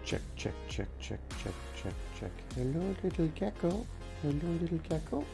check, check, check, check, check, check, check. Hello, little gecko. Hello, little gecko.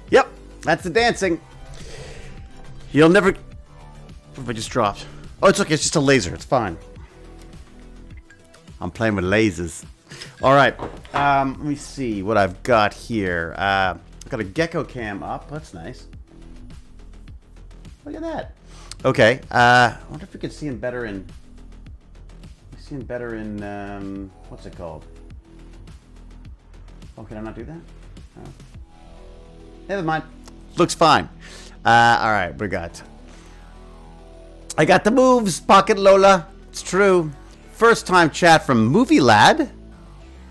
Yep, that's the dancing. You'll never... What have I just dropped? Oh, it's okay. It's just a laser. It's fine. I'm playing with lasers. All right. Let me see what I've got here. I've got a gecko cam up. That's nice. Look at that. Okay. I wonder if we can see him better in... See him better in... what's it called? Oh, can I not do that? No. Never mind. Looks fine. All right, we got... I got the moves, Pocket Lola. It's true. First time chat from Movie Lad.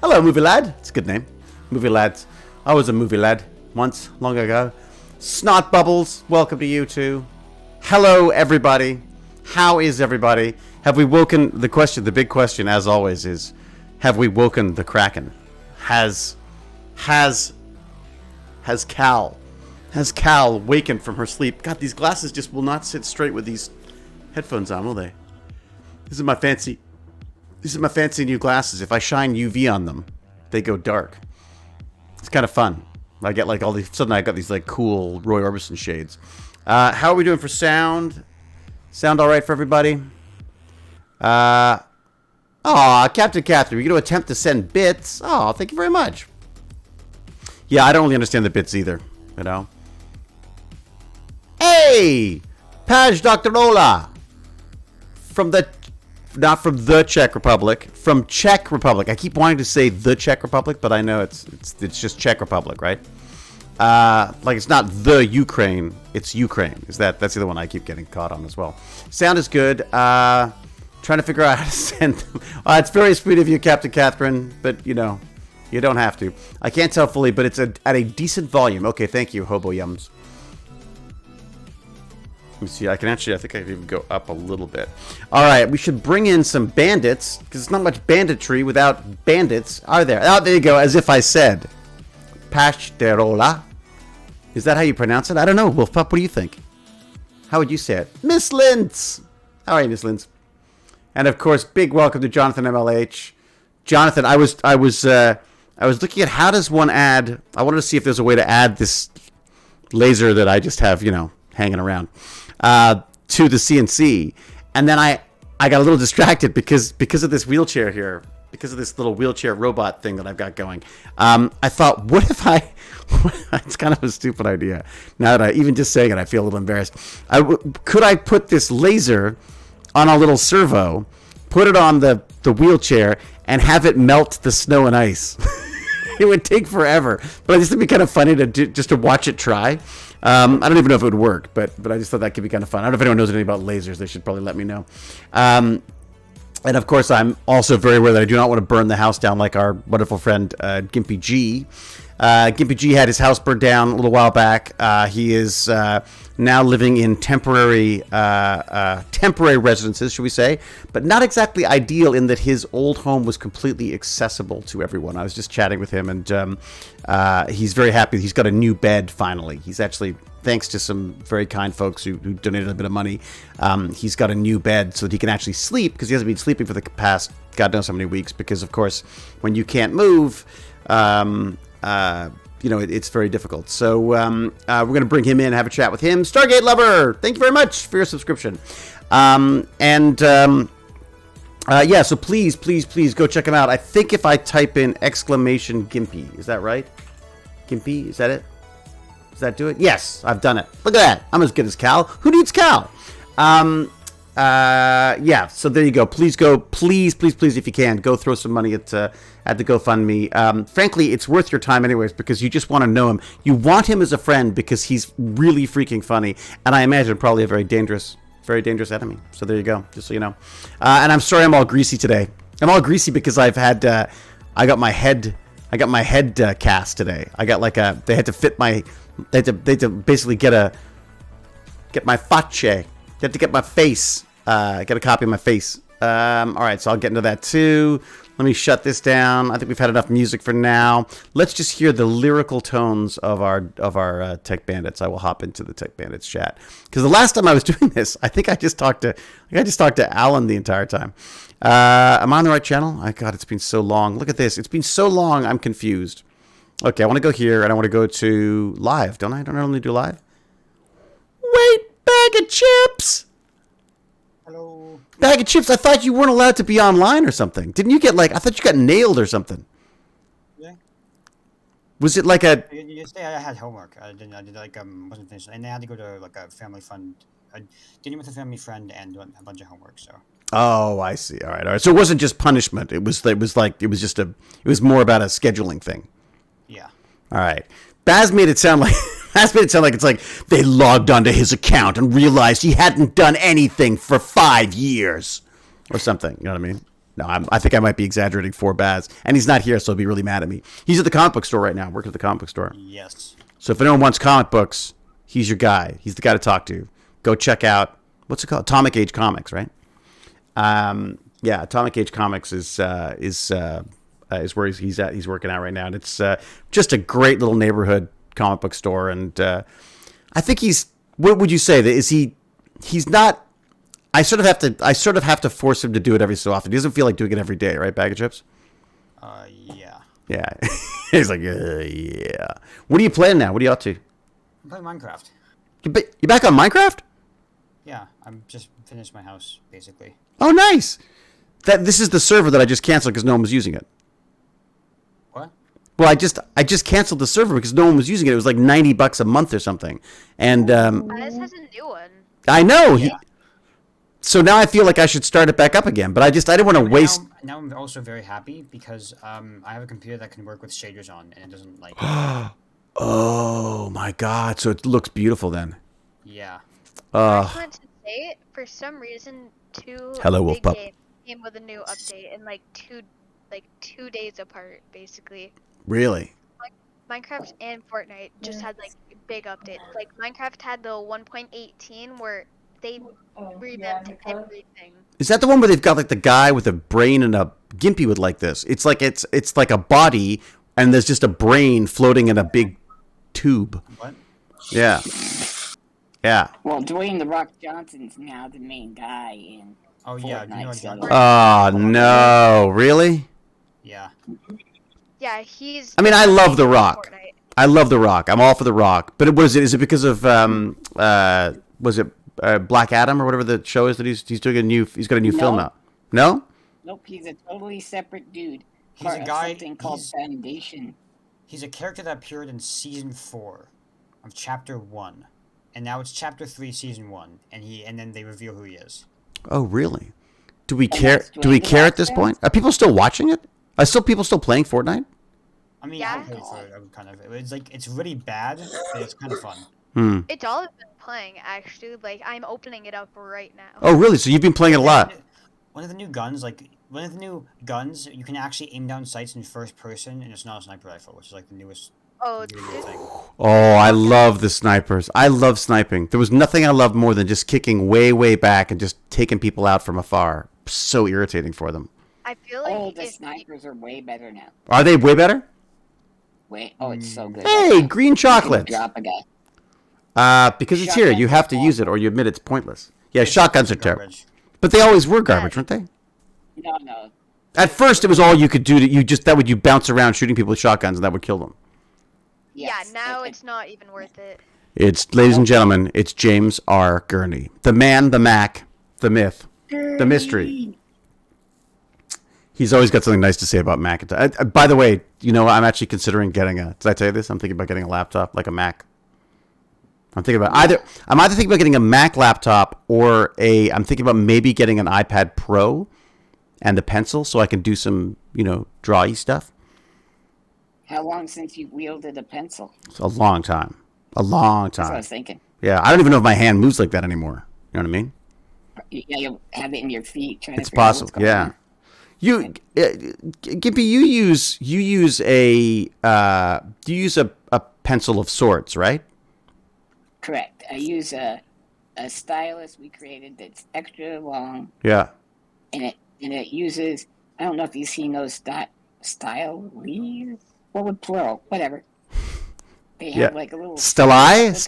Hello, Movie Lad. It's a good name. Movie Lads. I was a movie lad once, long ago. Snot Bubbles, welcome to you too. Hello, everybody. How is everybody? Have we woken... The question, the big question, as always, is... Have we woken the Kraken? Has Cal wakened from her sleep? God, these glasses just will not sit straight with these headphones on, will they? These are my fancy new glasses. If I shine UV on them, they go dark. It's kind of fun. I get like all these... Suddenly I got these like cool Roy Orbison shades. How are we doing for sound? Sound all right for everybody? Captain Catherine, you're going to attempt to send bits. Oh, thank you very much. Yeah, I don't really understand the bits either, you know. Hey, Paj Dr. Ola not from the Czech Republic, from Czech Republic. I keep wanting to say the Czech Republic, but I know it's just Czech Republic, right? Like it's not the Ukraine, it's Ukraine. That's the other one I keep getting caught on as well. Sound is good. Trying to figure out how to send them. It's very sweet of you, Captain Catherine, but you don't have to. I can't tell fully, but it's at a decent volume. Okay, thank you, Hobo Yums. Let me see. I think I can even go up a little bit. All right, we should bring in some bandits, because it's not much banditry without bandits, are there? Oh, there you go, as if I said. Pashderola. Is that how you pronounce it? I don't know. Wolf Pup, what do you think? How would you say it? Miss Lintz! How are you, Miss Lintz? And of course, big welcome to Jonathan MLH. Jonathan, I was looking at how does one add. I wanted to see if there's a way to add this laser that I just have, hanging around to the CNC, and then I got a little distracted because of this wheelchair here, because of this little wheelchair robot thing that I've got going. I thought, what if it's kind of a stupid idea. Now that even just saying it, I feel a little embarrassed. Could I put this laser on a little servo, put it on the wheelchair, and have it melt the snow and ice? It would take forever, but I just think it'd be kind of funny to watch it try. I don't even know if it would work, but I just thought that could be kind of fun. I don't know if anyone knows anything about lasers. They should probably let me know. And of course, I'm also very aware that I do not want to burn the house down like our wonderful friend Gimpy G. Gimpy G had his house burned down a little while back. He is now living in temporary residences, should we say, but not exactly ideal in that his old home was completely accessible to everyone. I was just chatting with him, and he's very happy. He's got a new bed finally. He's actually, thanks to some very kind folks who donated a bit of money, he's got a new bed so that he can actually sleep, because he hasn't been sleeping for the past God knows how many weeks, because of course when you can't move, it's very difficult. So we're going to bring him in and have a chat with him. Stargate Lover, thank you very much for your subscription. So please go check him out. I think if I type in exclamation Gimpy, is that right? Gimpy, is that it? Does that do it? Yes, I've done it. Look at that. I'm as good as Cal. Who needs Cal? So there you go. Please, if you can, go throw some money at the GoFundMe. Frankly, it's worth your time anyways, because you just want to know him. You want him as a friend because he's really freaking funny, and I imagine probably a very dangerous enemy. So there you go, just so you know. And I'm sorry I'm all greasy today. I'm all greasy because I've had, I got my head cast today. I got they had to fit my, they had to basically get my face. They had to get my face, get a copy of my face. All right, so I'll get into that too. Let me shut this down. I think we've had enough music for now. Let's just hear the lyrical tones of our Tech Bandits. I will hop into the Tech Bandits chat, because the last time I was doing this, I think I just talked to Alan the entire time. Am I on the right channel? My God, it's been so long. Look at this. It's been so long. I'm confused. Okay, I want to go here, and I want to go to live. Don't I normally do live? Wait, bag of chips. Hello. Bag of chips. I thought you weren't allowed to be online or something. Didn't you get I thought you got nailed or something. Yeah. Was it like a? Yesterday I had homework. I did wasn't finished, and I had to go to a family fun, dinner with a family friend and do a bunch of homework. So. Oh, I see. All right. So it wasn't just punishment. It was more about a scheduling thing. Yeah. All right. Baz made it sound like it's like they logged onto his account and realized he hadn't done anything for 5 years or something. You know what I mean? No, I think I might be exaggerating for Baz. And he's not here, so he'll be really mad at me. He's at the comic book store right now. Working at the comic book store. Yes. So if anyone wants comic books, he's your guy. He's the guy to talk to. Go check out, what's it called? Atomic Age Comics, right? Yeah, Atomic Age Comics is where he's at. He's working out right now, and it's just a great little neighborhood comic book store. And I think he's. What would you say? That is he? He's not. I sort of have to force him to do it every so often. He doesn't feel like doing it every day, right? Bag of chips. Yeah. Yeah. He's like, yeah. What are you playing now? What are you up to? I'm playing Minecraft. You back on Minecraft? Yeah, I'm just finished my house basically. Oh, nice. This is the server that I just canceled because no one was using it. What? Well, I just canceled the server because no one was using it. It was like $90 a month or something, and This has a new one. I know. Yeah. So now I feel like I should start it back up again, but I didn't want to waste. Now I'm also very happy because I have a computer that can work with shaders on, and it doesn't like. Oh my God! So it looks beautiful then. Yeah. I just wanted to say, for some reason, two Hello, Wolf big Pup. games came with a new update in like 2 days apart, basically. Really? Minecraft and Fortnite just had like big updates. Like Minecraft had the 1.18 where they revamped everything. Is that the one where they've got like the guy with a brain and a gimpy with like this? It's like a body and there's just a brain floating in a big tube. What? Yeah. Yeah. Well, Dwayne The Rock Johnson's now the main guy in Oh yeah. Fortnite. You know, So Oh no! Really? yeah. Yeah, he's. I mean, I love The Rock. Fortnite. I love The Rock. I'm all for The Rock. But what is it? Is it because of was it Black Adam or whatever the show is that he's doing a new? He's got a new film No. out. No. nope, he's a totally separate dude. He's Part a of guy. something called Foundation. He's a character that appeared in season 4 of chapter 1, and now it's chapter 3, season 1, and then they reveal who he is. Oh really? Do we And care? that's Do we Dwayne The care Rock at this fans? point? Are people still watching it? Are people still playing Fortnite? I mean, Yeah. I played for it. I would kind of. It's really bad, but it's kind of fun. Hmm. It's all I've been playing actually. Like I'm opening it up right now. Oh really? So you've been playing it a lot? One of the new guns, you can actually aim down sights in first person, and it's not a sniper rifle, which is like the newest Oh, really new thing. Oh, I love the snipers. I love sniping. There was nothing I loved more than just kicking way, way back and just taking people out from afar. So irritating for them. I feel like Oh, the if snipers are way better now. Are they way better? Wait, oh, it's so good. Hey, green You can chocolate. drop a guy. Because it's here. You have to use it or you admit it's pointless. Yeah, shotguns are terrible. Garbage. But they always were garbage, weren't they? No. At first, it was all you could do. You bounce around shooting people with shotguns and that would kill them. Yes, yeah, now it's not even worth it. It's, ladies and gentlemen, it's James R. Gurney. The man, the Mac, the myth, the mystery. He's always got something nice to say about Macintosh. By the way, I'm actually considering getting did I tell you this? I'm thinking about getting a laptop, like a Mac. I'm either thinking about getting a Mac laptop or I'm thinking about maybe getting an iPad Pro and a pencil so I can do some, drawy stuff. How long since you wielded a pencil? It's a long time. A long That's what I time. was thinking. Yeah, I don't even know if my hand moves like that anymore. You know what I mean? Yeah, you have it in your feet. Trying It's to figure out what's possible. going Yeah. on. Gimpy, you use a pencil of sorts, right? Correct. I use a stylus we created that's extra long, Yeah. and it uses. I don't know if you've seen those stylies. What would plural? Whatever. They have Yeah. like a little Stylize?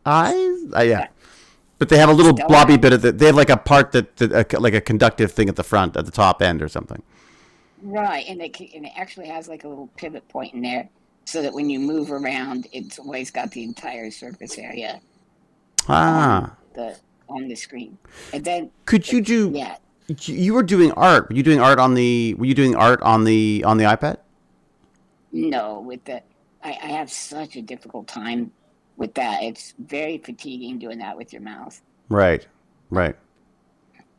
Yeah. But they have a little blobby bit of they have like a part that like a conductive thing at the front, at the top end or something. Right, and it actually has like a little pivot point in there, so that when you move around, it's always got the entire surface area Ah. on the screen. And then Could you do yeah, you were doing art. Were you doing art on the iPad? no, with the I have such a difficult time with that. It's very fatiguing doing that with your mouth. Right. Right.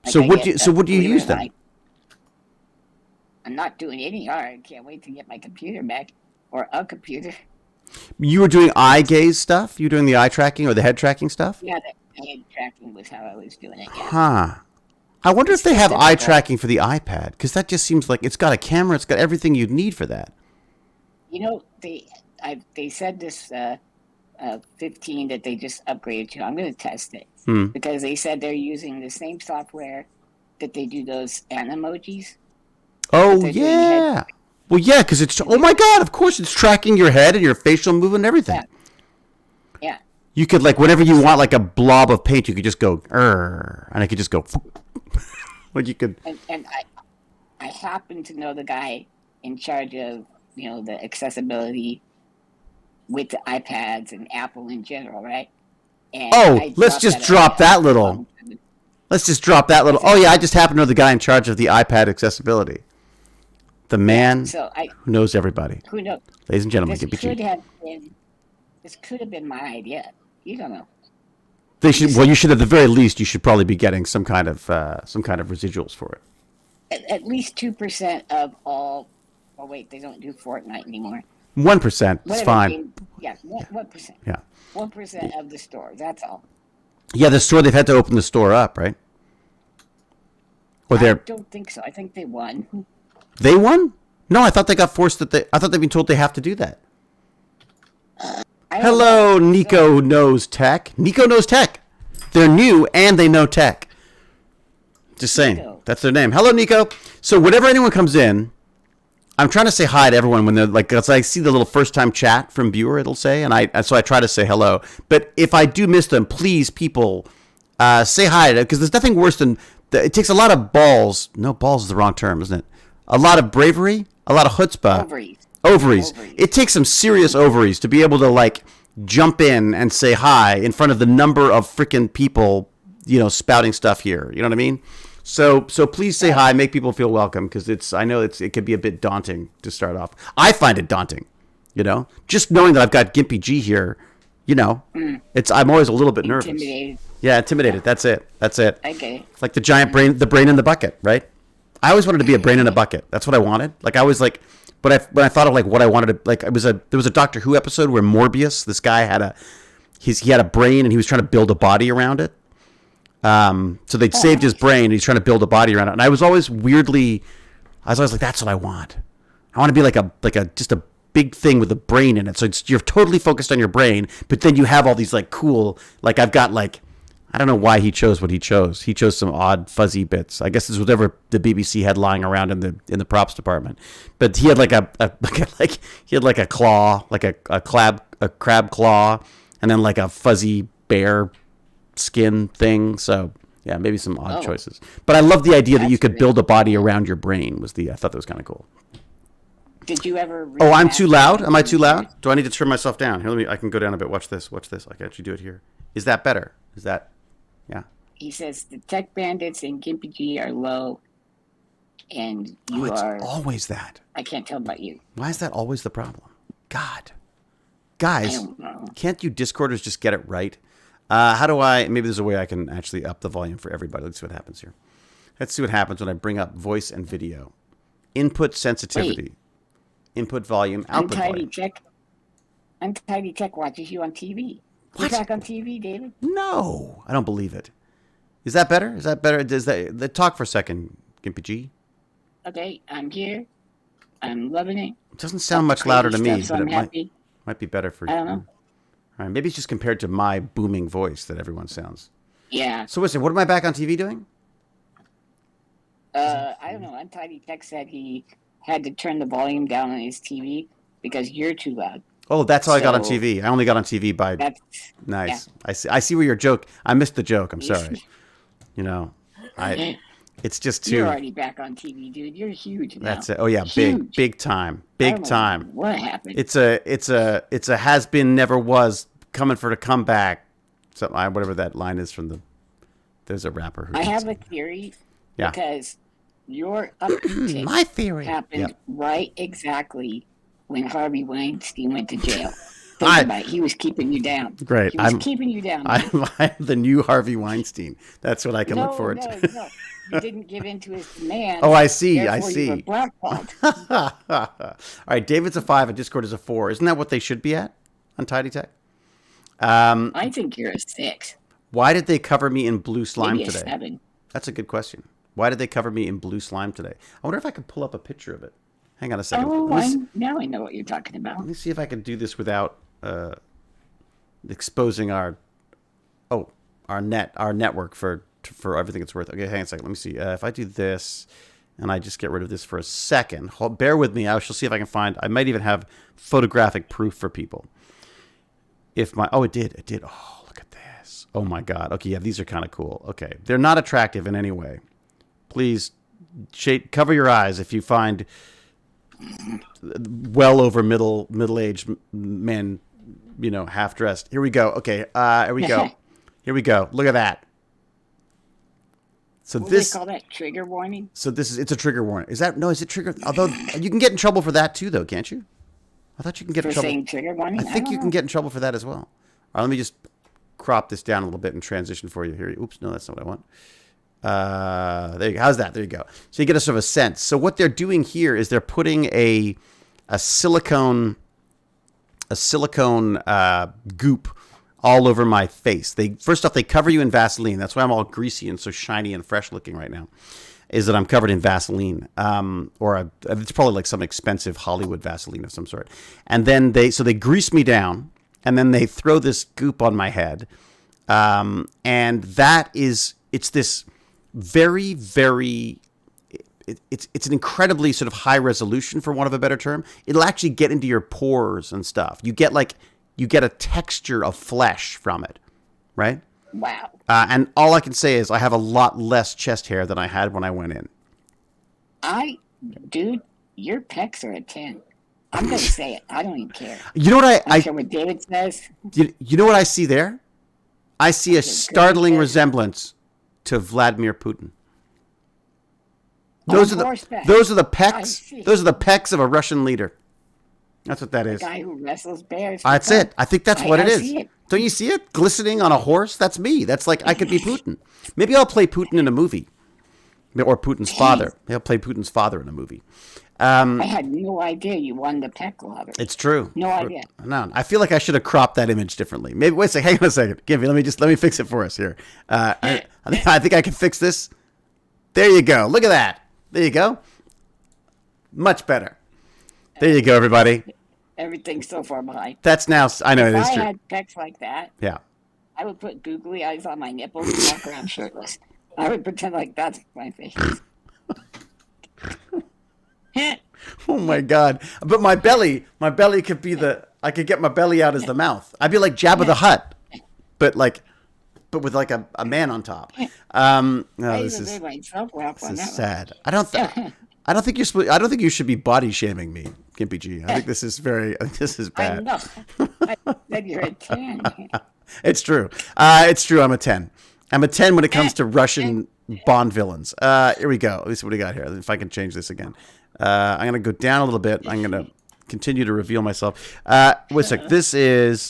Like, So I what get, do you believe it use or then? not, I'm not doing any art. I can't wait to get my computer back or a computer. You were doing eye gaze stuff? You were doing the eye tracking or the head tracking stuff? Yeah, the hand tracking was how I was doing it. Yeah. Huh. I wonder if they It's have eye difficult. tracking for the iPad, because that just seems like it's got a camera, it's got everything you'd need for that. They said this 15 that they just upgraded to. I'm going to test it Hmm. because they said they're using the same software that they do those animojis. Oh, they're doing yeah. Well, yeah, because oh my God, of course it's tracking your head and your facial movement and everything. Yeah. You could, like, whenever you want, like, a blob of paint, you could just go, and it could just go, like you could. And I happen to know the guy in charge of the accessibility with the iPads and Apple in general, right? And Oh, I let's dropped just that drop idea that a little. long time ago. Let's just drop that little. Oh, yeah, I just happen to know the guy in charge of the iPad accessibility. The man So who knows everybody. who knows? Ladies and gentlemen, This GPG. could have been my idea. You don't know. They should. Well, you should at the very least. You should probably be getting some kind of residuals for it. At least 2% of all. Oh wait, they don't do Fortnite anymore. 1%. It's fine. Yeah, 1%. Yeah. 1% of the store. That's all. Yeah, the store. They've had to open the store up, right? Or I they're. don't think so. I think they won. They won? No, I thought they got forced I thought they've been told they have to do that. Hello, Nico knows tech. Nico knows tech. They're new and they know tech. Just saying. Nico. That's their name. Hello, Nico. So whenever anyone comes in, I'm trying to say hi to everyone when they're like, cause I see the little first time chat from viewer, it'll say, and so I try to say hello. But if I do miss them, please, people, say hi, because there's nothing worse than it takes a lot of balls. No, balls is the wrong term, isn't it? A lot of bravery, a lot of chutzpah. Ovaries. It takes some serious ovaries to be able to like jump in and say hi in front of the number of freaking people, spouting stuff here. You know what I mean? So please say hi, make people feel welcome, because I know it can be a bit daunting to start off. I find it daunting, just knowing that I've got Gimpy G here. I'm always a little bit nervous. Intimidated. Yeah, intimidated. That's it. Okay. It's like the giant brain, the brain in the bucket, right? I always wanted to be a brain in a bucket. That's what I wanted. Like I was like, when I thought of like what I wanted to like, there was a Doctor Who episode where Morbius, this guy had he had a brain and he was trying to build a body around it. So they'd saved his brain and he's trying to build a body around it. And I was always like, that's what I want. I want to be like just a big thing with a brain in it. So you're totally focused on your brain, but then you have all these like cool, like I've got like, I don't know why he chose what he chose. He chose some odd fuzzy bits. I guess it's whatever the BBC had lying around in the props department. But he had like a claw, like a crab claw, and then like a fuzzy bear skin thing. So yeah, maybe some odd choices. But I love the idea that you could build a body around your brain. I thought that was kind of cool. Did you ever? Oh, I'm too loud. Am I too loud? Do I need to turn myself down? Here, I can go down a bit. Watch this. I can actually do it here. Is that better? Yeah. He says the Tech Bandits and Gimpy G are low, and it's always that. I can't tell about you. Why is that always the problem? God, guys, I don't know. Can't you Discorders just get it right? Maybe there's a way I can actually up the volume for everybody. Let's see what happens here. Let's see what happens when I bring up voice and video. Input sensitivity. Input volume, output volume. Untidy Tech watches you on TV. What? You back on TV, David? No, I don't believe it. Is that better? Talk for a second, Gimpy G? Okay, I'm here. I'm loving it. It doesn't sound much louder to me, So but I'm it happy. might be better for you. I don't know. All right, maybe it's just compared to my booming voice that everyone sounds. Yeah. So listen, what am I back on TV doing? I don't know. Untidy Tech said he had to turn the volume down on his TV because you're too loud. Oh, that's how I got on TV. I only got on TV by... Nice. Yeah. I see where your joke... I missed the joke. I'm sorry. It's just too... You're already back on TV, dude. You're huge now. That's it. Oh, yeah. Huge. Big time. Big time. What happened? It's a has-been, never was, coming for the comeback. Something, whatever that line is from the... There's a rapper who... I have a theory. Yeah. Because your uptick My theory happened right exactly when Harvey Weinstein went to jail. He was keeping you down. Great. He was keeping you down. I'm the new Harvey Weinstein. That's what I can look forward to. No. You didn't give in to his demands. Oh, I see. You were blackballed. All right, David's a 5 and Discord is a 4. Isn't that what they should be at on Tidy Tech? I think you're a 6. Why did they cover me in blue slime Maybe a today? 7. That's a good question. Why did they cover me in blue slime today? I wonder if I could pull up a picture of it. Hang on a second. Now I know what you're talking about. Let me see if I can do this without exposing our network for everything it's worth. Okay, hang on a second. Let me see. If I do this and I just get rid of this for a second, bear with me. I shall see if I can find. I might even have photographic proof for people. It did. Oh, look at this. Oh my God. Okay, yeah, these are kind of cool. Okay, they're not attractive in any way. Please cover your eyes if you find well over middle-aged men, half dressed. Here we go. Okay, here we go. Here we go. Look at that. So What this, do they call that? Trigger warning? so this is, it's a trigger warning. Is that, no, is it trigger? Although you can get in trouble for that too, though, can't you? I thought you can get For in trouble. saying trigger warning? I think don't you know. can get in trouble for that as well. All right, let me just crop this down a little bit and transition for you here. Oops, no, that's not what I want. There you go. How's that? There you go. So you get a sort of a sense. So what they're doing here is they're putting a silicone goop all over my face. First off, they cover you in Vaseline. That's why I'm all greasy and so shiny and fresh looking right now. Is that I'm covered in Vaseline, it's probably like some expensive Hollywood Vaseline of some sort. And then they grease me down, and then they throw this goop on my head, and it's this very, very, it's an incredibly sort of high resolution, for want of a better term. It'll actually get into your pores and stuff. You get a texture of flesh from it, right? Wow. And all I can say is I have a lot less chest hair than I had when I went in. Dude, your pecs are a 10. I'm going to say it. I don't even care. You know what I don't care what David says. You know what I see there? I see a startling resemblance to Vladimir Putin. Those are the pecs. Those are the pecs of a Russian leader. That's what that is. The guy who wrestles bears. That's it. I think that's what it is. See it. Don't you see it? Glistening on a horse? That's me. That's like I could be Putin. Maybe I'll play Putin in a movie. Or Putin's father. Maybe I'll play Putin's father in a movie. I had no idea you won the pec lover. It's true. No idea. No, I feel like I should have cropped that image differently. Maybe, wait a second. Hang on a second. Let me fix it for us here. I think I can fix this. There you go. Look at that. There you go. Much better. There you go, everybody. Everything's so far behind. That's now. I know it is If I true. had pecs like that, Yeah. I would put googly eyes on my nipples and walk around shirtless. I would pretend like that's my face. Oh my God! But my belly could be I could get my belly out as the mouth. I'd be like Jabba the Hutt, but with like a man on top. No, this is sad. I don't think you should be body shaming me, Gimpy G. I think this is bad. I know. I said you're a 10. It's true. It's true. I'm a 10. I'm a 10 when it comes to Russian Bond villains. Here we go. Let me see what we got here. If I can change this again. I'm going to go down a little bit. I'm going to continue to reveal myself. Wait a sec.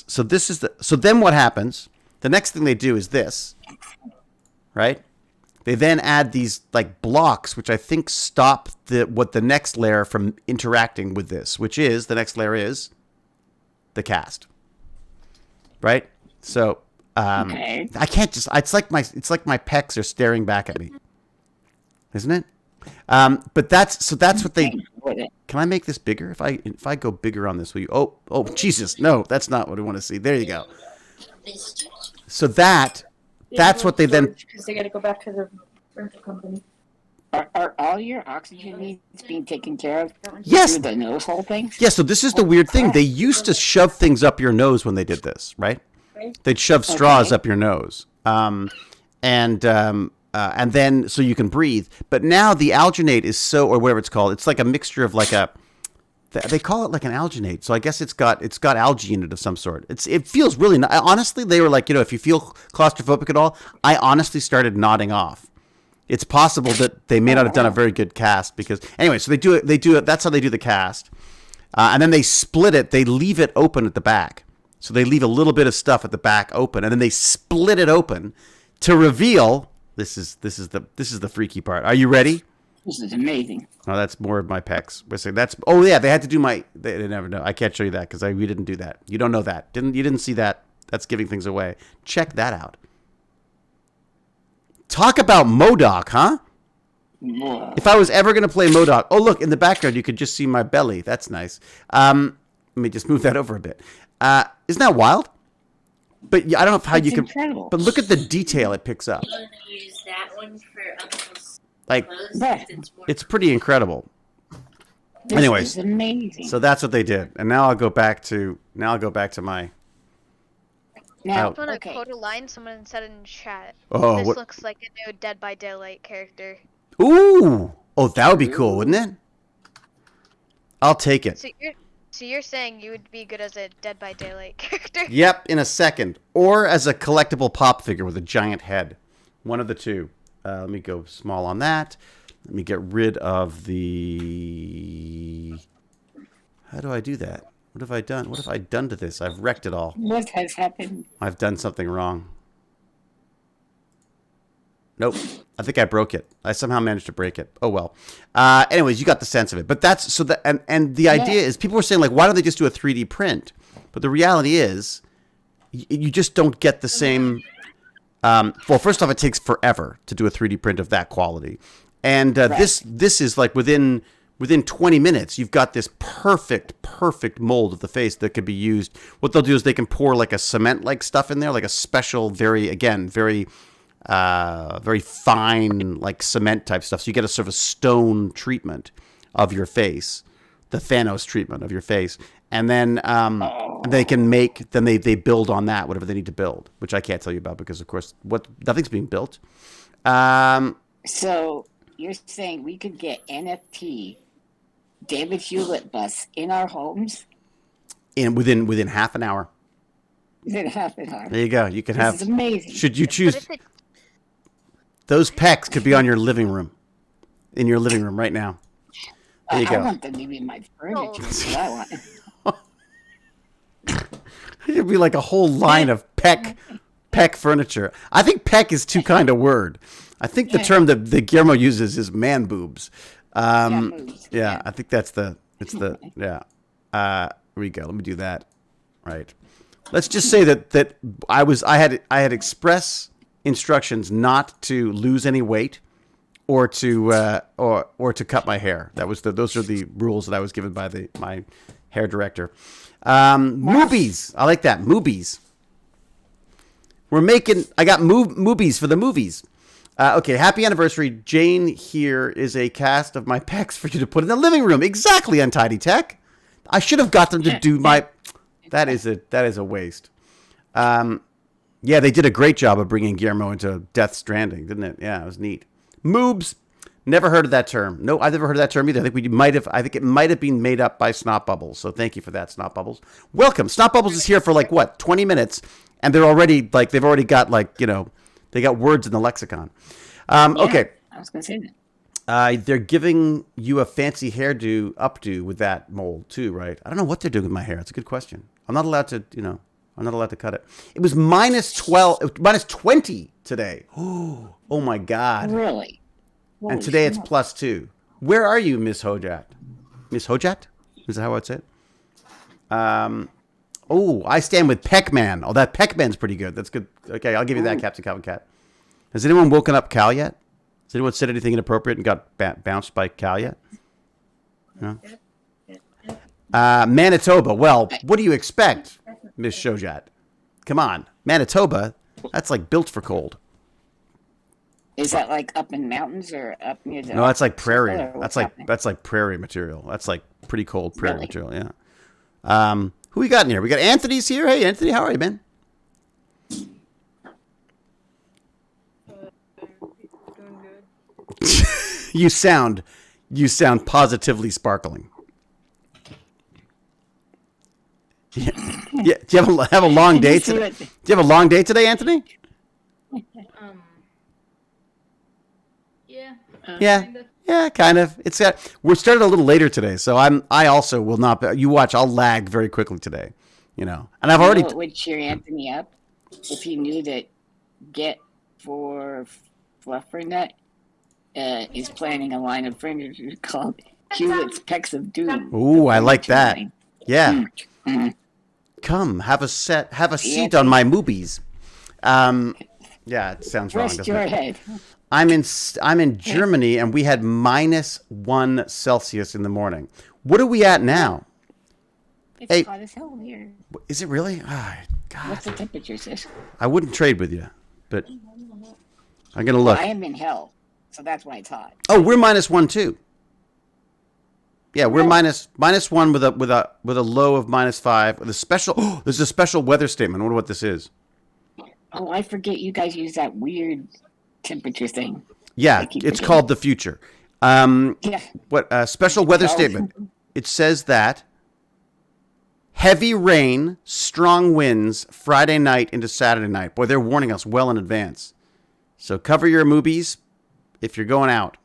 So then what happens? The next thing they do is this, right? They then add these like blocks, which I think stop the next layer from interacting with this, which is the next layer is the cast, right? So Okay. I can't just. It's like my pecs are staring back at me, isn't it? But that's what they. Can I make this bigger? If I go bigger on this, will you? Oh Jesus! No, that's not what I want to see. There you go. So that's what they then. Because they got to go back to the rental company. Are all your oxygen needs being taken care of? Yes. Through the nose hole thing? Yeah. So this is the weird thing. They used to shove things up your nose when they did this, right? They'd shove straws up your nose, and then so you can breathe. But now the alginate is or whatever it's called. It's like a mixture of like a. They call it like an alginate. So I guess it's got algae in it of some sort. It feels really. Honestly, they were like, if you feel claustrophobic at all, I honestly started nodding off. It's possible that they may not have done a very good cast because anyway. So they do it. That's how they do the cast, and then they split it. They leave it open at the back. So they leave a little bit of stuff at the back open, and then they split it open to reveal. This is the freaky part. Are you ready? This is amazing. Oh, that's more of my pecs. Oh yeah, they had to do they never know. I can't show you that because we didn't do that. You don't know that. You didn't see that. That's giving things away. Check that out. Talk about MODOK, huh? Whoa. If I was ever going to play MODOK. Oh, look, in the background, you could just see my belly. That's nice. Let me just move that over a bit. Isn't that wild? But I don't know how you can. Incredible. But look at the detail it picks up. I'm going to use that one for Uncle's Like, clothes. it's pretty incredible. This Anyways, is amazing. so that's what they did, and now I'll go back to my. Now, I want to okay. quote a line someone said in chat. Oh, This what? looks like a new Dead by Daylight character. Ooh, oh, that would be cool, wouldn't it? I'll take it. So you're saying you would be good as a Dead by Daylight character? Yep, in a second, or as a collectible pop figure with a giant head, one of the two. Let me go small on that. Let me get rid of the... How do I do that? What have I done? What have I done to this? I've wrecked it all. What has happened? I've done something wrong. Nope. I think I broke it. I somehow managed to break it. Oh, well. Anyways, you got the sense of it. But that's... so that and the idea is, people were saying, like, why don't they just do a 3D print? But the reality is, you just don't get the same... well, first off, it takes forever to do a 3D print of that quality. And this is like within 20 minutes, you've got this perfect mold of the face that could be used. What they'll do is they can pour like a cement-like stuff in there, like a special, very fine, like cement type stuff. So you get a sort of a stone treatment of your face, the Thanos treatment of your face. And then they can make, then they build on that, whatever they need to build, which I can't tell you about because, of course, nothing's being built. So you're saying we could get NFT David Hewlett busts in our homes? Within half an hour. Within half an hour. There you go. You can have. This is amazing. Should you choose? Those pecs could be on your living room, in your living room right now. There you go. I want them to be my furniture. That's what I want. It'd be like a whole line of peck furniture. I think peck is too kind a word. I think the term that Guillermo uses is man boobs. Yeah, I think it's the yeah. Here we go. Let me do that. Right. Let's just say that I had express instructions not to lose any weight or to cut my hair. Those are the rules that I was given by my hair director. Movies. I like that. Movies. I got movies for the movies. Okay, happy anniversary. Jane here is a cast of my pecs for you to put in the living room. Exactly, Untidy Tech. I should have got them to do my... That is a waste. Yeah, they did a great job of bringing Guillermo into Death Stranding, didn't it? Yeah, it was neat. Moobs. Never heard of that term. No, I've never heard of that term either. I think it might have been made up by Snot Bubbles. So thank you for that, Snot Bubbles. Welcome. Snot Bubbles is here for like what, 20 minutes, and they've already got they got words in the lexicon. Okay. I was gonna say that. They're giving you a fancy updo with that mold too, right? I don't know what they're doing with my hair. It's a good question. I'm not allowed to cut it. It was -20 today. Oh my God. Really? And today it's +2. Where are you, Miss Hojat? Miss Hojat? Is that how I'd say it? I stand with Peckman. Oh, that Peckman's pretty good. That's good. Okay, I'll give you that, Captain Calvin Cat. Has anyone woken up Cal yet? Has anyone said anything inappropriate and got bounced by Cal yet? No? Manitoba. Well, what do you expect, Miss Shojat? Come on. Manitoba, that's like built for cold. Is that like up in mountains or up near the... No, that's like prairie. That's like prairie material. That's like pretty cold prairie material, yeah. Who we got in here? We got Anthony's here. Hey, Anthony, how are you, man? Doing good. You sound positively sparkling. Yeah. Do you have a long day today? Do you have a long day today, Anthony? Yeah. Yeah, kind of. We're started a little later today, so I also will not. You watch, I'll lag very quickly today, and I've already. What would cheer Anthony up if he knew that Get for Fluffernut is planning a line of furniture called Hewlett's Pecks of Doom. Ooh, I like that. Yeah. Mm-hmm. Come, have a seat on my movies. Yeah, it sounds wrong. Rest your head. I'm in Germany, and we had -1 Celsius in the morning. What are we at now? It's hot as hell here. Is it really? Oh, God. What's the temperature, sis? I wouldn't trade with you, but I'm gonna look. I am in hell, so that's why it's hot. Oh, we're -1 too. Yeah, we're -1 with a low of -5 with a special. Oh, there's a special weather statement. I wonder what this is. Oh, I forget you guys use that weird temperature thing. Yeah, it's called the future. Yeah. What special weather statement? It says that heavy rain, strong winds, Friday night into Saturday night. Boy, they're warning us well in advance. So cover your movies, if you're going out.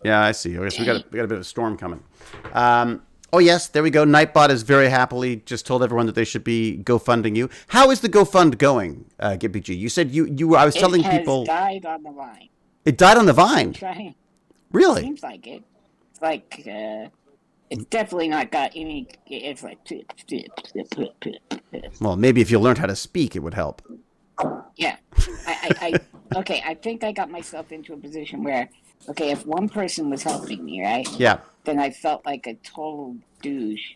Yeah, I see. Okay, so we got a bit of a storm coming. Oh yes, there we go. Nightbot is very happily just told everyone that they should be GoFunding you. How is the GoFund going, Gibby G? You said you were. I was telling people it died on the vine. it died on the vine. Trying. Really? Seems like it. It's like it's definitely not got any. It's like. Well, maybe if you learned how to speak, it would help. Yeah. Okay, I think I got myself into a position where, okay, if one person was helping me, right? Yeah. Then I felt like a total douche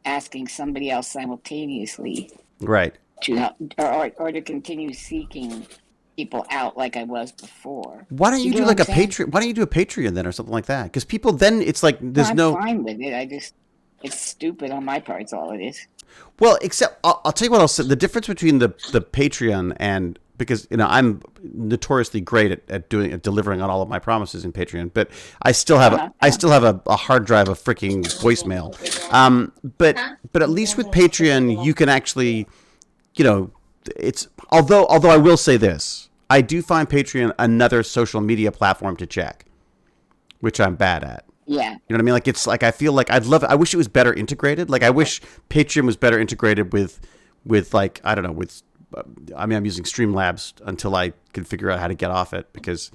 asking somebody else simultaneously Right. to help or to continue seeking people out like I was before. Why don't you do get like a what I'm saying? Patreon? Why don't you do a Patreon then or something like that? Because people then it's like there's I'm no. fine with it. It's stupid on my part. It's all it is. Well, except I'll tell you what else. The difference between the Patreon and because I'm notoriously great at delivering on all of my promises in Patreon, but I still have a hard drive of freaking voicemail. But at least with Patreon, you can actually, it's although I will say this, I do find Patreon another social media platform to check, which I'm bad at. Yeah. You know what I mean? Like it's like I feel like I wish it was better integrated. Like I wish Patreon was better integrated with like I don't know with. I'm using Streamlabs until I can figure out how to get off it because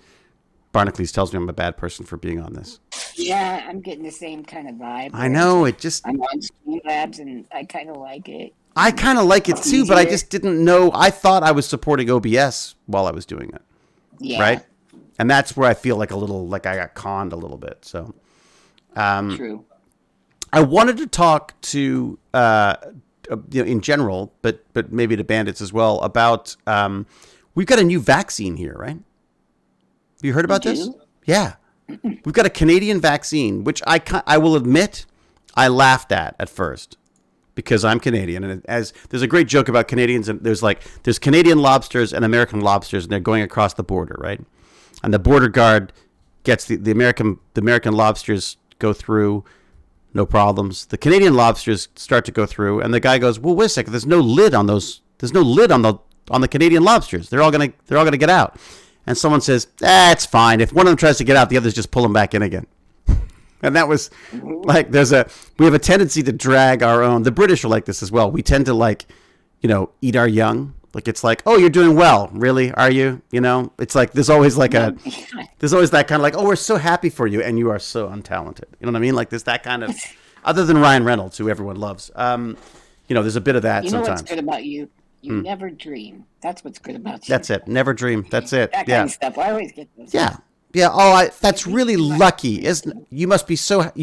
Barnacle tells me I'm a bad person for being on this. Yeah, I'm getting the same kind of vibe. I know it just. I'm on Streamlabs and I kind of like it. I kind of like it too, but I just didn't know. I thought I was supporting OBS while I was doing it. Yeah. Right. And that's where I feel like I got conned a little bit. So. True. I wanted to talk to. In general, but maybe to bandits as well about we've got a new vaccine here, right? Have you heard about this? Yeah, we've got a Canadian vaccine, which I will admit I laughed at first because I'm Canadian, and as there's a great joke about Canadians, and there's Canadian lobsters and American lobsters, and they're going across the border, right? And the border guard gets the American lobsters go through. No problems. The Canadian lobsters start to go through, and the guy goes, "Well, wait a second. There's no lid on those. There's no lid on the Canadian lobsters. They're all gonna get out." And someone says, "It's fine. If one of them tries to get out, the others just pull them back in again." And that was like we have a tendency to drag our own. The British are like this as well. We tend to eat our young. Like it's like, "Oh, you're doing well. Really? Are you? It's like there's always there's always that kind of like, "Oh, we're so happy for you, and you are so untalented." You know what I mean? Like there's that kind of, other than Ryan Reynolds, who everyone loves. There's a bit of that sometimes. What's good about you? You never dream. That's what's good about you. That's it. Never dream. That's it. That kind of stuff. I always get those. Yeah. Yeah. Oh, that's really lucky, isn't it? You must be so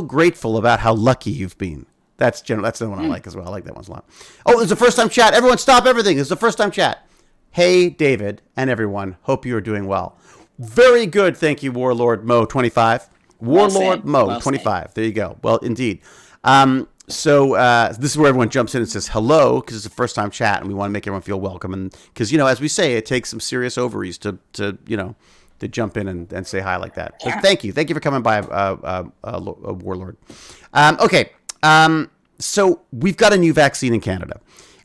grateful about how lucky you've been. That's the one I like as well. I like that one a lot. Oh, there's a first time chat. Everyone stop everything. There's a first time chat. Hey, David and everyone. Hope you are doing well. Very good. Thank you, Warlord Mo 25. Warlord Mo 25. There you go. Well, indeed. So this is where everyone jumps in and says hello because it's a first time chat and we want to make everyone feel welcome. And because, as we say, it takes some serious ovaries to jump in and say hi like that. But thank you. Thank you for coming by, Warlord. Okay. So we've got a new vaccine in Canada,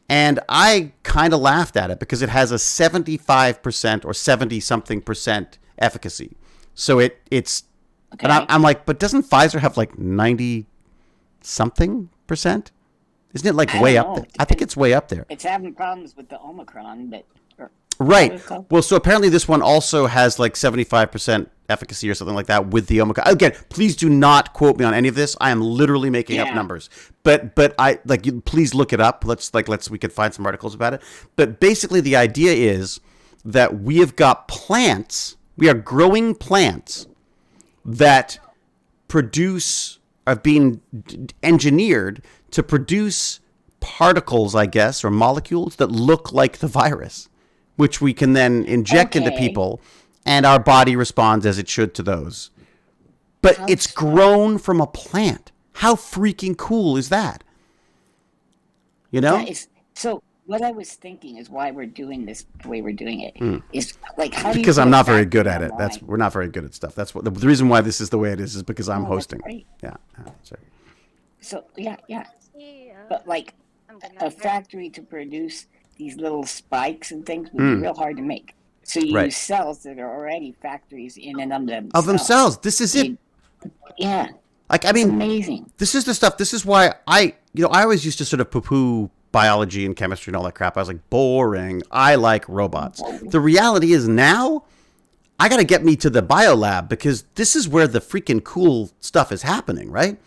and I kind of laughed at it because it has a 75% or 70-something% efficacy. So it's, okay. And I'm like, but doesn't Pfizer have like 90-something%? Isn't it like way up there? I think it's way up there. It's having problems with the Omicron, but. Right. Well, so apparently this one also has like 75% efficacy or something like that with the Omicron. Again, please do not quote me on any of this. I am literally making up numbers. But I please look it up. We could find some articles about it. But basically the idea is that we have got plants. We are growing plants that are being engineered to produce particles, I guess, or molecules that look like the virus, which we can then inject into people, and our body responds as it should to those. But it's grown from a plant. How freaking cool is that? So what I was thinking is why we're doing this the way we're doing it is like how do you because I'm not very good at online? it. We're not very good at stuff. That's what the reason why this is the way it is because I'm hosting. Great. Yeah. Sorry. So yeah. But like a factory to produce these little spikes and things would be real hard to make. So you Right. use cells that are already factories in and Of themselves. This is it. Yeah. Like, I It's mean, amazing. this is the stuff. This is why I always used to sort of poo-poo biology and chemistry and all that crap. I was like, boring. I like robots. The reality is now, I got to get me to the biolab because this is where the freaking cool stuff is happening, right?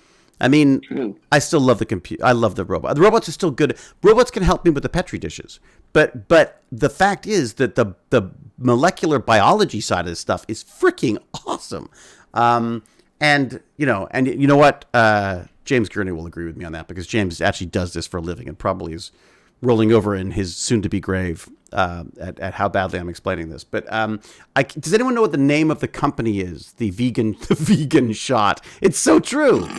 I mean, True. I still love the computer. I love the robot. The robots are still good. Robots can help me with the Petri dishes. But the fact is that the molecular biology side of this stuff is freaking awesome. And you know what? James Gurney will agree with me on that because James actually does this for a living and probably is rolling over in his soon-to-be grave at how badly I'm explaining this. But does anyone know what the name of the company is? The vegan shot. It's so true.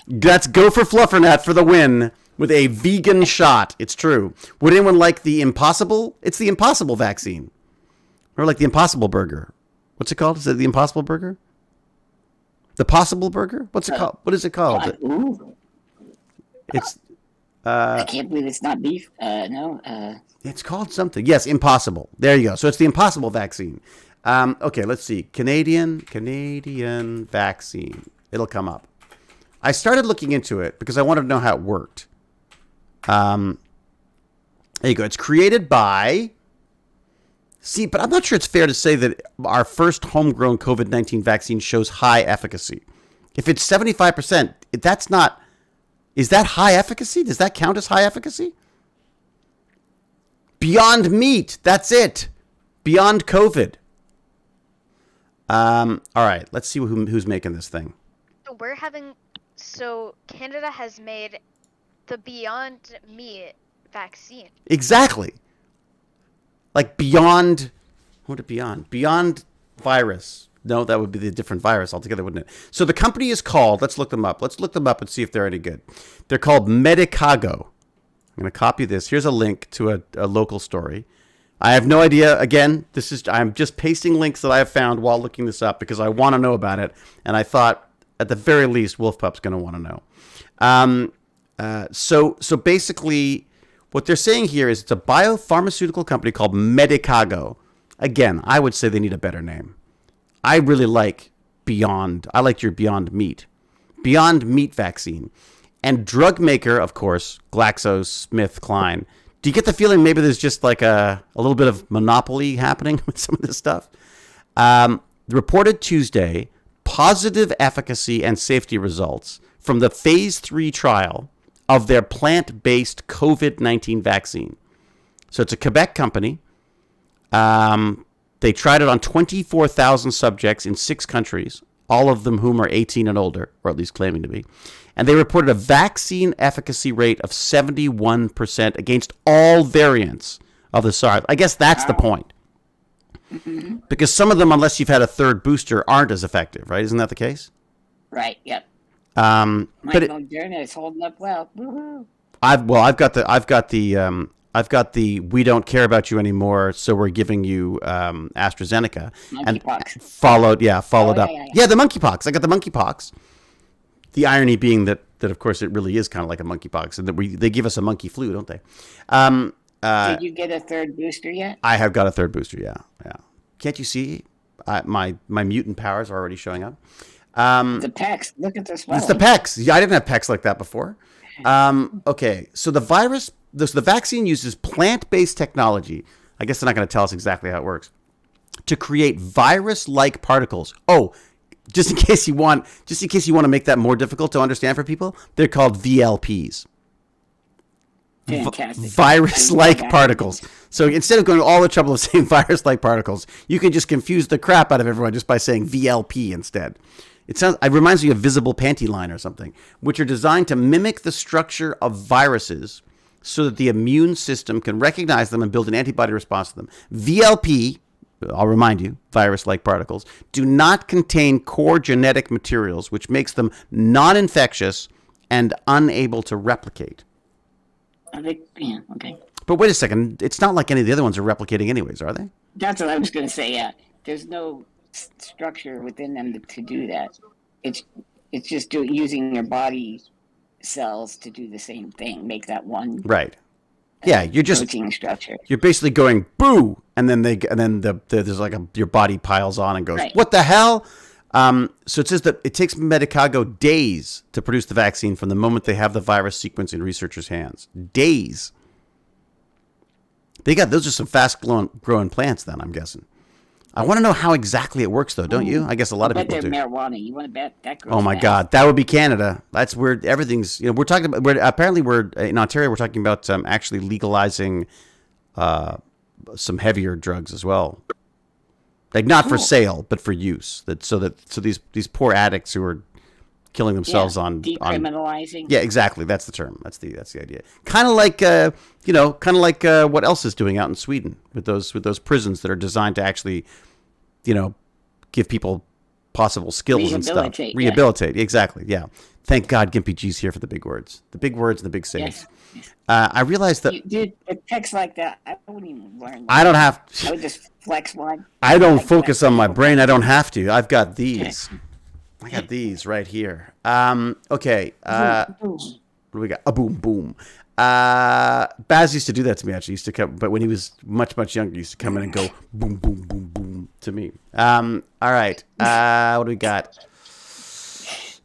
That's Go for Fluffernet for the win with a vegan shot. It's true. Would anyone like the Impossible? It's the Impossible vaccine. Or like the Impossible Burger. What's it called? Is it the Impossible Burger? The Possible Burger? What's it called? What is it called? Ooh. It's I can't believe it's not beef. No. It's called something. Yes, Impossible. There you go. So it's the Impossible vaccine. Okay, let's see. Canadian vaccine. It'll come up. I started looking into it because I wanted to know how it worked. There you go. It's created by... See, but I'm not sure it's fair to say that our first homegrown COVID-19 vaccine shows high efficacy. If it's 75%, that's not... Is that high efficacy? Does that count as high efficacy? Beyond Meat. That's it. Beyond COVID. All right. Let's see who's making this thing. So Canada has made the Beyond Meat vaccine. Exactly. Like Beyond... What Beyond? Beyond virus. No, that would be the different virus altogether, wouldn't it? So the company is called... Let's look them up. Let's look them up and see if they're any good. They're called Medicago. I'm going to copy this. Here's a link to a local story. I have no idea. Again, I'm just pasting links that I have found while looking this up because I want to know about it. And I thought, at the very least, Wolf Pup's going to want to know. So basically, what they're saying here is it's a biopharmaceutical company called Medicago. Again, I would say they need a better name. I really like Beyond. I like your Beyond Meat. Beyond Meat vaccine. And drug maker, of course, GlaxoSmithKline. Do you get the feeling maybe there's just like a little bit of monopoly happening with some of this stuff? Reported Tuesday, positive efficacy and safety results from the phase 3 trial of their plant-based COVID-19 vaccine. So it's a Quebec company. They tried it on 24,000 subjects in 6 countries, all of them whom are 18 and older, or at least claiming to be. And they reported a vaccine efficacy rate of 71% against all variants of the SARS. I guess that's the point. Because some of them, unless you've had a third booster, aren't as effective, right? Isn't that the case? Right. Yep. But Moderna is holding up well. Woo-hoo. I've got the we don't care about you anymore, so we're giving you AstraZeneca. Monkeypox. And followed up. Yeah. The monkeypox. I got the monkeypox. The irony being that of course it really is kind of like a monkeypox, and that they give us a monkey flu, don't they? Did you get a third booster yet? I have got a third booster. Yeah. Can't you see? My mutant powers are already showing up. The pecs. Look at this one. It's the pecs. Yeah, I didn't have pecs like that before. Okay, so the vaccine uses plant-based technology. I guess they're not going to tell us exactly how it works to create virus-like particles. Oh, just in case you want to make that more difficult to understand for people, they're called VLPs. Fantastic. Virus-like particles. So instead of going to all the trouble of saying virus-like particles, you can just confuse the crap out of everyone just by saying VLP instead. It reminds me of visible panty line or something, which are designed to mimic the structure of viruses so that the immune system can recognize them and build an antibody response to them. VLP, I'll remind you, virus-like particles, do not contain core genetic materials, which makes them non-infectious and unable to replicate. Yeah, okay. But wait a second. It's not like any of the other ones are replicating anyways, are they? That's what I was going to say, yeah. There's no structure within them to do that. It's just using your body cells to do the same thing, make that one Right. Yeah, you're just protein structure. you're basically going boo and then there's like your body piles on and goes, Right. what the hell? So it says that it takes Medicago days to produce the vaccine from the moment they have the virus sequence in researchers' hands. Days. Those are some fast growing plants then, I'm guessing. I want to know how exactly it works though, don't you? I guess a lot of people do. they're marijuana. You want to bet that grows Oh my fast? God, that would be Canada. That's where everything's. We're talking about. We're in Ontario. We're talking about actually legalizing some heavier drugs as well, like not for sale but for use. So these poor addicts who are killing themselves on decriminalizing. Yeah, exactly. That's the term. That's the idea. Kind of like what else is doing out in Sweden with those prisons that are designed to actually, give people possible skills and stuff. Rehabilitate. Exactly. Yeah. Thank God Gimpy G's here for the big words. The big words and the big sayings. Yes. I realized that Dude, a text like that, I wouldn't even learn. I don't have. I would just flex one. I don't focus on my brain. I don't have to. I've got these. I got these right here. Okay. Boom. What do we got? A boom boom. Baz used to do that to me actually. He used to come, but when he was much younger, he used to come in and go boom boom boom boom to me. All right. What do we got?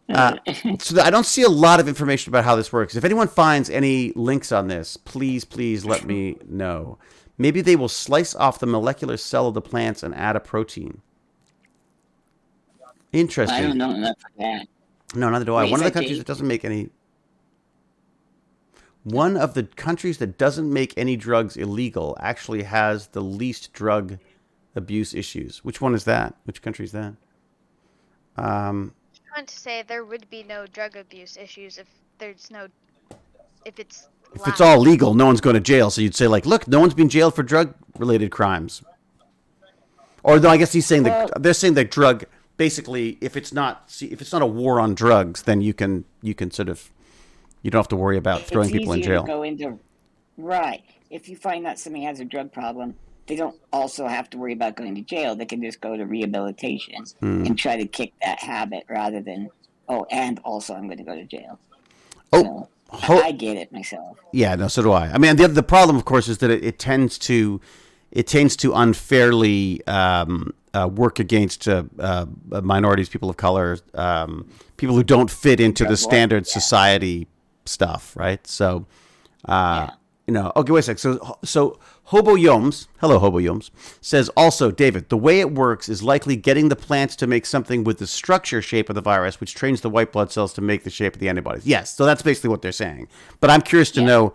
So I don't see a lot of information about how this works. If anyone finds any links on this, please let me know. Maybe they will slice off the molecular cell of the plants and add a protein. Interesting. I don't know enough for that. No, neither do I. Wait, One of is the that countries that doesn't make any. One of the countries that doesn't make any drugs illegal actually has the least drug abuse issues. Which one is that? Which country is that? I want to say there would be no drug abuse issues if it's If it's all legal, no one's going to jail. So you'd say like, look, no one's been jailed for drug-related crimes. Or no, I guess he's saying that they're saying that drug. Basically, if it's not a war on drugs, then you can sort of you don't have to worry about throwing people in jail. Right. If you find that somebody has a drug problem, they don't also have to worry about going to jail. They can just go to rehabilitation and try to kick that habit rather than and also I'm going to go to jail. So, I get it myself. Yeah, no, so do I. I mean, the problem, of course, is that it tends to unfairly work against minorities, people of color, people who don't fit into the standard society stuff, right? So, okay, wait a sec. So Hobo Yomes, hello Hobo Yomes, says also, David, the way it works is likely getting the plants to make something with the structure shape of the virus, which trains the white blood cells to make the shape of the antibodies. Yes, so that's basically what they're saying. But I'm curious to know,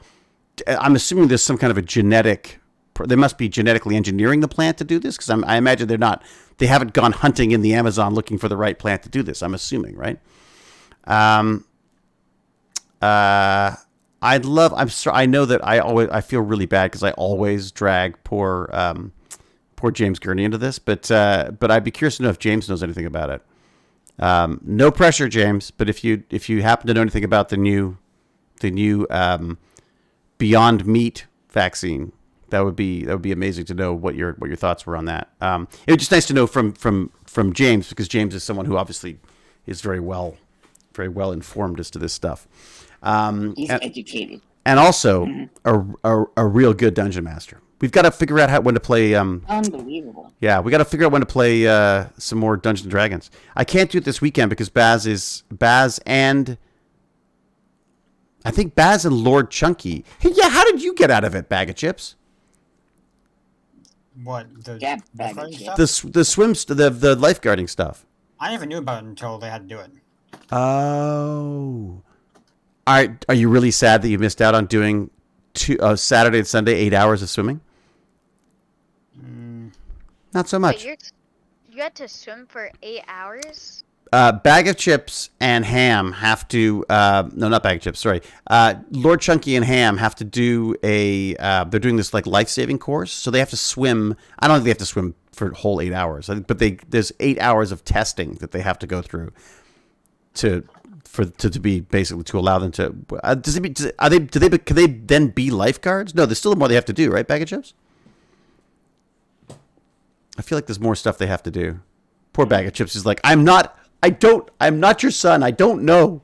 I'm assuming there's some kind of a genetic, they must be genetically engineering the plant to do this, because I imagine they haven't gone hunting in the Amazon looking for the right plant to do this, I'm assuming, right? I know that I feel really bad because I always drag poor James Gurney into this, but I'd be curious to know if James knows anything about it. No pressure, James, but if you happen to know anything about the new Beyond Meat vaccine, that would be amazing to know what your thoughts were on that. It was just nice to know from James, because James is someone who obviously is very well informed as to this stuff. He's educated, and also a real good dungeon master. We've got to figure out when to play. Unbelievable. Yeah, we got to figure out when to play some more Dungeons and Dragons. I can't do it this weekend because Baz and I think Baz and Lord Chunky. Hey, yeah, how did you get out of it, Bag of Chips? What the Bag of lifeguarding chips. stuff? The lifeguarding stuff. I never knew about it until they had to do it. Oh. Are you really sad that you missed out on doing Saturday and Sunday 8 hours of swimming? Not so much. Wait, you had to swim for 8 hours? Bag of Chips and Ham have to no, not Bag of Chips, sorry. Lord Chunky and Ham have to do they're doing this like life-saving course, so they have to swim. I don't think they have to swim for a whole 8 hours, but there's 8 hours of testing that they have to go through to be basically to allow them to. Can they then be lifeguards? No, there's still more they have to do, right? Bag of Chips. I feel like there's more stuff they have to do. Poor Bag of Chips is like, I'm not your son. I don't know.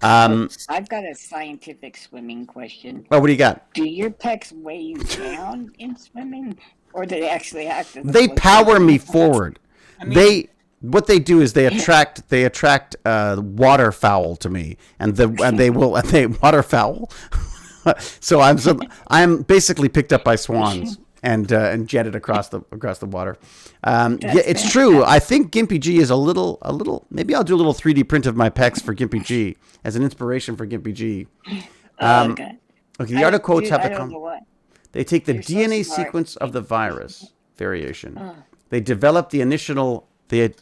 I've got a scientific swimming question. Oh, what do you got? Do your pecs weigh you down in swimming, Or they actually act as a They placebo. power me forward. I mean- What they do is they attract waterfowl to me, and they waterfowl. So I'm basically picked up by swans and jetted across the water. Yeah, it's true. I think Gimpy G is a little. Maybe I'll do a little 3D print of my pecs for Gimpy G as an inspiration for Gimpy G. Okay. Okay, the article quotes have I the don't know what. They take the You're so DNA smart. sequence of the virus variation. They develop the initial the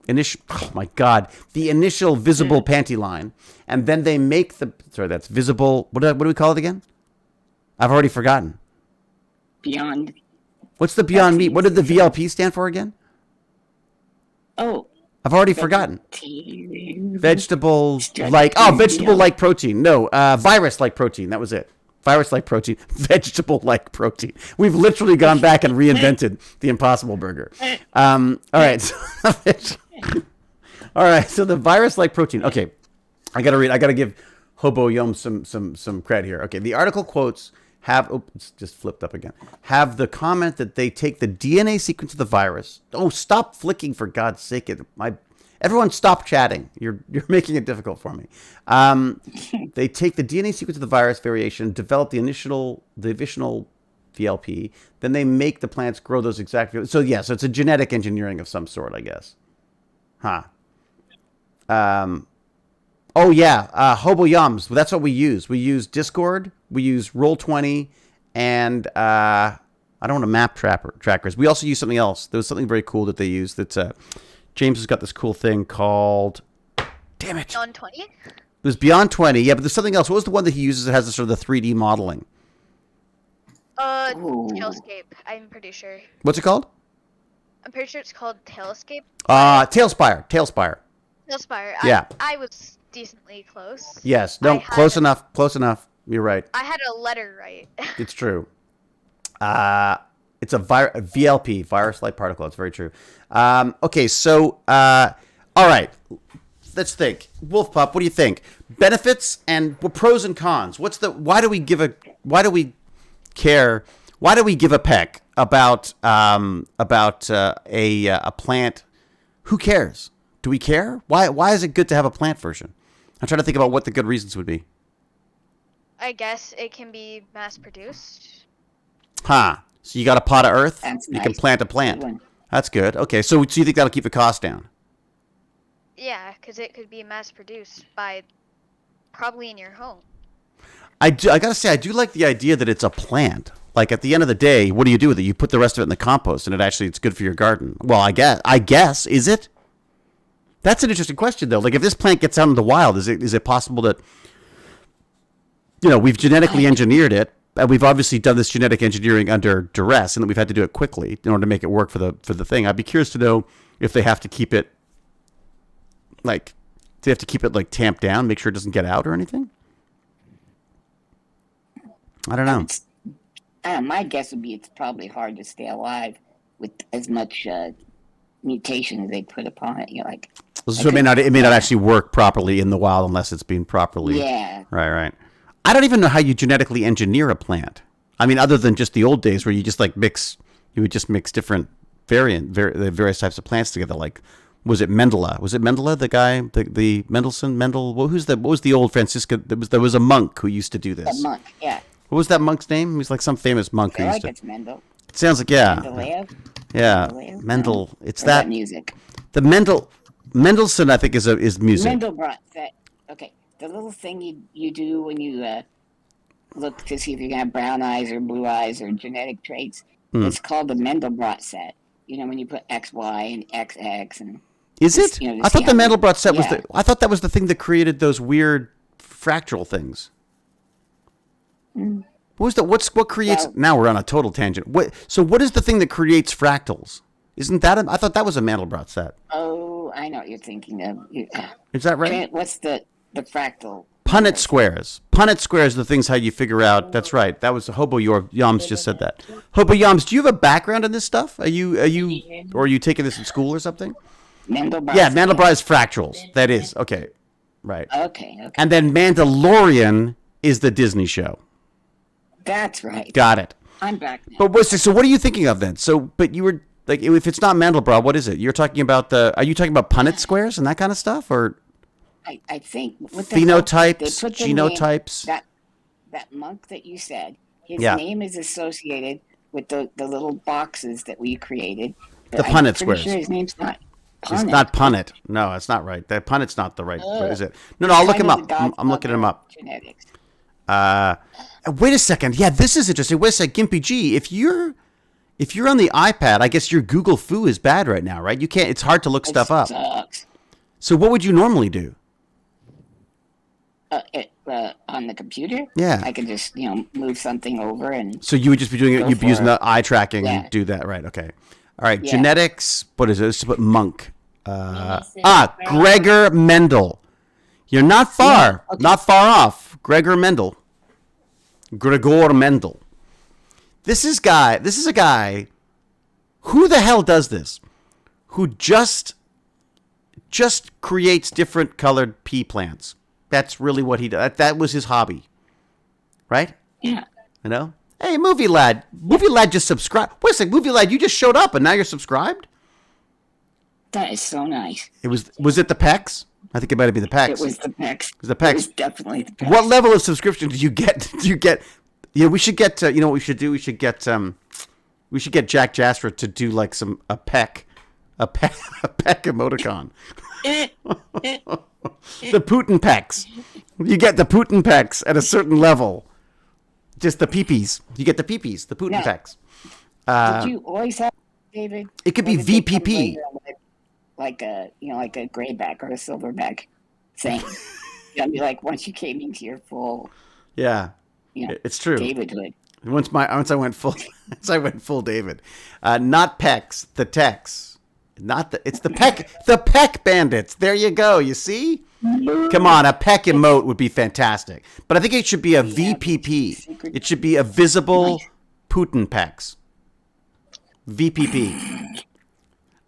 initial visible panty line, and then they make that's visible. What do we call it again? I've already forgotten. Beyond. What's the Beyond Meat? What did the VLP stand for again? Oh. I've already forgotten. Vegetable Vegetable like protein. No, virus like protein. That was it. Virus like protein. Vegetable like protein. We've literally gone back and reinvented the Impossible Burger. All right. All right. So the virus like protein. Okay. I gotta give Hobo Yum some credit here. Okay. The article quotes it's just flipped up again. Have the comment that they take the DNA sequence of the virus. Oh, stop flicking for God's sake! Everyone, stop chatting. You're making it difficult for me. They take the DNA sequence of the virus variation, develop the additional VLP, then they make the plants grow those exact. So it's a genetic engineering of some sort, I guess. Huh. Hobo Yums. That's what we use. We use Discord. We use Roll20, and I don't want to map trackers. We also use something else. There was something very cool that they used. That James has got this cool thing called. Damn it! Beyond 20. There's Beyond 20. Yeah, but there's something else. What was the one that he uses that has sort of the 3D modeling? Tailscape. I'm pretty sure. What's it called? I'm pretty sure it's called Tailscape. Tailspire. Tailspire. Yeah. I was decently close. Yes. No. Close enough. Close enough. You're right. I had a letter right. It's true. It's a VLP, virus-like particle. It's very true. Okay, so all right, let's think. Wolf Pup, what do you think? Benefits and pros and cons. Why do we care? Why do we give a peck about a plant? Who cares? Do we care? Why is it good to have a plant version? I'm trying to think about what the good reasons would be. I guess it can be mass produced. Huh. So you got a pot of earth, That's you can nice. plant a plant. That's good. Okay, so you think that'll keep the cost down? Yeah, because it could be mass produced by probably in your home. I gotta say, I do like the idea that it's a plant. Like at the end of the day, what do you do with it? You put the rest of it in the compost, and it's good for your garden. Well, I guess is it? That's an interesting question, though. Like if this plant gets out in the wild, is it possible that we've genetically engineered it, and we've obviously done this genetic engineering under duress, and that we've had to do it quickly in order to make it work for the thing. I'd be curious to know if they have to keep it tamped down, make sure it doesn't get out or anything. I don't know. My guess would be it's probably hard to stay alive with as much mutation as they put upon it. So it may not actually work properly in the wild unless it's being properly. Yeah. Right. I don't even know how you genetically engineer a plant. I mean, other than just the old days where you just mix different various types of plants together. Like, was it Mendela? Was it Mendela, the guy, the Mendel? What was the old Franciscan? There was a monk who used to do this. A monk, yeah. What was that monk's name? He was like some famous monk I who used like to. it's Mendel. It sounds like yeah. Mendeleev? Mendel. No. It's Or that music. the Mendelssohn, I think, is music. Mendelbrot set. Okay, the little thing you do when you look to see if you're gonna have brown eyes or blue eyes or genetic traits. It's called the Mendelbrot set. When you put X, Y, and XX and. Is it? I thought the Mandelbrot set was yeah. I thought that was the thing that created those weird fractal things. What creates? Well, now we're on a total tangent. What is the thing that creates fractals? Isn't that? I thought that was a Mandelbrot set. Oh, I know what you're thinking of. Is that right? What's the fractal? Punnett squares. Punnett squares are the things how you figure out. That's right. That was Hobo Yams just said that. Hobo Yams, do you have a background in this stuff? Are you taking this in school or something? Mandelbrot. Yeah, Mandelbrot is fractals. That is okay. Right. Okay. And then Mandalorian is the Disney show. That's right. Got it. I'm back now. But so what are you thinking of then? So, but you were like, if it's not Mandelbrot, what is it? You're talking about are you talking about Punnett squares and that kind of stuff, or I think what the phenotypes, they put the name- genotypes? that monk that you said, his Yeah. name is associated with the little boxes that we created. The I'm Punnett pretty squares. Sure his name's not Punnett. It's not Punnett. No, it's not right. That Punnett's not the right. Oh. Is it? No, I'll look Kind him of up. the I'm looking him up. Genetics. Wait a second. Yeah, this is interesting. Wait a second, Gimpy G. If you're on the iPad, I guess your Google Foo is bad right now, right? You can't. It's hard to look stuff up. Sucks. So what would you normally do? On the computer, Yeah. I could just move something over and So you would just be doing it. Go You'd be for using it. the eye tracking Yeah. and do that, right? Okay. All right. Yeah. Genetics. What is it? Let's put Monk. Yes, Gregor Mendel. You're not far. Yeah, okay. Not far off. Gregor Mendel. Gregor Mendel. This is a guy. Who the hell does this? Who just creates different colored pea plants. That's really what he does. That was his hobby, right? yeah. You know? Hey, Movie Lad. Movie Lad just subscribed. Wait a second, Movie Lad, you just showed up and now you're subscribed? That is so nice. Was it the pecs? I think it might have been the pecs. It was the pecs. It was the It was pecs. definitely the pecs. What level of subscription did you get? Yeah, we should get. You know what we should do? We should get. We should get Jack Jasper to do like a peck emoticon. The Putin pecs. You get the Putin pecs at a certain level. Just the peepees. You get the peepees. The Putin Yeah. pecs. Did you always have, David? It could be Or did they come VPP. later, like a grayback or a silverback thing. I mean, like once you came into your full, Yeah, it's true. Davidhood. Once I went full, David. Not pecs, the techs. It's the peck bandits. There you go. You see? Come on, a peck emote would be fantastic. But I think it should be a VPP. It should be a visible Putin pecs. VPP.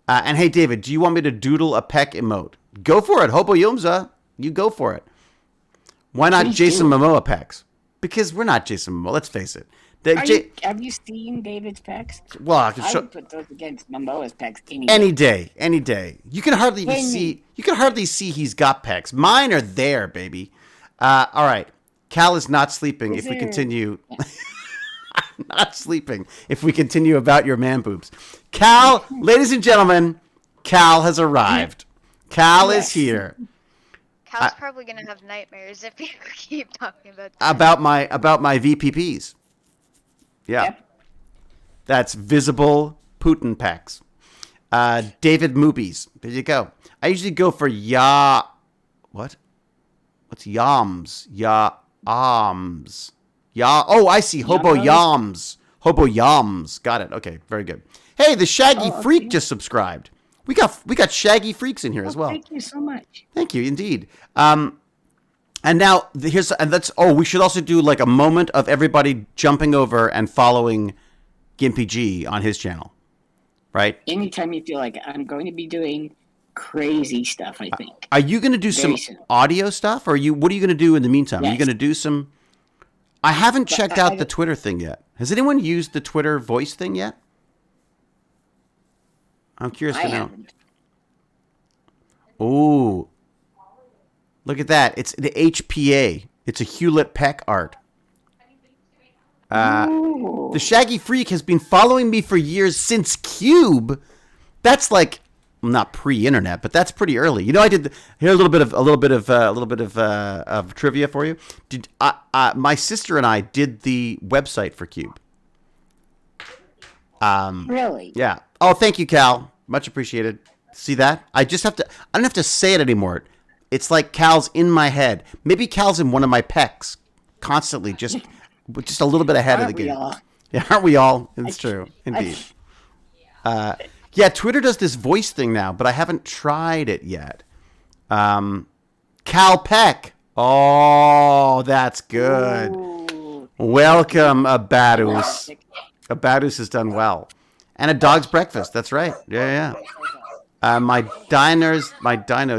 And hey, David, do you want me to doodle a peck emote? Go for it. Hobo Yumza. You go for it. Why not Please Jason do. Momoa pecs? Because we're not Jason Momoa. Let's face it. Have you seen David's pecs? Well, I can I show would put those against Momoa's pecs any day. You can hardly even Any- see. You can hardly see he's got pecs. Mine are there, baby. All right. Cal is not sleeping. Is If we there- continue, not sleeping. If we continue about your man boobs, Cal, ladies and gentlemen, Cal has arrived. Cal is Yes. here. Cal's probably gonna have nightmares if you keep talking about that. About my VPPs. Yeah. Yep. That's visible Putin pecs. David Moobies. There you go. I usually go for what? What's yams? Yams. Oh, I see. Hobo Yamos? yams. Hobo yams. Got it. Okay, very good. Hey, the Shaggy Oh, Freak okay. just subscribed. We got Shaggy Freaks in here as well. Thank you so much. Thank you, indeed. And now we should also do like a moment of everybody jumping over and following Gimpy G on his channel, right? Anytime you feel like it, I'm going to be doing crazy stuff, I think. Are you going to do some Very soon. audio stuff, or what are you going to do in the meantime? Are you Yes. going to do some? I haven't checked I out the haven't- Twitter thing yet. Has anyone used the Twitter voice thing yet? I'm curious I to know. haven't. Ooh. Look at that. It's the HPA. It's a Hewlett Peck art. Ooh. The Shaggy Freak has been following me for years since Cube. That's like not pre-internet, but that's pretty early. You know, I did here a little bit of trivia for you. My sister and I did the website for Cube. Really? Yeah. Oh, thank you, Cal. Much appreciated. See that? I don't have to say it anymore. It's like Cal's in my head. Maybe Cal's in one of my pecs constantly, just a little bit ahead of the Aren't we game. all? Yeah, aren't we all? It's true. Indeed. Yeah, Twitter does this voice thing now, but I haven't tried it yet. Cal Peck. Oh, that's good. Ooh. Welcome, Abadus. Abadus has done well. And a dog's breakfast. That's right. Yeah. My dino's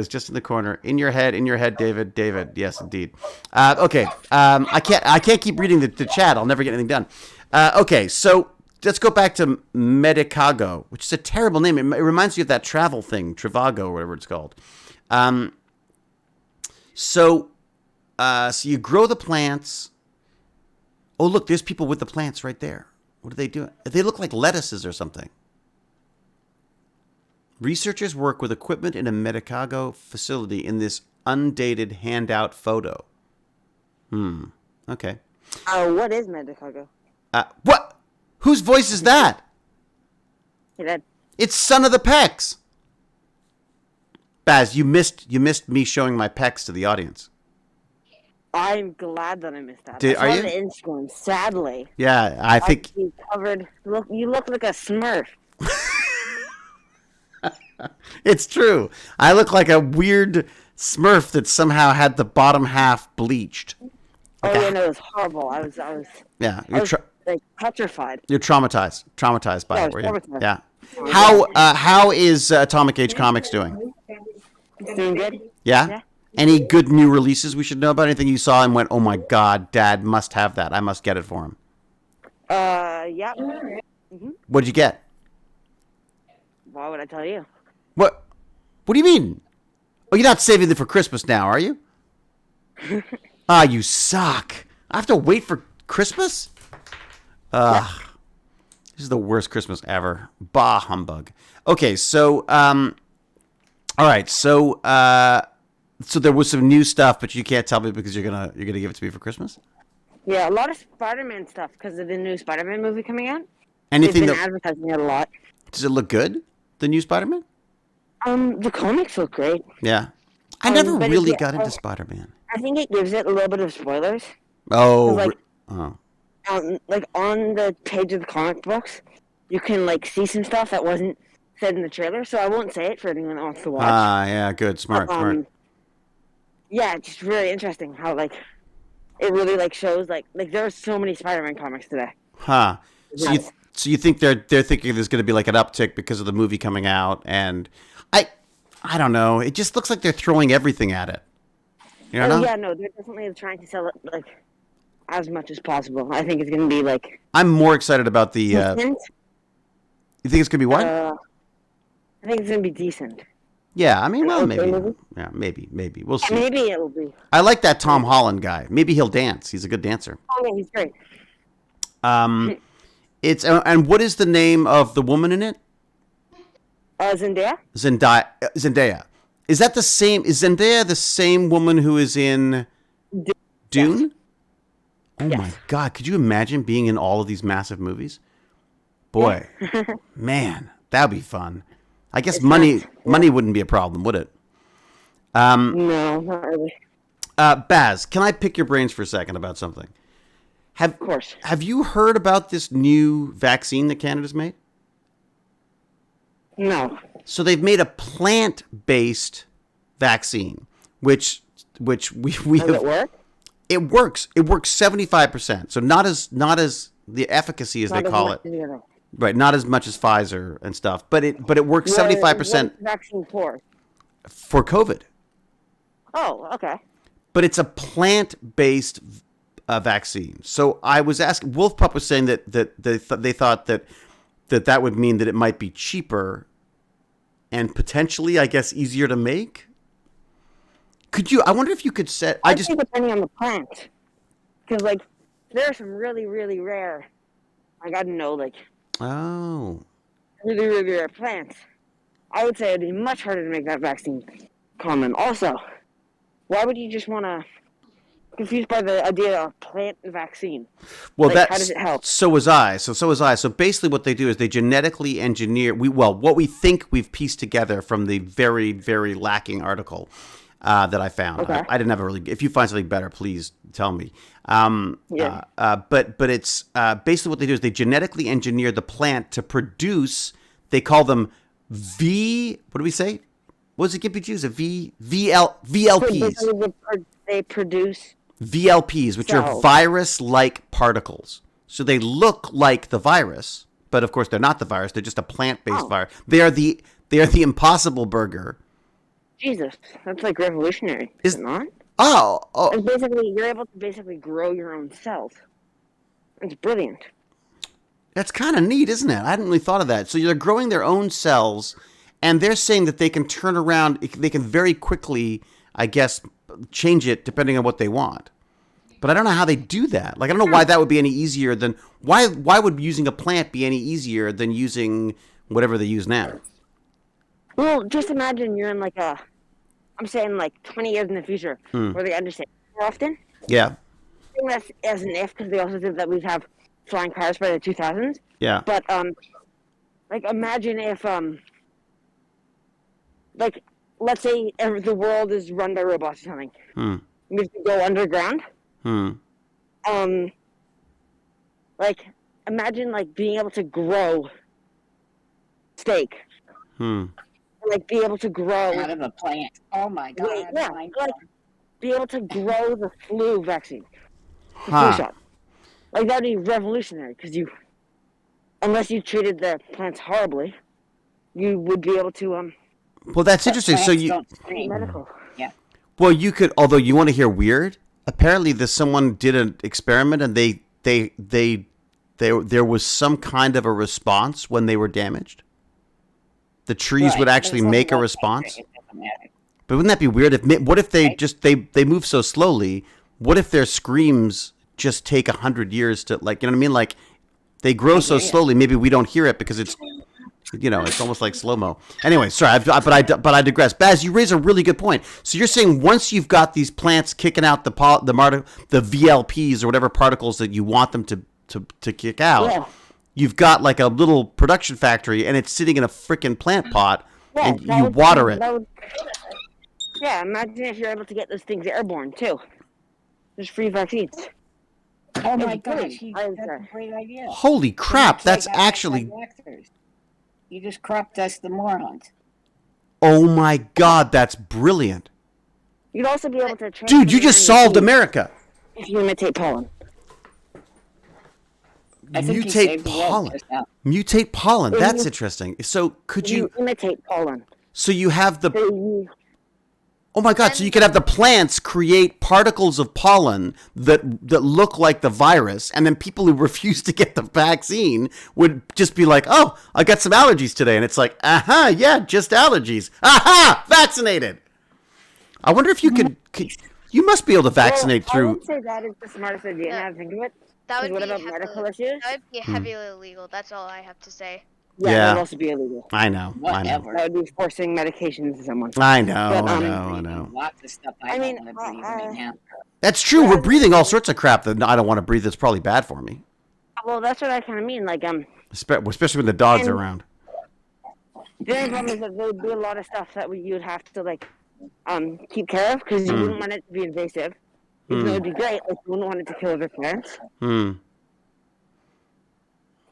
just in the corner. In your head, David. Yes, indeed. Okay. I can't keep reading the chat. I'll never get anything done. Okay, so let's go back to Medicago, which is a terrible name. It reminds you of that travel thing, Trivago, or whatever it's called. So you grow the plants. Oh, look, there's people with the plants right there. What are they doing? They look like lettuces or something. Researchers work with equipment in a Medicago facility in this undated handout photo. Okay. What is Medicago? What? Whose voice is that? Hey, Dad. It's Son of the Pecs. Baz, you missed me showing my pecs to the audience. I'm glad that I missed that. Did- I are saw you? the Instagram. Sadly, Yeah, I think you covered. You look like a Smurf. it's true. I look like a weird Smurf that somehow had the bottom half bleached. Oh yeah, no, it was horrible. I was Yeah, like petrified. you're traumatized by Yeah, I it. was Were you? traumatized. Yeah. How is Atomic Age Comics doing? It's doing good. Yeah? Yeah. Any good new releases we should know about? Anything you saw and went, oh my God, Dad must have that. I must get it for him. Yeah. What'd you get? Why would I tell you? What? What do you mean? Oh, you're not saving it for Christmas now, are you? You suck. I have to wait for Christmas? This is the worst Christmas ever. Bah humbug. Okay, so all right, so there was some new stuff, but you can't tell me because you're gonna give it to me for Christmas? Yeah, a lot of Spider-Man stuff because of the new Spider-Man movie coming out. Anything They've been that advertising it a lot. does it look good? The new Spider-Man? The comics look great. Yeah. I never but really yeah, got into Spider-Man. I think it gives it a little bit of spoilers. Oh, like- oh. Like on the page of the comic books, you can like see some stuff that wasn't said in the trailer. So I won't say it for anyone that wants to watch. Yeah, good, smart. Yeah, it's just really interesting how like it really like shows like there are so many Spider-Man comics today. Huh. So Yes. you think they're thinking there's going to be like an uptick because of the movie coming out, and I don't know. It just looks like they're throwing everything at it. You know? Yeah, no, they're definitely trying to sell it like as much as possible. I think it's going to be like. I'm more excited about the. Decent. You think it's going to be what? I think it's going to be decent. Yeah, I mean, well, okay maybe. movie? Yeah, maybe. We'll see. Maybe it'll be. I like that Tom Holland guy. Maybe he'll dance. He's a good dancer. Oh yeah, he's great. It's and what is the name of the woman in it? Zendaya. Zendaya. Is that the same? Is Zendaya the same woman who is in Dune? Yes. Oh my God! Could you imagine being in all of these massive movies? Boy, man, that'd be fun. I guess money wouldn't be a problem, would it? No, not really. Baz, can I pick your brains for a second about something? Of course. Have you heard about this new vaccine that Canada's made? No. So they've made a plant-based vaccine, which we Does have. it work? It works. It works 75%. So not as the efficacy as Not they as call much it. as the other. Right, not as much as Pfizer and stuff, but it works What 75% is the vaccine for? for COVID. Oh, okay. But it's a plant-based vaccine. So I was asking. Wolf Pup was saying that they thought that would mean that it might be cheaper and potentially, I guess, easier to make. Could you? I wonder if you could set. I think depending on the plant, because like there are some really really rare. Like I don't know, like Oh. really really rare plants. I would say it'd be much harder to make that vaccine common. Also, why would you just want to? Confused by the idea of plant vaccine. Well, Like, how does it help? So was I. So was I. So basically, what they do is they genetically engineer. What we think we've pieced together from the very, very lacking article that I found. Okay. I didn't have a really. If you find something better, please tell me. Yeah. But it's basically what they do is they genetically engineer the plant to produce. They call them What do we say? What does it give you? Use VLPs. Basically, they produce. VLPs, which are Cells. virus-like particles. So they look like the virus, but of course they're not the virus. They're just a plant-based virus. They are the Impossible Burger. Jesus, that's like revolutionary. Is it not? Oh, It's basically you're able to basically grow your own cells. It's brilliant. That's kind of neat, isn't it? I hadn't really thought of that. So they're growing their own cells, and they're saying that they can turn around, they can very quickly, I guess, change it depending on what they want. But I don't know how they do that. Like, I don't know why that would be any easier than, why would using a plant be any easier than using whatever they use now? Well, just imagine you're in like I'm saying like 20 years in the future, where they understand more often. Yeah. I think that's as an if, because they also said that we'd have flying cars by the 2000s. Yeah. But like imagine if like let's say the world is run by robots or something. You have to go underground. Like imagine like being able to grow steak. Like be able to grow Out of a plant. Oh my God. Wait, yeah, like be able to grow the flu vaccine. The Huh. flu shot. Like that'd be revolutionary, because unless you treated the plants horribly, you would be able to Well, that's interesting. So Plants you, don't scream. medical. Yeah. well, you could, although you want to hear weird, apparently someone did an experiment and there was some kind of a response when they were damaged. The trees Right, would but actually it's only make a one response. factor, it doesn't matter. But wouldn't that be weird? What if they Right. just they move so slowly? What if their screams just take 100 years to, like, you know what I mean? Like, they grow so hear ya. slowly, maybe we don't hear it because it's, you know, it's almost like slow-mo. Anyway, sorry, but I digress. Baz, you raise a really good point. So you're saying once you've got these plants kicking out the VLPs or whatever particles that you want them to kick out, Yeah. you've got like a little production factory and it's sitting in a freaking plant pot, Yeah, and that you would- water it. that would- yeah, imagine if you're able to get those things airborne too. There's free vaccines. Oh my It's gosh, great. that's a great idea. Holy crap, that's actually, You just crop dust the morons. oh my God, that's brilliant. You'd also be able to Dude, you just solved America. if you imitate pollen. I think you Mutate saved the world pollen. just now. Mutate pollen. Mhm. That's interesting. So could You you, imitate pollen. so you have the, So you, oh my God, so you could have the plants create particles of pollen that look like the virus, and then people who refuse to get the vaccine would just be like, oh, I got some allergies today. And it's like, aha, yeah, just allergies. Aha, vaccinated. I wonder if you could you must be able to vaccinate I through. would say that is the smartest idea. Now to think of it. That would What be about heavily, medical issues? that would be heavily illegal. That's all I have to say. Yeah, Yeah. that would also be illegal. I know. Whatever. That would be forcing medications to someone. I know. But, I know. Lots of stuff I mean, don't wanna breathe right now. That's true. We're breathing all sorts of crap that I don't want to breathe. That's probably bad for me, Well, that's what I kind of mean. Like, especially when the dogs are And- around. the only problem is that there would be a lot of stuff that you would have to like, keep care of, because you wouldn't want it to be invasive. Even though it'd be great, like you wouldn't want it to kill other plants.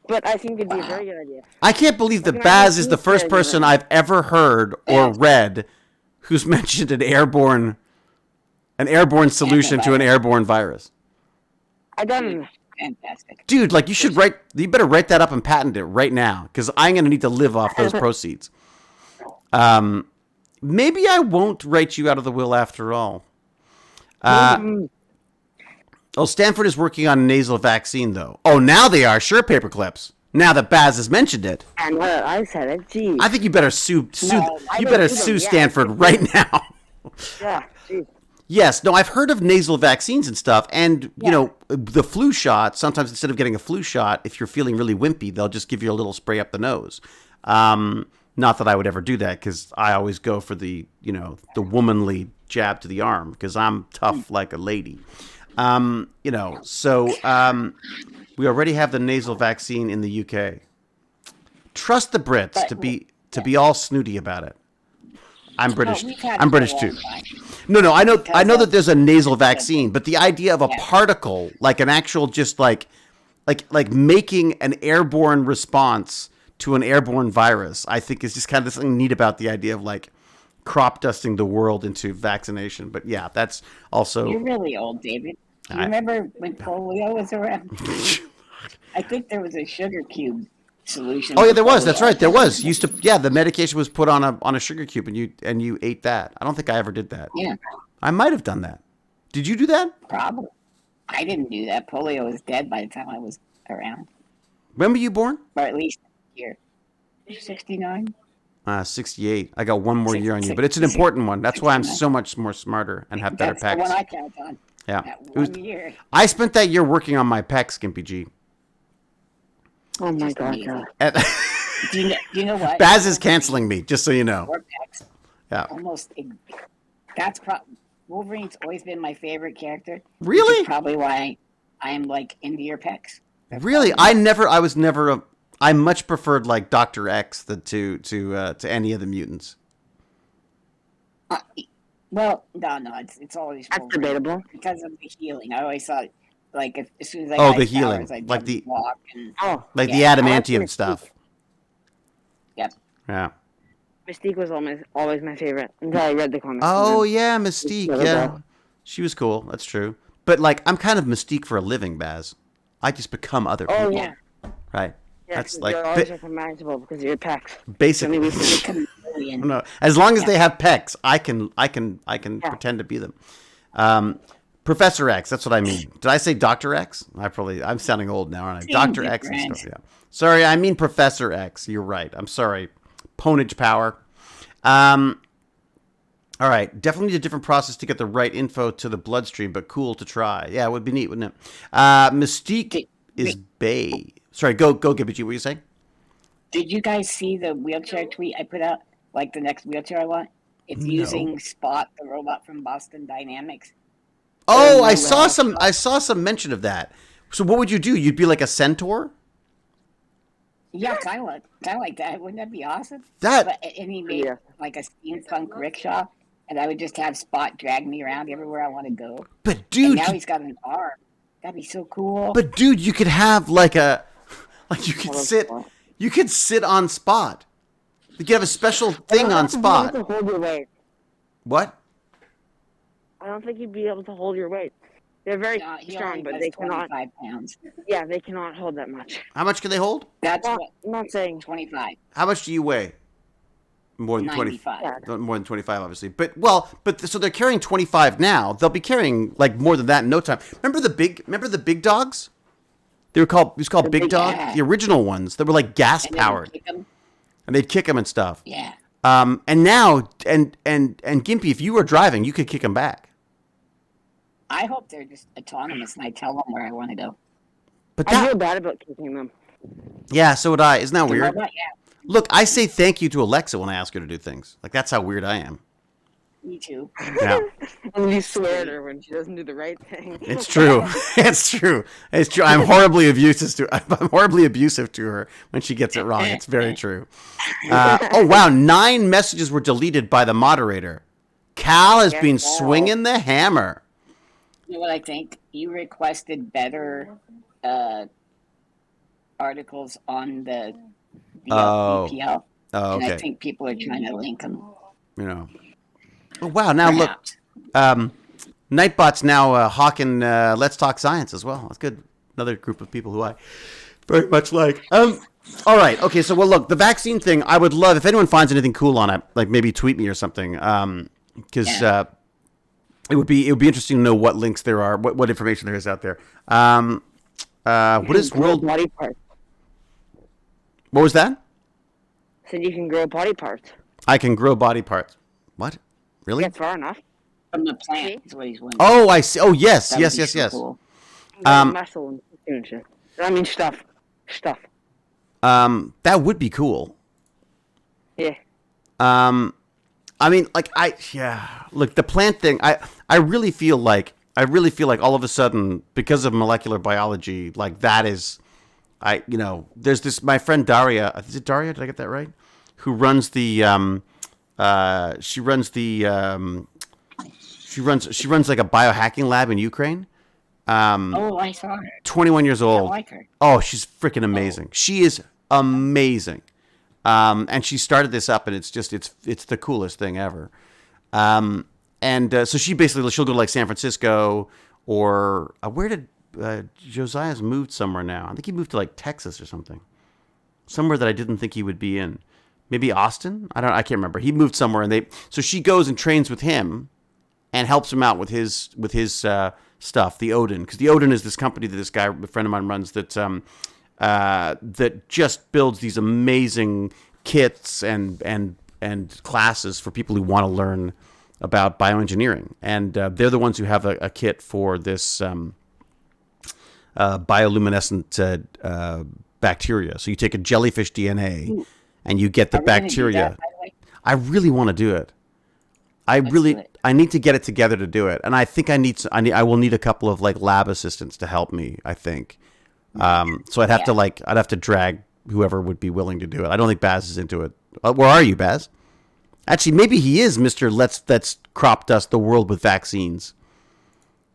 But I think it'd be a very good idea. I can't believe that Like, Baz I is the think first they're person right. I've ever heard or read who's mentioned an airborne solution to an airborne virus. I don't. Fantastic. Dude, like you better write that up and patent it right now, because I'm going to need to live off those proceeds. Maybe I won't write you out of the will after all. Oh, Stanford is working on a nasal vaccine, though. Oh, now they are. Sure, paperclips. Now that Baz has mentioned it. And I said it. Geez. I think you better sue I you better would sue do them, yeah. Stanford right now. Yeah. Geez. Yes, no, I've heard of nasal vaccines and stuff, and you know, the flu shot. Sometimes instead of getting a flu shot, if you're feeling really wimpy, they'll just give you a little spray up the nose. Not that I would ever do that, because I always go for the womanly jab to the arm, because I'm tough like a lady. So we already have the nasal vaccine in the UK. Trust the Brits to be all snooty about it. I'm British. we've had I'm it for a British long too. time. No, I know that there's a nasal vaccine, but the idea of a particle, like an actual, just like making an airborne response to an airborne virus, I think is just kind of something neat about the idea of like crop dusting the world into vaccination. But yeah, that's also. You're really old, David. Do you remember when polio was around? I think there was a sugar cube solution. Oh yeah, for there was. polio. That's right. There was. The medication was put on a sugar cube, and you ate that. I don't think I ever did that. Yeah, I might have done that. Did you do that? probably. I didn't do that. Polio was dead by the time I was around. When were you born? or at least here. 69. 68. I got one more year on you, but it's an important one. That's why I'm so much more smarter and have better That's the one pecs. I count on. Yeah. That It was- 1 year. I spent that year working on my pecs, Gimpy G. Oh my Just god, amazing. God. And Do you know what? Baz is canceling me, just so you know. Or pecs. Yeah. Almost. That's Wolverine's always been my favorite character. Which Really? is probably why I'm like into your pecs. That's Really? probably I was never I much preferred like Dr. X to any of the mutants. Well, no, it's always That's Wolverine. debatable. Because of the healing. I always thought, like, as soon as I Oh, got the his healing. powers, I'd Like jump the- and walk and Oh, Like Yeah. the I like adamantium Mystique. stuff. Yep. Yeah. Mystique was always my favorite until I read the comics. Oh and yeah, Mystique. Never Yeah. go. She was cool. That's true. But like I'm kind of Mystique for a living, Baz. I just become other then- Oh people. yeah. Right. Yeah, That's 'cause like you're always recognizable because of your pecs. basically. Only reason- Chameleon. No, as long as Yeah. they have pecs, I can pretend to be them. Professor X, that's what I mean. Did I say Dr. X? I'm sounding old now, aren't I? Same Dr. X and difference. stuff, yeah. Sorry, I mean Professor X. You're right. I'm sorry. Ponage power. All right. Definitely need a different process to get the right info to the bloodstream, but cool to try. Yeah, it would be neat, wouldn't it? Mystique is Bay. Sorry, go, Gibby G. What were you saying? Did you guys see the wheelchair tweet I put out? Like the next wheelchair I want? It's No. using Spot, the robot from Boston Dynamics. Oh, no I saw way. some. I saw some mention of that. So, what would you do? You'd be like a centaur. Yeah, kind of like that. Wouldn't that be awesome? That And he made Yeah. like a steampunk rickshaw, and I would just have Spot drag me around everywhere I want to go. But And dude, now he's got an arm. That'd be so cool. you could have like you could love sit, Spot. you could sit on Spot. You could have a special thing on I don't think you'd be Spot. able to hold your weight. What? I don't think you'd be able to hold your weight. They're very He strong, only but does they cannot. 25 pounds. Yeah, they cannot hold that much. How much can they hold? That's Well, what I'm not saying. 25, How much do you weigh? More than 20. 95. Yeah. More than 25, obviously. So they're carrying 25 now. They'll be carrying like more than that in no time. Remember the big dogs? It was called Big big- Dog. yeah. The original ones that were like gas And then powered, kick 'em. and they'd kick them and stuff. Yeah. And now, and Gimpy, if you were driving, you could kick them back. I hope they're just autonomous and I tell them where I want to go. But I that, feel bad about kicking them. yeah, so would I. Isn't that The weird? robot, yeah, Look, I say thank you to Alexa when I ask her to do things. Like that's how weird I am. me too. Yeah, And you swear at her when she doesn't do the right thing. it's true. It's true. It's true. I'm horribly abusive to her when she gets it wrong. It's very true. Oh wow, 9 messages were deleted by the moderator. Cal has been swinging the hammer. You know what I think? You requested better articles on the Oh. BPL, Oh, and I okay. think people are trying to link them. You know. Oh wow, now look. Nightbot's now hawking Let's Talk Science as well. That's good. Another group of people who I very much like. All right. Okay. So, well, look, the vaccine thing, I would love if anyone finds anything cool on it, like maybe tweet me or something, because it would be interesting to know what links there are, what information there is out there. What is Grow world? body parts? What was that? Said you can grow body parts. I can grow body parts. What? Really? Get far enough. From the plant is what he's wondering. Oh, I see. Oh, yes, That would yes, be yes, so yes. cool. Muscle and shit. I mean stuff. That would be cool. Yeah. I mean, like look, the plant thing, I really feel like all of a sudden, because of molecular biology, like that is, there's this, my friend Daria, is it Daria? Did I get that right? Who runs the, she runs like a biohacking lab in Ukraine. Oh, I saw her. 21 years I old. like her. Oh, she's freaking amazing. She is amazing. And she started this up, and it's the coolest thing ever. So she'll go to like San Francisco or where did Josiah's moved somewhere now? I think he moved to like Texas or something, somewhere that I didn't think he would be in. Maybe Austin. I can't remember. He moved somewhere, and so she goes and trains with him, and helps him out with his stuff, the Odin, because the Odin is this company that this guy, a friend of mine, runs. That that just builds these amazing kits and classes for people who want to learn about bioengineering. And they're the ones who have a kit for this bioluminescent bacteria. So you take a jellyfish DNA and you get the Are we gonna do bacteria. that, by the way? I really want to do it. I do it. I need to get it together to do it, and I think I will need a couple of like lab assistants to help me. I think, so I'd have to drag whoever would be willing to do it. I don't think Baz is into it. Where are you, Baz? Actually, maybe he is Mr. Let's crop dust the world with vaccines.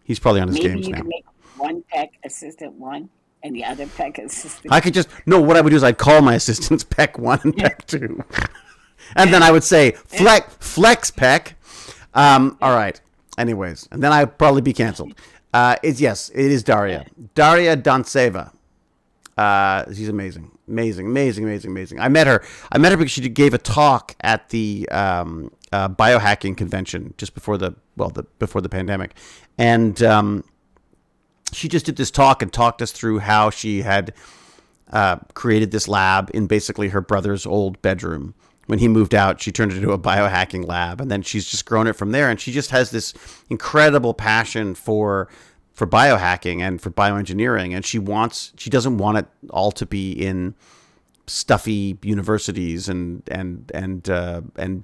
He's probably on his Maybe games you now. can make one Peck assistant 1 and the other Peck assistant. I could just what I would do is I'd call my assistants Peck 1 and Peck 2, and then I would say flex Peck. All right. Anyways, and then I'd probably be canceled. It is Daria. Daria Dontseva. She's amazing. I met her because she gave a talk at the biohacking convention just before the pandemic, and she just did this talk and talked us through how she had created this lab in basically her brother's old bedroom. When he moved out, she turned it into a biohacking lab, and then she's just grown it from there. And she just has this incredible passion for biohacking and for bioengineering, and she doesn't want it all to be in stuffy universities and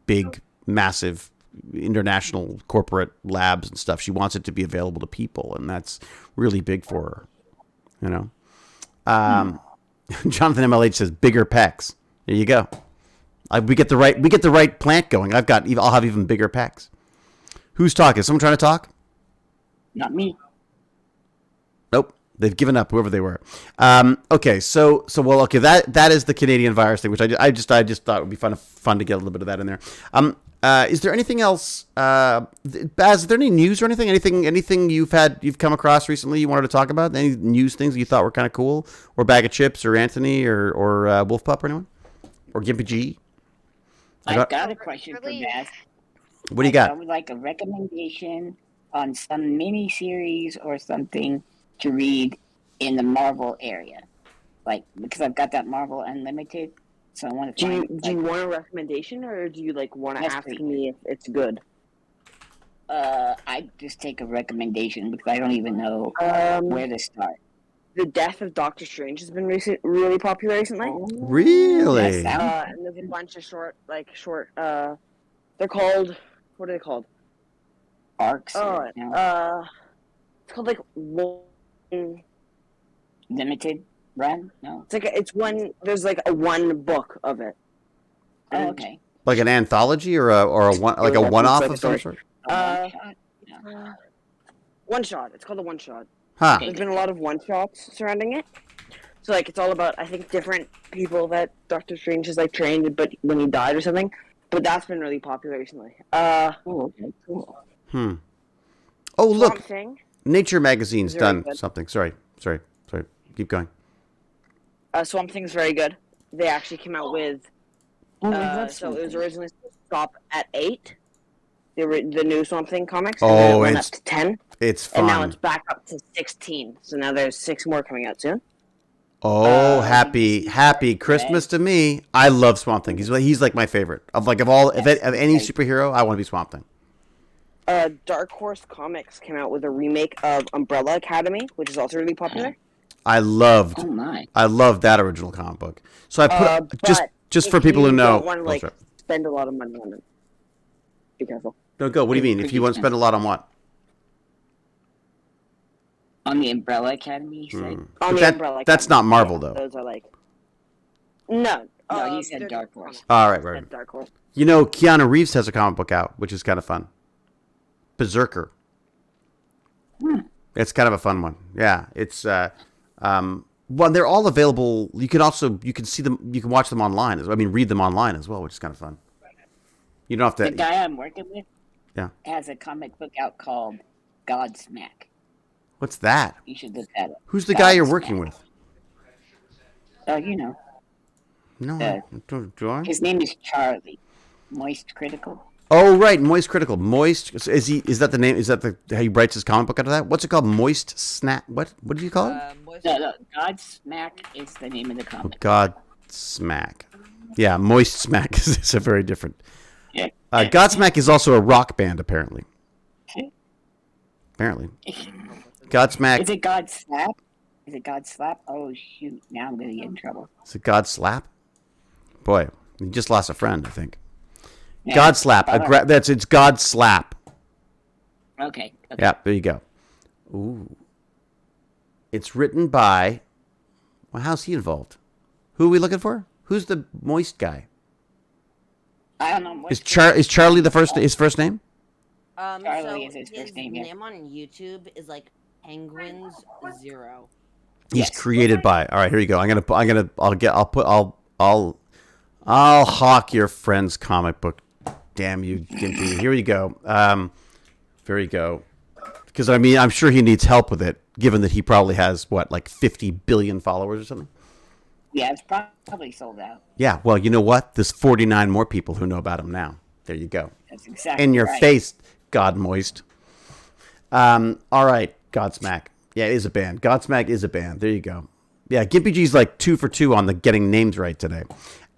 big, massive international corporate labs and stuff. She wants it to be available to people, and that's really big for her. Jonathan MLH says bigger pecs. There you go. We get the right plant going. I'll have even bigger pecs. Who's talking? Someone trying to talk? Not me. Nope. They've given up, whoever they were. Okay. Okay. That is the Canadian virus thing, which I just thought it would be fun to get a little bit of that in there. Is there anything else, Baz? Is there any news or anything? Anything you've come across recently you wanted to talk about? Any news things that you thought were kind of cool, or Bag of Chips, or Anthony, or Wolf Pup, or anyone, or Gimpy G? I've got a question for Baz. What do you got? I would like a recommendation on some mini series or something to read in the Marvel area, because I've got that Marvel Unlimited. So I want to find. Do you want a recommendation, or do you want to Yes, ask please. me if it's good? I just take a recommendation because I don't even know where to start. The Death of Doctor Strange has been really popular recently. Really? And there's a bunch of short. They're called. What are they called? Arcs. It's called one. Limited run. No. It's one. There's a one book of it. Oh, okay. Like an anthology or a one-off of some sort? A one-shot? One shot. It's called a one shot. Huh. There's been a lot of one shots surrounding it. So it's all about, I think, different people that Doctor Strange has trained, but when he died or something. But that's been really popular recently. Oh, okay, cool. Oh, look. Swamp Thing. Nature Magazine's Very done good. something. Sorry. Keep going. Swamp Thing's very good. They actually came out with. Oh, I love So it was something. originally supposed to stop at 8. The new Swamp Thing comics. Oh, and then it went up to 10. It's fun. And now it's back up to 16. So now there's 6 more coming out soon. Oh, happy Christmas to me. I love Swamp Thing. He's like my favorite. Of any superhero, I want to be Swamp Thing. Dark Horse Comics came out with a remake of Umbrella Academy, which is also really popular. I loved Oh my. that original comic book. So I put But just for if people who you know. don't want to spend a lot of money on it. Be careful. No, go. What do you mean? If you want to spend a lot on what? On the Umbrella Academy, you said? On the That- Umbrella that's Academy. not Marvel, though. Those are no. No, he said they're Dark Horse. All right. Dark Horse. Keanu Reeves has a comic book out, which is kind of fun. Berserker. It's kind of a fun one. Yeah, it's well, they're all available. You can see them. You can watch them online. Read them online as well, which is kind of fun. You don't have The to. guy I'm working with Yeah. has a comic book out called Godsmack. What's that? You should look that up. Who's the guy you're working with? Oh, you know. No, do I? His name is Charlie. Moist Critical. Oh, right, Moist Critical. Moist is that the name? Is that how he writes his comic book out of that? What's it called? Moist Snap. What did you call it? Moist. No, Godsmack is the name of the Oh, comic. God Smack. Yeah, Moist Smack is a very different. Yeah. Godsmack is also a rock band, apparently. Apparently. Godsmack. Is it Godslap? Is it Godslap? Oh shoot! Now I'm gonna get in trouble. Is it God Slap? Boy, you just lost a friend, I think. Yeah. God Slap. It's God Slap. Okay. Yeah, there you go. Ooh. It's written by. Well, how's he involved? Who are we looking for? Who's the Moist guy? I don't know. Is Charlie his first name? Charlie is his first name, yeah. Name on YouTube is like Penguins Zero. He's created by. All right, here you go. I'll hawk your friend's comic book. Damn you, Gimpy. Here you go. There you go. Because I mean, I'm sure he needs help with it, given that he probably has like 50 billion followers or something. Yeah, it's probably sold out. Yeah. Well, you know what? There's 49 more people who know about him now. There you go. That's exactly In your right. face, God Moist. All right, Godsmack. Yeah, it is a band. Godsmack is a band. There you go. Yeah, Gimpy G's like 2 for 2 on the getting names right today.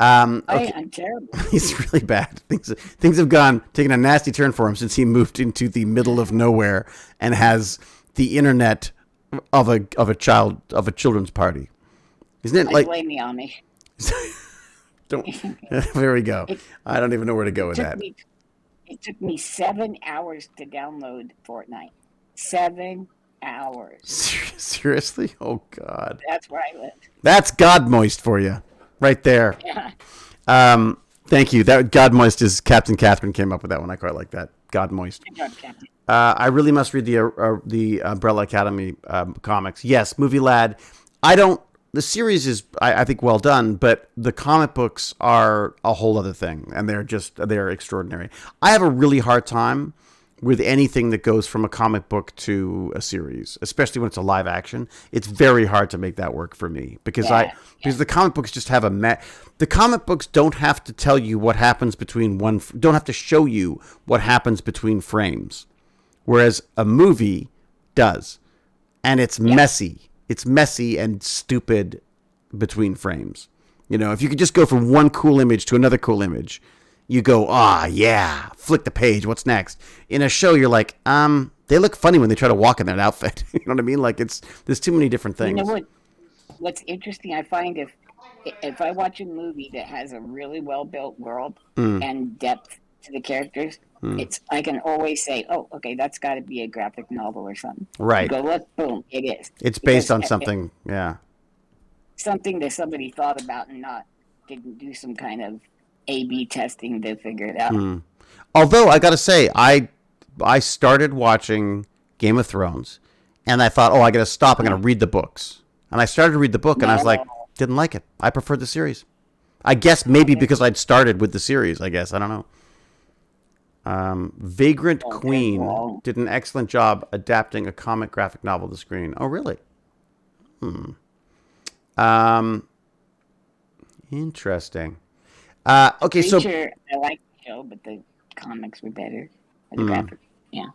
Okay. I'm terrible. He's really bad. Things have taken a nasty turn for him since he moved into the middle of nowhere and has the internet of a children's party. Isn't it I blame the Amish. Don't. There we go. I don't even know where to go with that. It took me 7 hours to download Fortnite. 7 hours. Seriously? Oh God. That's where I live. That's God Moist for you, right there. Yeah. Thank you. That God Moist is Captain Catherine came up with that one. I quite like that. God Moist. Good job, Captain. I really must read the Umbrella Academy comics. Yes, Movie Lad. The series is, I think, well done, but the comic books are a whole other thing, and they're extraordinary. I have a really hard time with anything that goes from a comic book to a series, especially when it's a live action. It's very hard to make that work for me because the comic books just have the comic books don't have to tell you what happens don't have to show you what happens between frames, whereas a movie does, and it's messy. It's messy and stupid between frames. You know, if you could just go from one cool image to another cool image, you go, yeah, flick the page. What's next? In a show, you're like, they look funny when they try to walk in that outfit. You know what I mean? Like there's too many different things. You know what's interesting? I find if I watch a movie that has a really well built world and depth to the characters, I can always say, oh, okay, that's got to be a graphic novel or something. Right. You go look, boom, it is. It's based on something, yeah. Something that somebody thought about and didn't do some kind of A/B testing to figure it out. Although I got to say, I started watching Game of Thrones, and I thought, I got to stop. I'm going to read the books, and I started to read the book, and I was like, didn't like it. I preferred the series. I guess maybe because I'd started with the series. I guess I don't know. Vagrant Queen did an excellent job adapting a comic graphic novel to screen. Oh, really? Interesting. Okay, so I like the show, but the comics were better. The graphic, yeah.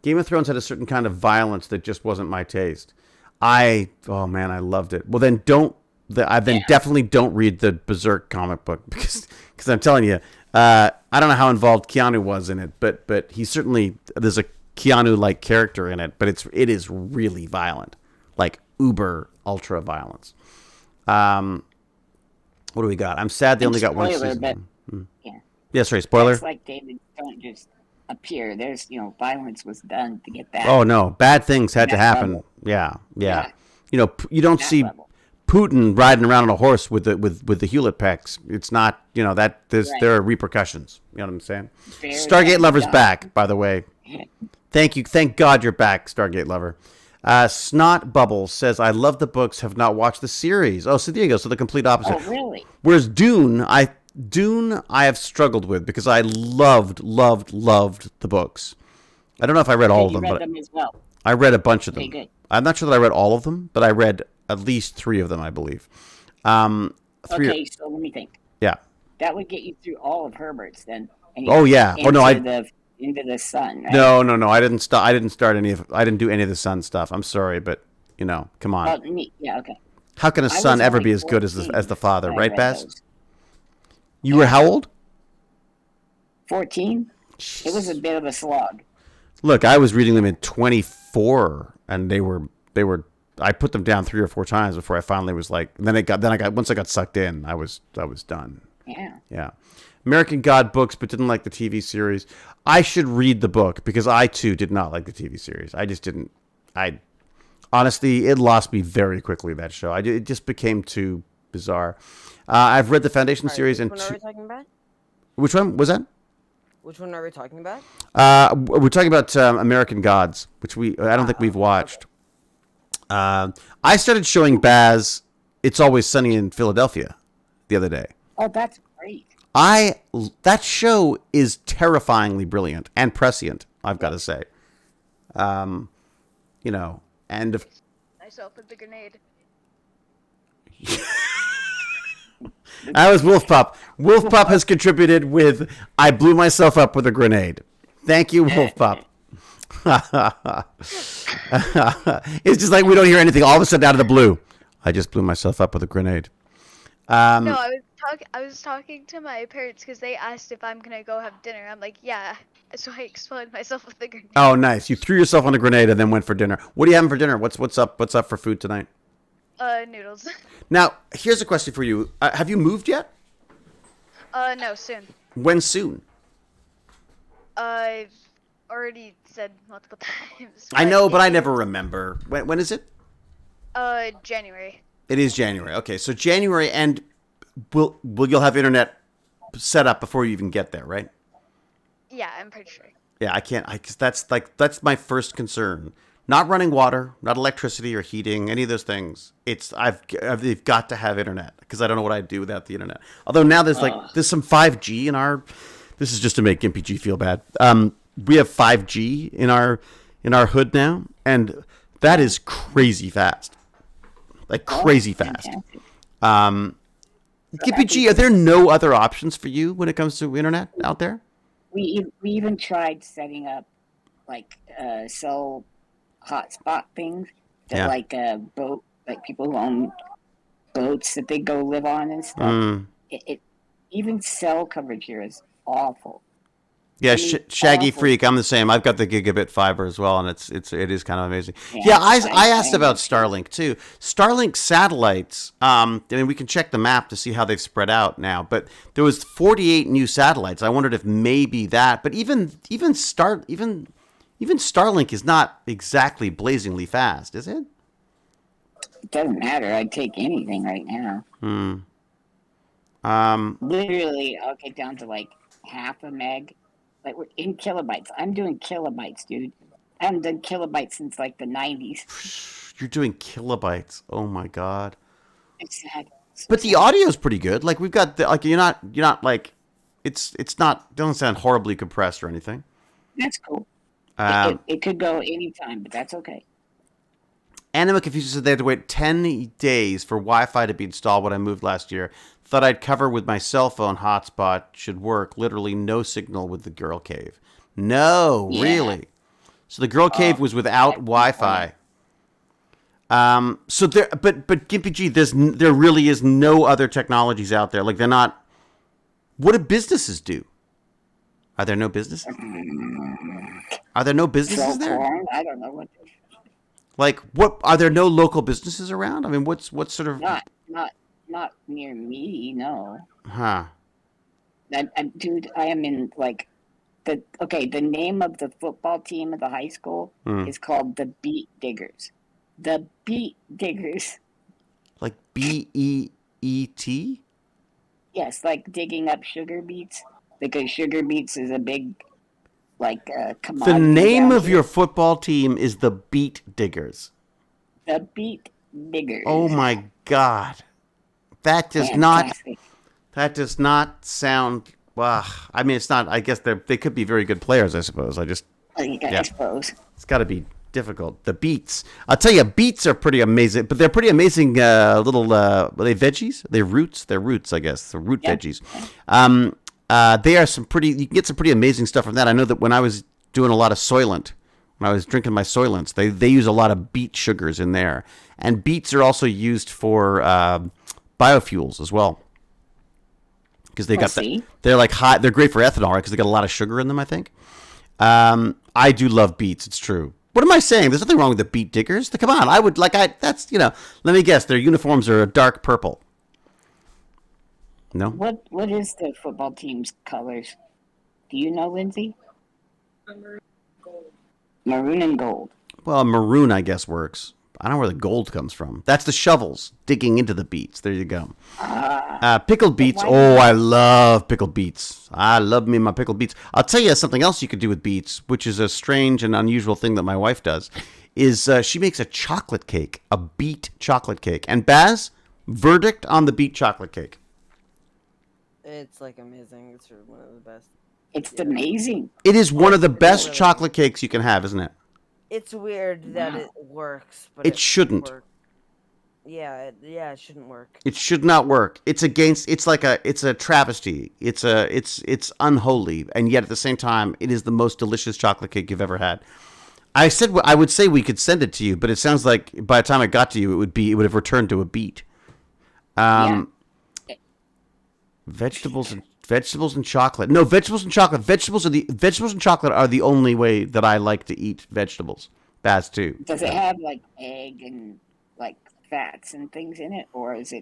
Game of Thrones had a certain kind of violence that just wasn't my taste. I loved it. Well, then definitely don't read the Berserk comic book because I'm telling you, I don't know how involved Keanu was in it, but he certainly, there's a Keanu-like character in it, but it is really violent, like uber ultra violence. What do we got? I'm sad they only got one season. But, yeah, sorry, spoiler. It's like David don't just appear. There's violence was done to get that. Oh no, bad things had to happen. Level. Yeah. You know, you don't see Putin riding around on a horse with the Hewlett Packs. It's not, there are repercussions. You know what I'm saying? Stargate Lover's back, by the way. Thank you. Thank God you're back, Stargate Lover. Snot Bubbles says, I love the books, have not watched the series. Oh, so there you go. So the complete opposite. Oh, really? Whereas Dune, I have struggled with because I loved the books. I don't know if I read all of them, but them as well. I read a bunch of them. Good. I'm not sure that I read all of them, but I read at least 3 of them, I believe. Okay, so let me think. Yeah. That would get you through all of Herbert's then. And you Oh yeah. Oh no, into the sun, right? no. I didn't start. I didn't start any of. I didn't do any of the sun stuff. I'm sorry, but come on. Well, yeah, okay. How can a I son was ever only be as good as 14 the father, when I right, read Baz? those. You were how old? 14. It was a bit of a slog. Look, I was reading them at 24, and they were. I put them down 3 or 4 times before I finally was like. Once I got sucked in, I was done. Yeah. Yeah. American God books, but didn't like the TV series. I should read the book because I too did not like the TV series. I just didn't. Honestly, it lost me very quickly, that show. It just became too bizarre. I've read the Foundation series. Which one are we talking about? Which one was that? Which one are we talking about? We're talking about American Gods, which I don't think we've watched. Okay. I started showing Baz It's Always Sunny in Philadelphia the other day. Oh, that's great. That show is terrifyingly brilliant and prescient, I've got to say. And Myself with the grenade. that was Wolf Pup. Wolf Pup has contributed with I blew myself up with a grenade. Thank you, Wolf Pup. It's just like we don't hear anything all of a sudden out of the blue. I just blew myself up with a grenade. No, I was talking to my parents because they asked if I'm gonna go have dinner. I'm like, yeah. So I exploded myself with the grenade. Oh, nice! You threw yourself on a grenade and then went for dinner. What are you having for dinner? What's up? What's up for food tonight? Noodles. Now, here's a question for you. Have you moved yet? No, soon. When soon? I've already said multiple times. I know, but I never remember. When is it? January. It is January. Okay, so January, and you'll have internet set up before you even get there, right? Yeah, I'm pretty sure. Yeah, I can't. Cause that's my first concern. Not running water, not electricity or heating, any of those things. They've got to have internet because I don't know what I'd do without the internet. Although now there's some 5G in our. This is just to make Gimpy G feel bad. We have 5G in our hood now, and that is crazy fast. Like crazy fast. Gimpy G, are there no other options for you when it comes to internet out there? We even tried setting up cell hotspot things that boat, like people who own boats that they go live on and stuff. It even cell coverage here is awful. Yeah, Shaggy awful. Freak. I'm the same. I've got the gigabit fiber as well, and it is kind of amazing. Yeah, I asked about Starlink too. Starlink satellites. I mean, we can check the map to see how they've spread out now. But there was 48 new satellites. I wondered if maybe that. But even Starlink is not exactly blazingly fast, is it? It doesn't matter. I'd take anything right now. Literally, I'll get down to like half a meg. Like we're in kilobytes. I'm doing kilobytes, dude. I haven't done kilobytes since like the 90s. You're doing kilobytes. Oh my god. It's sad. But the audio is pretty good. Like we've got you're not like it's not doesn't sound horribly compressed or anything. That's cool. It could go anytime, but that's okay. Anima Confusion said they had to wait 10 days for Wi-Fi to be installed when I moved last year. Thought I'd cover with my cell phone hotspot. Should work. Literally no signal with the girl cave. No, really. So the girl cave was without Wi-Fi. So there, but Gimpy G, there really is no other technologies out there. Like they're not. What do businesses do? Are there no businesses? Are there no businesses there? I don't know what. Like what? Are there no local businesses around? I mean, what's sort of not near me, no. Huh. Dude, I am in like the name of the football team at the high school is called the Beet Diggers. The Beet Diggers. Like BEET? Yes, like digging up sugar beets because sugar beets is a big commodity. The name of your football team is the Beet Diggers. The Beet Diggers. Oh my god. That does Fantastic. not sound. I mean, it's not. I guess they could be very good players. I suppose. I suppose it's got to be difficult. The beets. I'll tell you, beets are pretty amazing. But they're pretty amazing. Little. Are they veggies? Are they roots? They're roots, I guess. They're root veggies. they are some pretty. You can get some pretty amazing stuff from that. I know that when I was doing a lot of Soylent, when I was drinking my Soylents, they use a lot of beet sugars in there, and beets are also used for biofuels as well. Because they got that, they're like high. They're great for ethanol, right? Because they got a lot of sugar in them. I think. I do love beets. It's true. What am I saying? There's nothing wrong with the beet diggers. Come on, I would like. That's Let me guess. Their uniforms are a dark purple. No. What is the football team's colors? Do you know, Lindsay? Maroon and gold. Well, maroon, I guess, works. I don't know where the gold comes from. That's the shovels digging into the beets. There you go. Pickled beets. Oh, I love pickled beets. I love me my pickled beets. I'll tell you something else you could do with beets, which is a strange and unusual thing that my wife does, is she makes a chocolate cake, a beet chocolate cake. And Baz, verdict on the beet chocolate cake. It's like amazing. It's one of the best. It's amazing. It is one of the best chocolate cakes you can have, isn't it? It's weird that it works, but it shouldn't. Yeah, it shouldn't work. It should not work. It's a travesty. It's unholy, and yet at the same time, it is the most delicious chocolate cake you've ever had. I would say we could send it to you, but it sounds like by the time it got to you, it would have returned to a beet. Vegetables and chocolate. No, vegetables and chocolate. Vegetables and chocolate are the only way that I like to eat vegetables. Baz too. Does it have like egg and like fats and things in it, or is it?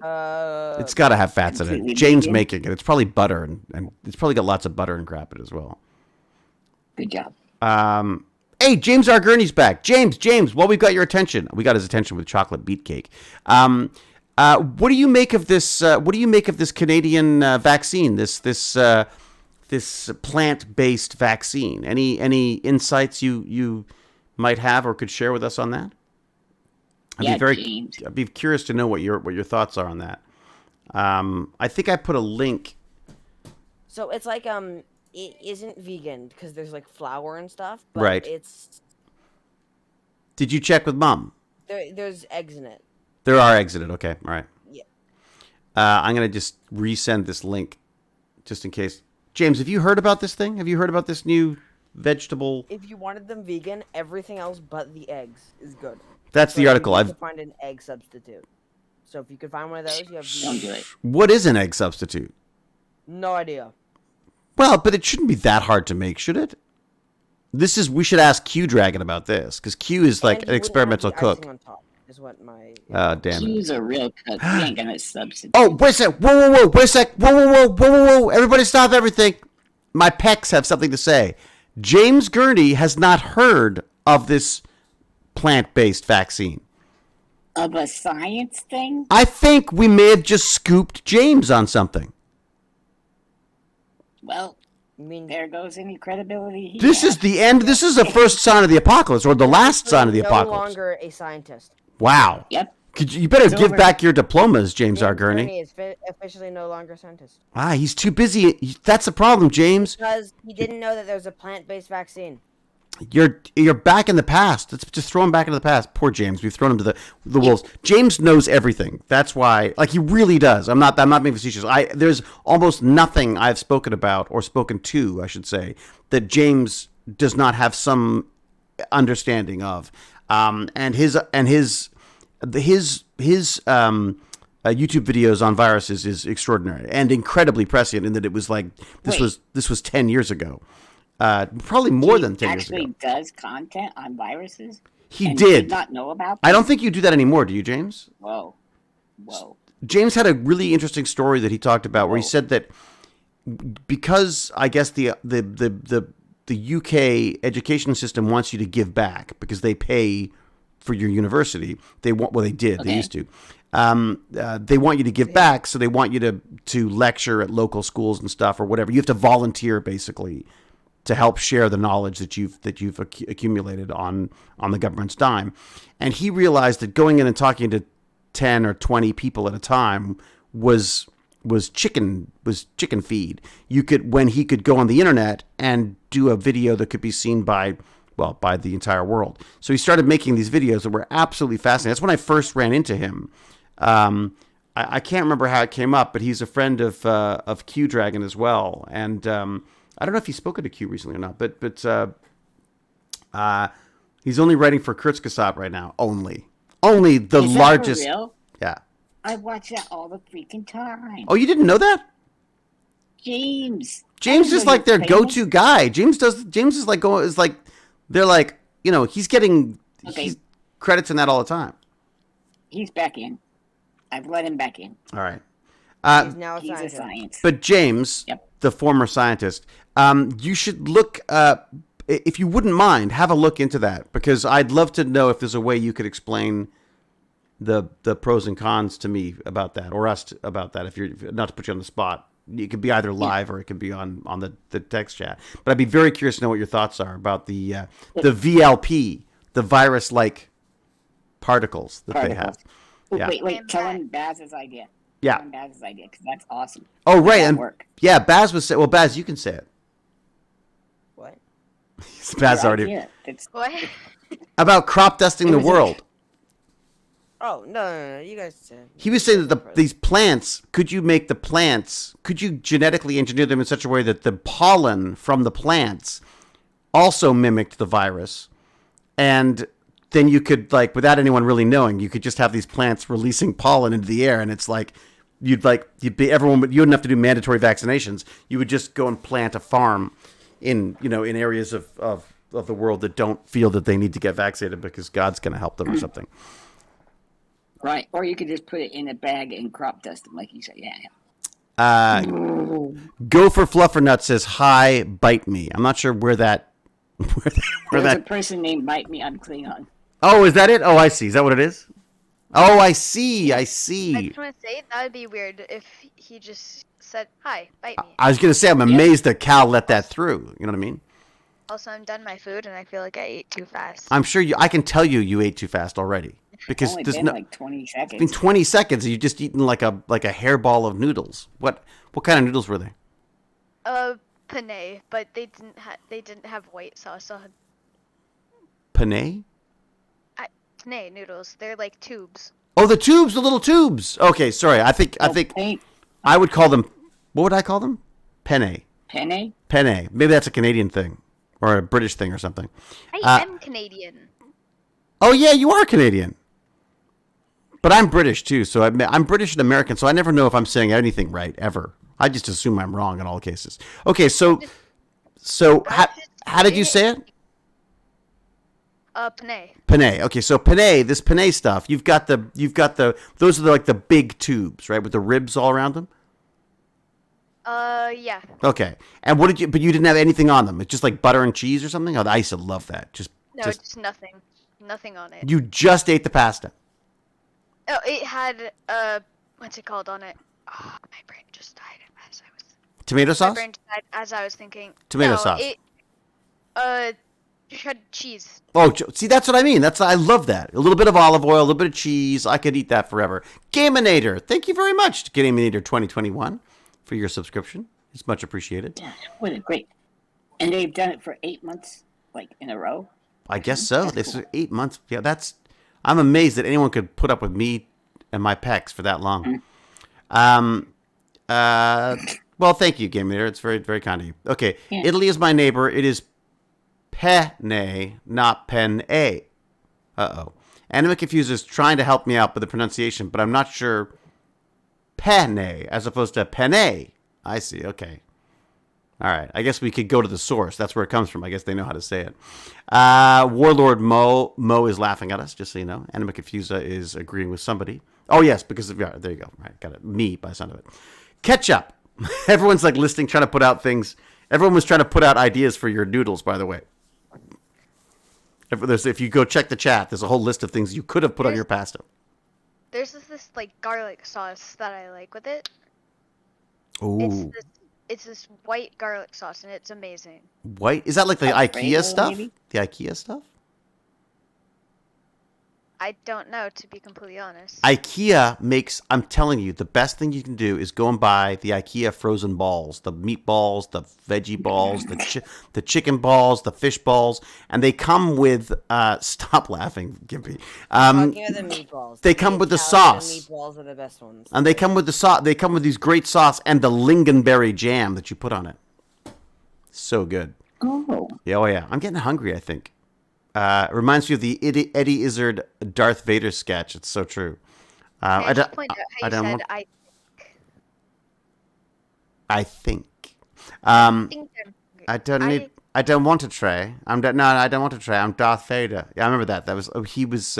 It's got to have fats in it. James making it. It's probably butter and it's probably got lots of butter and crap in it as well. Good job. Hey, James R. Gurney's back. James. Well, we've got your attention. We got his attention with chocolate beet cake. What do you make of this? What do you make of this Canadian vaccine? This plant-based vaccine. Any insights you might have or could share with us on that? I'd be curious to know what your thoughts are on that. I think I put a link. So it's like it isn't vegan because there's like flour and stuff, but right. It's. Did you check with Mom? There's eggs in it. There are eggs in it. Okay, all right. Yeah. I'm gonna just resend this link, just in case. James, have you heard about this thing? Have you heard about this new vegetable? If you wanted them vegan, everything else but the eggs is good. That's the article. I've find an egg substitute. So if you could find one of those, you have. Don't do it. What is an egg substitute? No idea. Well, but it shouldn't be that hard to make, should it? We should ask Q Dragon about this because Q is like an experimental cook. On top is what my. Damn it. Q's a real cook. He ain't gonna substitute. Oh, wait a sec. Whoa. Wait a sec. Whoa. Everybody stop everything. My pecs have something to say. James Gurney has not heard of this plant-based vaccine. Of a science thing? I think we may have just scooped James on something. Well, there goes any credibility. This is the end. This is the first sign of the apocalypse, or the last sign of the apocalypse. No longer a scientist. Wow. Yep. You better give back your diplomas, James R. Gurney. Gurney is officially no longer a scientist. He's too busy. That's the problem, James. Because he didn't know that there was a plant-based vaccine. You're back in the past. Let's just throw him back into the past. Poor James. We've thrown him to the wolves. James knows everything. That's why, like, he really does. I'm not being facetious. There's almost nothing I've spoken about or spoken to, I should say, that James does not have some understanding of. And his YouTube videos on viruses is extraordinary and incredibly prescient in that it was like this was 10 years ago. Probably more than 10 years ago. He actually does content on viruses? He did not know about them? I don't think you do that anymore, do you, James? Whoa. James had a really interesting story that he talked about where he said that because I guess the UK education system wants you to give back because they pay for your university. They used to. They want you to give back, so they want you to lecture at local schools and stuff or whatever. You have to volunteer basically to help share the knowledge that you've accumulated on the government's dime. And he realized that going in and talking to 10 or 20 people at a time was chicken feed. When he could go on the internet and do a video that could be seen by the entire world. So he started making these videos that were absolutely fascinating. That's when I first ran into him. I can't remember how it came up, but he's a friend of Q Dragon as well, and I don't know if he's spoken to Q recently or not, but he's only writing for Kurzgesagt right now. Only the Is that largest. for real? Yeah. I watch that all the freaking time. Oh, you didn't know that? James. James is like their famous. go-to guy. James is like they're like, he's getting credits in that all the time. He's back in. I've let him back in. All right. He's now a He's a scientist. science. But James, Yep. the former scientist, you should look, if you wouldn't mind, have a look into that, because I'd love to know if there's a way you could explain the pros and cons to me about that, or us about that, if you're not to put you on the spot. It could be either live or it could be on the text chat. But I'd be very curious to know what your thoughts are about the VLP, the virus-like particles that they have. Oh, Yeah. wait. Tell him Baz's idea. Yeah. Tell him Baz's idea, because that's awesome. Oh, right. That'll And work. yeah, Baz was saying, well, Baz, you can say it. What? Baz Your already. idea. It's What? About crop dusting the was a- world. Oh no! You guys. He was saying that these plants, could you genetically engineer them in such a way that the pollen from the plants also mimicked the virus? And then you could, like, without anyone really knowing, you could just have these plants releasing pollen into the air, and it's like, you wouldn't have to do mandatory vaccinations. You would just go and plant a farm in areas of the world that don't feel that they need to get vaccinated because God's going to help them or something. right. Or you could just put it in a bag and crop dust them, like you said. Yeah. Gopher Fluffernut says, "Hi, bite me." I'm not sure where that. There's a person named Bite Me on Klingon. Oh, is that it? Oh, I see. Is that what it is? Oh, I see. I just want to say that would be weird if he just said, "Hi, bite me." I was gonna say I'm amazed that Cal let that through. You know what I mean? Also, I'm done my food and I feel like I ate too fast. I'm sure I can tell you ate too fast already because Only there's been no. like 20 seconds. In 20 seconds, you just eaten like a hairball of noodles. What kind of noodles were they? Penne, but they didn't have white sauce. So Penne? penne noodles. They're like tubes. Oh, the tubes, the little tubes. Okay, sorry. I think I would call them. What would I call them? Penne. Penne? Penne. Maybe that's a Canadian thing or a British thing or something. I am Canadian. Oh yeah, you are Canadian. But I'm British too, so I'm British and American, so I never know if I'm saying anything right ever. I just assume I'm wrong in all cases. Okay, so how did you say it? Penne. Penne. Okay, so penne, this penne stuff, you've got the those are like the big tubes, right, with the ribs all around them. Yeah. Okay, and but you didn't have anything on them. It's just like butter and cheese or something. Oh, I used to love that. Just Just nothing on it. you just ate the pasta. Oh, it had what's it called on it? Oh, my brain just died as I was. Tomato My sauce. brain died as I was thinking. Tomato No, sauce. It had cheese. Oh, see, that's what I mean. I love that. A little bit of olive oil, a little bit of cheese. I could eat that forever. Gaminator, thank you very much, Gaminator 2021, for your subscription. It's much appreciated. Yeah, what a great. And they've done it for 8 months, like in a row. I guess so. This is 8 months. Yeah, I'm amazed that anyone could put up with me and my pecs for that long. Well, thank you, Gaminator. It's very, very kind of you. Okay, Yeah. Italy is my neighbor. It is penne, not pen-a. Uh-oh. Anime Confuser is trying to help me out with the pronunciation, but I'm not sure. Penne, as opposed to penne. I see. Okay. All right. I guess we could go to the source. That's where it comes from. I guess they know how to say it. Warlord Mo is laughing at us, just so you know. Anime Confusa is agreeing with somebody. Oh, yes, because of, yeah, there you go. Right. Got it. Me, by the sound of it. Ketchup. Everyone's like listing, trying to put out things. Everyone was trying to put out ideas for your noodles, by the way. If you go check the chat, there's a whole list of things you could have put on your pasta. There's this like garlic sauce that I like with it. Ooh. It's this white garlic sauce and it's amazing. White? Is that like the Alfredo, IKEA stuff? maybe? The IKEA stuff? I don't know, to be completely honest. IKEA makes, I'm telling you, the best thing you can do is go and buy the IKEA frozen balls, the meatballs, the veggie balls, the chicken balls, the fish balls, and they come with, stop laughing, Gimpy. Talking about the meatballs. They come with the Italian sauce. Meatballs are the best ones. And they come with the sauce. They come with these great sauce and the lingonberry jam that you put on it. So good. Oh. Yeah, oh yeah. I'm getting hungry, I think. It reminds me of the Eddie Izzard Darth Vader sketch. It's so true. Can I I just don't. point out how I you don't said want. I think. think I'm hungry. I don't need. I don't want to tray. No, I don't want to tray. I'm Darth Vader. Yeah, I remember that. That was. He was.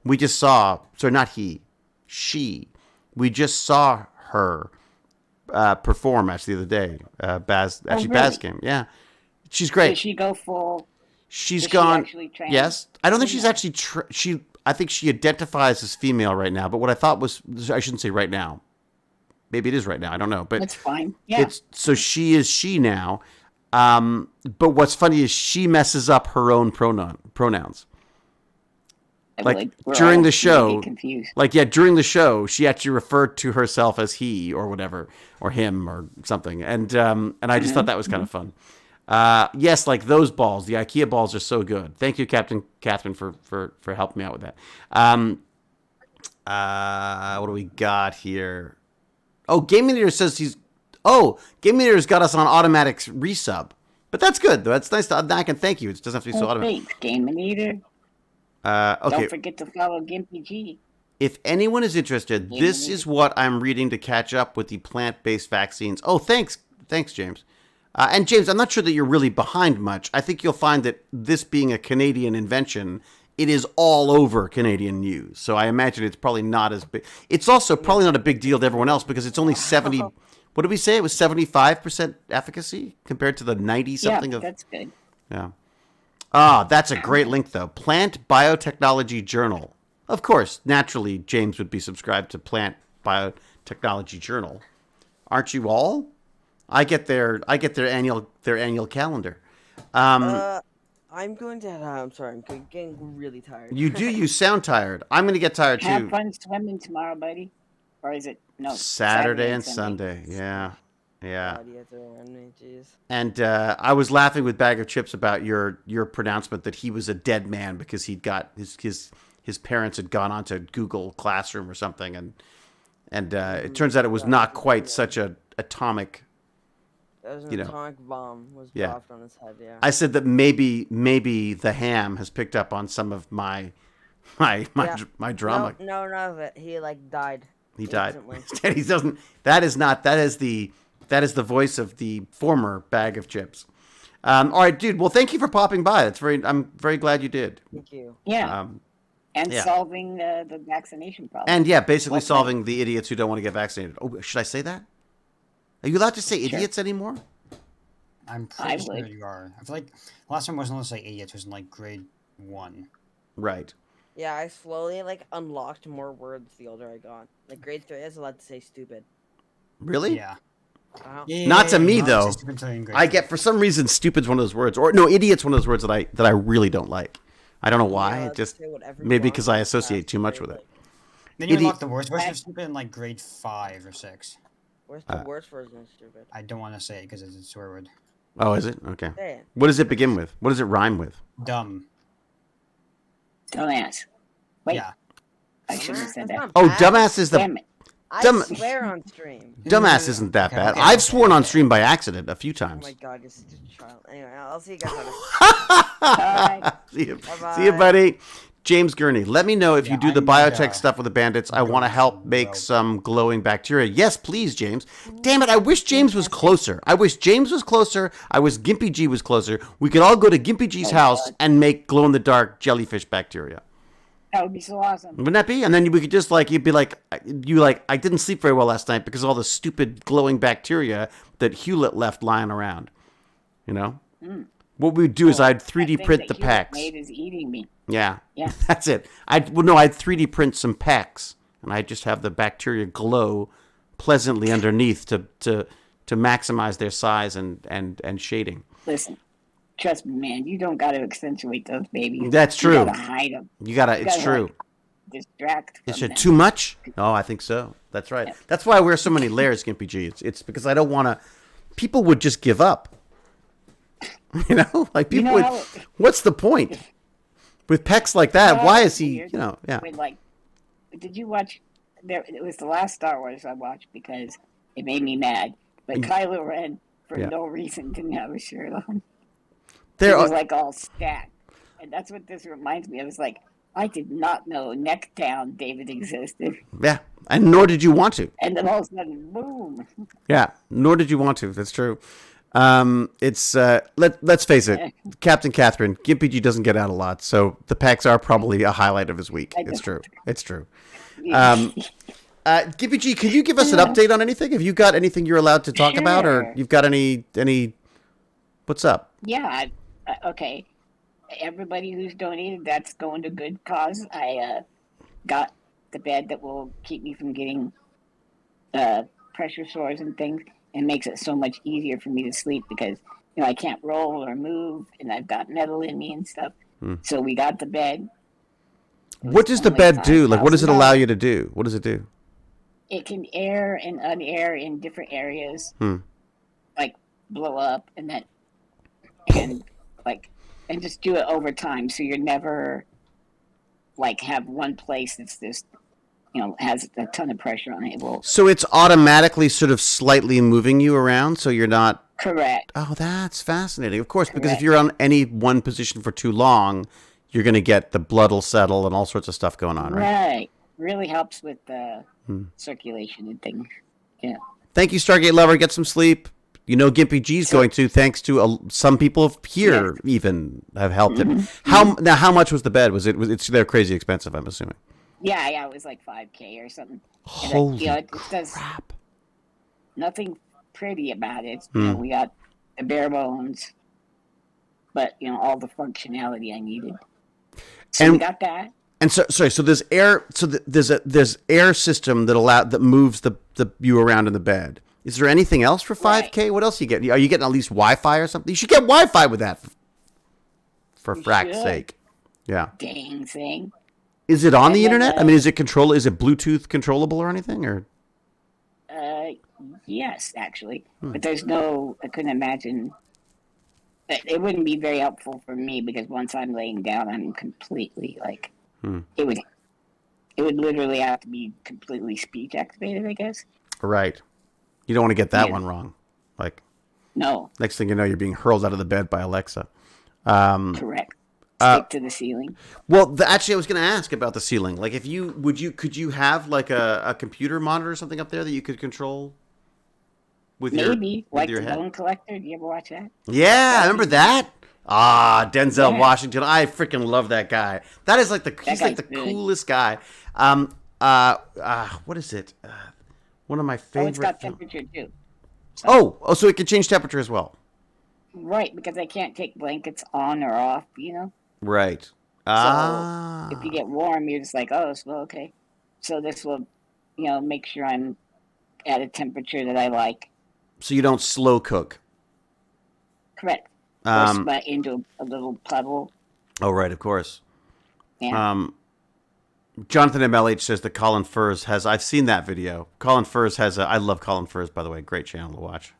We just saw. Sorry, not he. She. We just saw her perform actually the other day. Baz. Actually, really? Baz came. Yeah, she's great. Did she go full? She's Is she gone. actually trans? Yes, I don't think she's actually. I think she identifies as female right now. But what I thought was, I shouldn't say right now. Maybe it is right now. I don't know. But That's fine. Yeah. So she is she now. But what's funny is she messes up her own pronouns. Like we're during all the show, maybe confused. during the show, she actually referred to herself as he or whatever, or him or something. And I just thought that was kind of fun. Yes, like those balls, the IKEA balls are so good. Thank you, Catherine, for helping me out with that. What do we got here? Oh, Game Eater says Game Eater's got us on automatic resub. But that's good, though. That's nice. I can thank you. It doesn't have to be so automatic. Thanks, Game Eater. Okay. Don't forget to follow Gimpy G. If anyone is interested, this is what I'm reading to catch up with the plant-based vaccines. Oh, thanks, James. And James, I'm not sure that you're really behind much. I think you'll find that this being a Canadian invention, it is all over Canadian news. So I imagine it's probably not as big. It's also probably not a big deal to everyone else because it's only 70. What did we say? It was 75% efficacy compared to the 90-something of. Yeah, that's good. Yeah. Ah, that's a great link, though. Plant Biotechnology Journal. Of course, naturally, James would be subscribed to Plant Biotechnology Journal. Aren't you all? I get their annual calendar. I'm going to. I'm sorry. I'm getting really tired. You do. You sound tired. I'm going to get tired too. Have fun swimming tomorrow, buddy. Or is it no? Saturday and Sunday. Yeah. God, you have to remind me, jeez. And I was laughing with Bag of Chips about your pronouncement that he was a dead man because he'd got his parents had gone onto Google Classroom or something, and it turns out it was not quite such a atomic. That was an atomic bomb was dropped on his head. Yeah. I said that maybe the ham has picked up on some of my drama. No, none of it. He died. He died. Instantly. He doesn't. That is not. That is the voice of the former Bag of Chips. All right, dude. Well, thank you for popping by. I'm very glad you did. Thank you. Yeah. Solving the vaccination problem. And basically solving the idiots who don't want to get vaccinated. Oh, should I say that? Are you allowed to say idiots anymore? I'm pretty sure you are. I feel like last time I wasn't allowed to say idiots. It was in grade 1. Right. Yeah, I slowly unlocked more words the older I got. Grade 3, I was allowed to say stupid. Really? Yeah. Not to me though. I get for some reason stupid's one of those words, or no, idiot's one of those words that I really don't like. I don't know why. It just maybe because I associate too much with it. Then you unlock the worst version of stupid in grade 5 or 6. Where's the worst version of stupid? I don't want to say it because it's a swear word. Oh, is it? Okay. What does it begin with? What does it rhyme with? Dumb. Dumbass. Wait. Yeah. I shouldn't have said that. Oh, dumbass is the. Damn it. I swear on stream. Dumbass isn't that bad. I've sworn on stream by accident a few times. Oh my god, you're such a child. Anyway, I'll see you guys later. Bye. See you. Bye-bye. See you, buddy. James Gurney, let me know if you do the biotech stuff with the bandits. I want to help make some glowing bacteria. Yes, please, James. Damn it, I wish James was closer. I wish Gimpy G was closer. We could all go to Gimpy G's house and make glow-in-the-dark jellyfish bacteria. That would be so awesome. Wouldn't that be? And then we could just you'd be like, I didn't sleep very well last night because of all the stupid glowing bacteria that Hewlett left lying around. You know? Mm. What we'd do is I'd 3D print the packs. Made is eating me. Yeah. Yeah. That's it. I'd 3D print some packs, and I'd just have the bacteria glow pleasantly underneath to maximize their size and shading. Listen, trust me, man. You don't got to accentuate those babies. That's true. You got to hide them. It's true. distract from Is it them. too much? Oh, I think so. That's right. Yeah. That's why I wear so many layers, Gimpy G. It's because I don't want to. People would just give up. You know, like people know would. how- What's the point with pecs like that? Why is he? Weird. You know, yeah. When, like, did you watch? It was the last Star Wars I watched because it made me mad. But Kylo Ren, for Yeah. no reason, didn't have a shirt on. There It was are. like all stacked, and that's what this reminds me of. It's like I did not know neck down David existed, Yeah, and nor did you want to. and then all of a sudden, boom! Yeah, nor did you want to. That's true. It's let's face it, Captain Catherine, Gimpy G doesn't get out a lot, so the pecs are probably a highlight of his week. It's true. It's true. Gimpy G, can you give us an update on anything? Have you got anything you're allowed to talk about, or Sure. you've got any? What's up? Yeah, okay. Everybody who's donated, that's going to good cause. I got the bed that will keep me from getting pressure sores and things, and makes it so much easier for me to sleep because I can't roll or move, and I've got metal in me and stuff. So we got the bed. What does the only bed do? Like, what does it $5,000. allow you to do? What does it do? It can air and unair in different areas, like blow up and then and just do it over time. So you're never like have one place that's just has a ton of pressure on it. Well, So it's automatically sort of slightly moving you around, so you're not. correct. Oh, that's fascinating. Of course, because if Correct. you're on any one position for too long, you're going to get the blood will settle and all sorts of stuff going on, right? Right. Really helps with the circulation and things. Yeah. Thank you, Stargate Lover. Get some sleep. Gimpy G's going to, thanks to some people here even have helped him. How much was the bed? They're crazy expensive, I'm assuming. Yeah, it was like $5,000 or something. And Holy it does crap. nothing pretty about it. We got the bare bones, but all the functionality I needed. So we got that. And so there's air. So there's air system that moves the you around in the bed. Is there anything else for $5,000? What else you get? Are you getting at least Wi-Fi or something? You should get Wi-Fi with that. For frack's should. sake, yeah. Dang thing. Is it on And the then, internet? I mean, is it Bluetooth controllable or anything? Or Yes, actually. But there's no, I couldn't imagine. It wouldn't be very helpful for me because once I'm laying down, I'm completely it would literally have to be completely speech activated, I guess. right? You don't want to get that Yeah. one wrong. Like No, next thing you know, you're being hurled out of the bed by Alexa. correct. Stick to the ceiling. Well, actually, I was going to ask about the ceiling. Like, could you have like a computer monitor or something up there that you could control with Maybe with like your the head? Bone Collector. Do you ever watch that? Yeah, I remember that. Denzel Yeah. Washington. I freaking love that guy. That is like he's like guy's the good. coolest guy. What is it? One of my Oh, it's favorite. got temperature too. Oh, so it can change temperature as well. Right, because I can't take blankets on or off. Right. So if you get warm, you're just like, oh, so okay. So this will, make sure I'm at a temperature that I like. So you don't slow cook. Correct. Or sweat into a little puddle. Oh, right, of course. Yeah. Jonathan MLH says that Colin Furs has. I've seen that video. Colin Furs has. I love Colin Furs, by the way. Great channel to watch.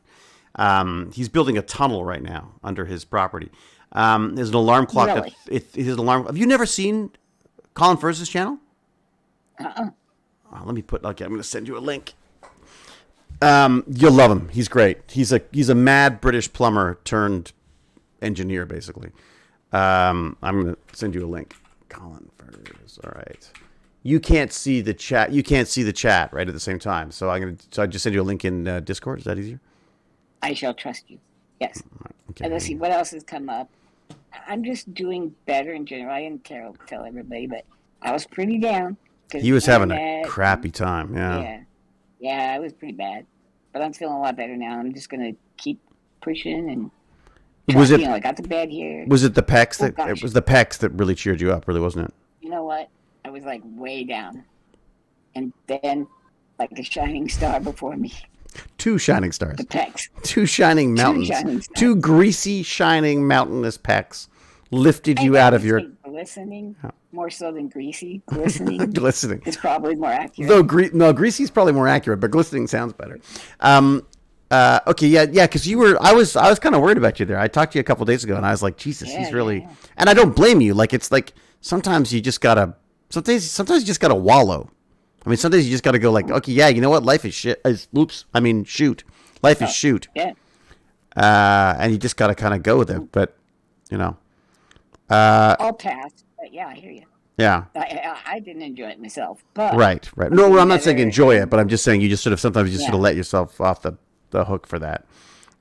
He's building a tunnel right now under his property. There's an alarm clock. Really? His alarm. Have you never seen Colin Furs' channel? Let me put. Okay, I'm going to send you a link. You'll love him. He's great. He's a mad British plumber turned engineer, basically. I'm going to send you a link. Colin Furs. All right. You can't see the chat. You can't see the chat right at the same time. So I just send you a link in Discord. Is that easier? I shall trust you. Yes. Okay. And let's see what else has come up. I'm just doing better in general. I didn't tell everybody, but I was pretty down. He was having a crappy time. Yeah. Yeah, it was pretty bad. But I'm feeling a lot better now. I'm just gonna keep pushing and. I got the bed here. Was it the pecs that? gosh. It was the pecs that really cheered you up, really, wasn't it? You know what? I was like way down, and then like a shining star before me. Two shining stars. The pecs. Two shining mountains. shining stars. Two greasy, shining, mountainous pecs lifted you I out know, of your it's like glistening more so than greasy. Glistening. Glistening. Is probably more accurate. Though greasy's probably more accurate, but glistening sounds better. Okay, yeah, because I was kind of worried about you there. I talked to you a couple days ago, and I was like, Jesus, he's really. Yeah. And I don't blame you. Like, it's like sometimes you just gotta. Sometimes you just gotta wallow. I mean, sometimes you just gotta go like, okay, yeah, you know what? Life is shit. Shoot. Life is shoot. Yeah. And you just gotta kind of go with it, but you know. I'll pass. But yeah, I hear you. Yeah. I didn't enjoy it myself, but right. No, I'm not saying enjoy it, but I'm just saying you just sort of sometimes you just sort of let yourself off the hook for that.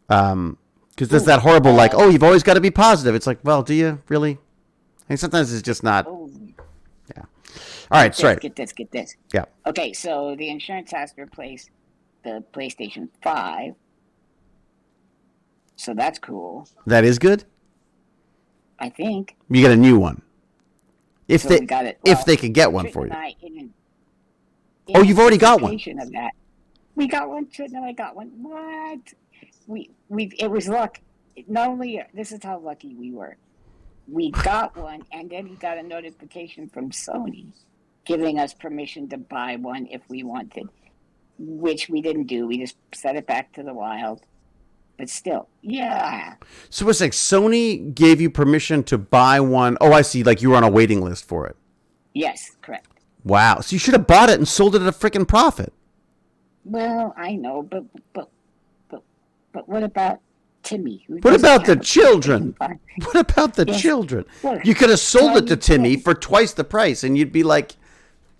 Because there's that horrible like, oh, you've always got to be positive. It's like, well, do you really? I mean, sometimes it's just not. Yeah. All right. Sorry. Get this. Yeah. Okay, so the insurance has to replace the PlayStation 5. So that's cool. That is good. I think you get a new one. If so they got it. If they could get one for you. In you've already got one. Of that. We got one. Triton and I got one. What? It was luck. Not only this is how lucky we were. We got one, and then we got a notification from Sony giving us permission to buy one if we wanted, which we didn't do. We just set it back to the wild. But still, yeah. So it's like Sony gave you permission to buy one. Oh, I see. Like you were on a waiting list for it. Yes, correct. Wow. So you should have bought it and sold it at a freaking profit. Well, I know, but what about Timmy? What about the children? What about the children? You could have sold it to Timmy for twice the price, and you'd be like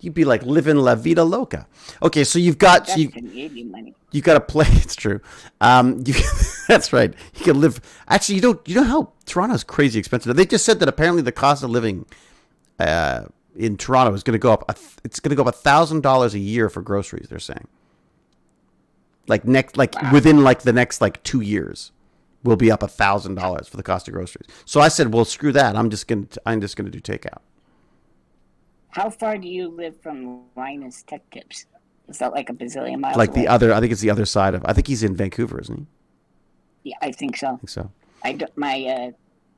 living la vida loca. Okay, so you've got Canadian money. You got to play. It's true. That's right. You can live. Actually, you know how Toronto's crazy expensive. They just said that apparently the cost of living in Toronto is going to go up. It's going to go up $1,000 a year for groceries. They're saying. Within the next 2 years, will be up $1,000 for the cost of groceries. So I said, well, screw that. I'm just gonna do takeout. How far do you live from Linus Tech Tips? Is that like a bazillion miles? Like away? I think it's the other side of. I think he's in Vancouver, isn't he? Yeah, I think so.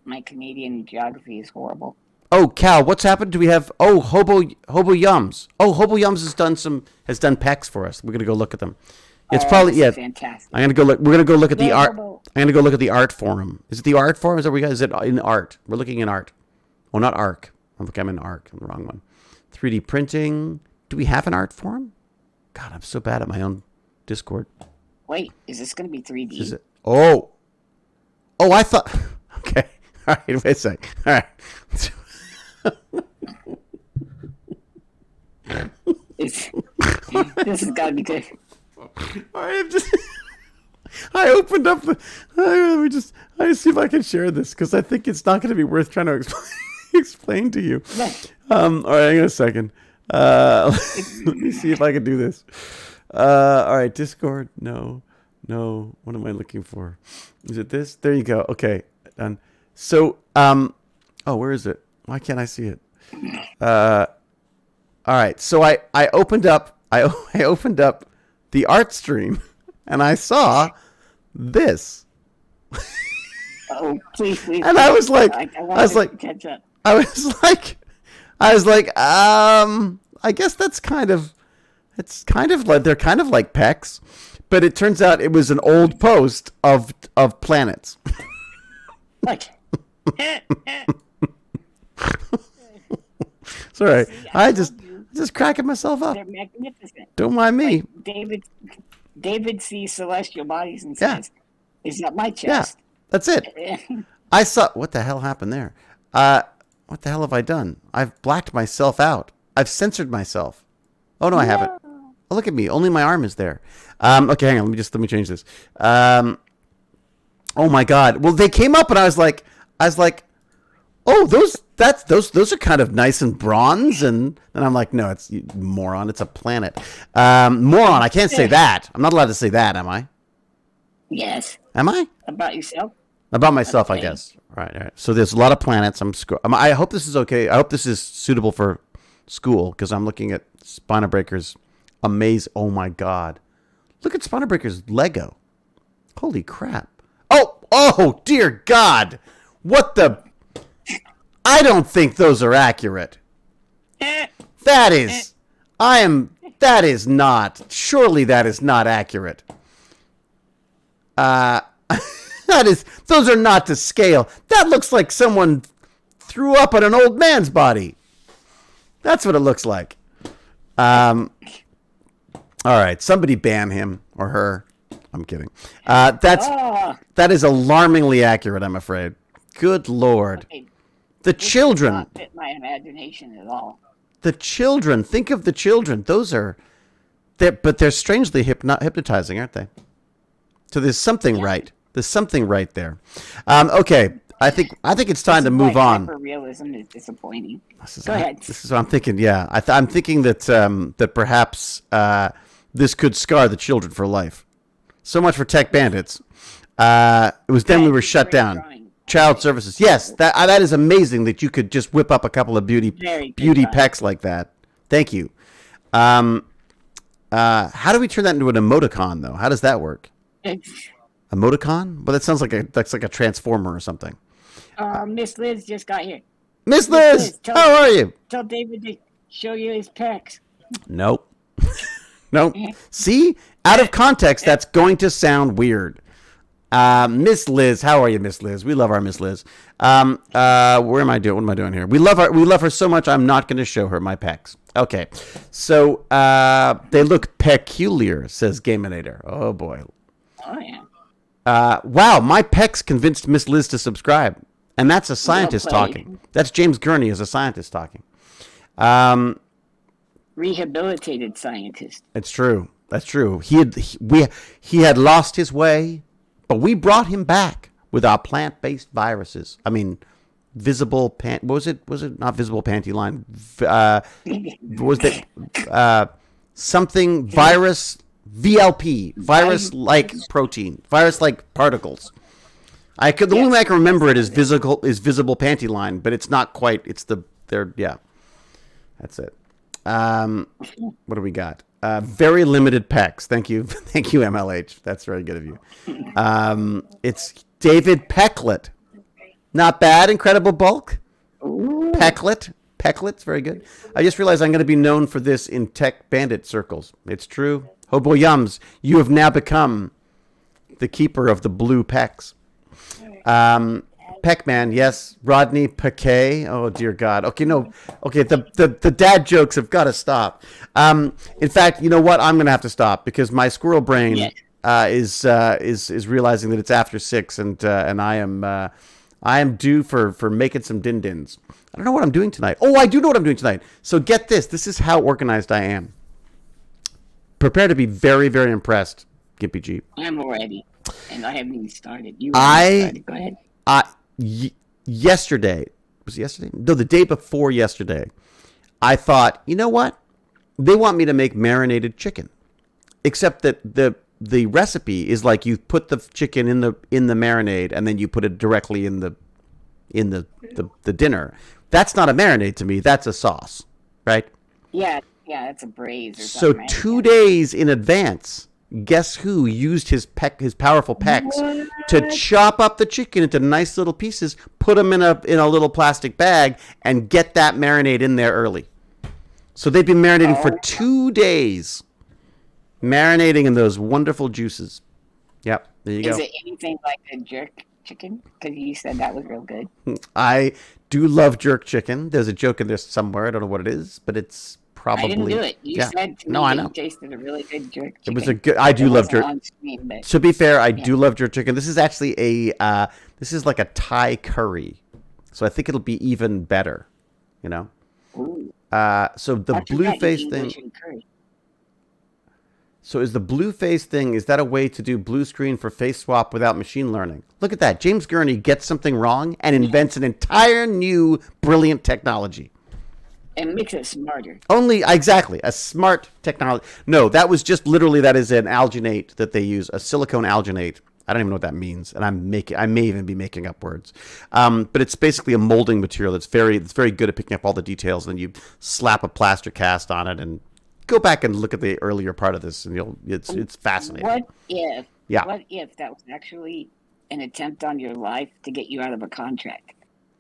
My Canadian geography is horrible. Oh, Cal, what's happened? Do we have Hobo Yums? Oh, Hobo Yums has done pecs for us. We're gonna go look at them. It's probably fantastic. I'm gonna go look. We're gonna go look at the art. I'm gonna go look at the art forum. Is it the art forum? Is it in art? We're looking in art. Oh, not ARC. I'm in ARC. I'm the wrong one. 3D printing. Do we have an art forum? God, I'm so bad at my own Discord. Wait, is this gonna be 3D? Is it? Oh, I thought. Okay. All right. Wait a sec. All right. This has got to be good. I opened up the. I see if I can share this because I think it's not going to be worth trying to explain to you. All right, hang on a second. Let me see if I can do this. All right, Discord. No. What am I looking for? Is it this? There you go. Okay, done. So, where is it? Why can't I see it? All right. So I opened up. I opened up the art stream, and I saw this. Oh, please. And I was like, catch up. I was like, I guess that's it's kind of like, they're kind of like pecs, but it turns out it was an old post of planets. Like. Sorry, I just cracking myself up. They're magnificent. Don't mind me. Like David sees celestial bodies and says, "Is that my chest?" Yeah, that's it. I saw. What the hell happened there? What the hell have I done? I've blacked myself out. I've censored myself. Oh no, I haven't. Oh, look at me. Only my arm is there. Okay, hang on. Let me change this. Oh my God. Well, they came up and I was like, oh, those are kind of nice and bronze, and I'm like, no, it's moron. It's a planet. Moron. I can't say that. I'm not allowed to say that, am I? Yes. Am I? About yourself? About myself, okay. I guess. All right. So there's a lot of planets. I hope this is okay. I hope this is suitable for school because I'm looking at Spina Breaker's amazing. Oh my God. Look at Spina Breaker's Lego. Holy crap. Oh dear God. What the? I don't think those are accurate. That is not. Surely that is not accurate. Those are not to scale. That looks like someone threw up on an old man's body. That's what it looks like. All right, somebody ban him or her. I'm kidding. That is alarmingly accurate, I'm afraid. Good Lord. Okay, The this does children. not fit my imagination at all. The children. Think of the children. But they're strangely hypnotizing, aren't they? So there's something right. There's something right there. Okay, I think it's time to move on. Hyperrealism is disappointing. Go ahead. This is what I'm thinking. Yeah, I'm thinking that that perhaps this could scar the children for life. So much for Tech Bandits. It was then we were shut down. Child services. Yes, that is amazing that you could just whip up a couple of beauty pecs like that. Thank you. How do we turn that into an emoticon though? How does that work? Emoticon? Well, that sounds like that's like a transformer or something. Miss Liz just got here. Miss Liz, how are you? Tell David to show you his pecs. Nope. Nope. See? Out of context, that's going to sound weird. Miss Liz, how are you, Miss Liz? We love our Miss Liz. Where am I doing? What am I doing here? We love her so much. I'm not going to show her my pecs. Okay, so they look peculiar, says Gaminator. Oh boy. Oh yeah. Wow, my pecs convinced Miss Liz to subscribe, and that's a scientist talking. That's James Gurney as a scientist talking. Rehabilitated scientist. It's true. That's true. He had lost his way, but we brought him back with our plant-based viruses. I mean, visible was it not visible panty line? Was that something virus VLP, virus-like protein, virus-like particles? The only way I can remember it is visible panty line, but it's not quite. It's yeah. That's it. What do we got? Very limited pecs. Thank you, MLH. That's very good of you. It's David Pecklet. Not bad. Incredible bulk. Pecklet. Pecklet's very good. I just realized I'm going to be known for this in Tech Bandit circles. It's true. Hobo Yums, you have now become the keeper of the blue pecs. Peckman, yes. Rodney Paquet. Oh dear God. Okay, no. Okay, the dad jokes have got to stop. In fact, you know what? I'm gonna have to stop because my squirrel brain is realizing that it's after 6, and I am due for making some din-dins. I don't know what I'm doing tonight. Oh, I do know what I'm doing tonight. So get this. This is how organized I am. Prepare to be very, very impressed, Gimpy G. I'm already, and I haven't even started. You started. Go ahead. Yesterday, was it yesterday? No, the day before yesterday, I thought, you know what? They want me to make marinated chicken, except that the recipe is like you put the chicken in the marinade and then you put it directly in the dinner. That's not a marinade to me. That's a sauce, right? Yeah, it's a braise or So something. Right? 2 days in advance, guess who used his powerful pecs to chop up the chicken into nice little pieces, put them in a little plastic bag, and get that marinade in there early. So they've been marinating for 2 days, marinating in those wonderful juices. Yep, there you go. Is it anything like a jerk chicken? Because you said that was real good. I do love jerk chicken. There's a joke in there somewhere. I don't know what it is, but it's probably. I didn't do it. You said to me I that know. you tasted a really good jerk chicken. It was a good. I do love jerk. On screen, but, to be fair, I do love jerk chicken. This is actually this is like a Thai curry, so I think it'll be even better. You know. Ooh. So the blue face thing. So is the blue face thing, is that a way to do blue screen for face swap without machine learning? Look at that. James Gurney gets something wrong and invents an entire new brilliant technology. And makes it smarter. Exactly, a smart technology. No, that was just literally, that is an alginate that they use, a silicone alginate. I don't even know what that means, and I may even be making up words. But it's basically a molding material that's very good at picking up all the details, and you slap a plaster cast on it and go back and look at the earlier part of this, and it's fascinating. What if that was actually an attempt on your life to get you out of a contract?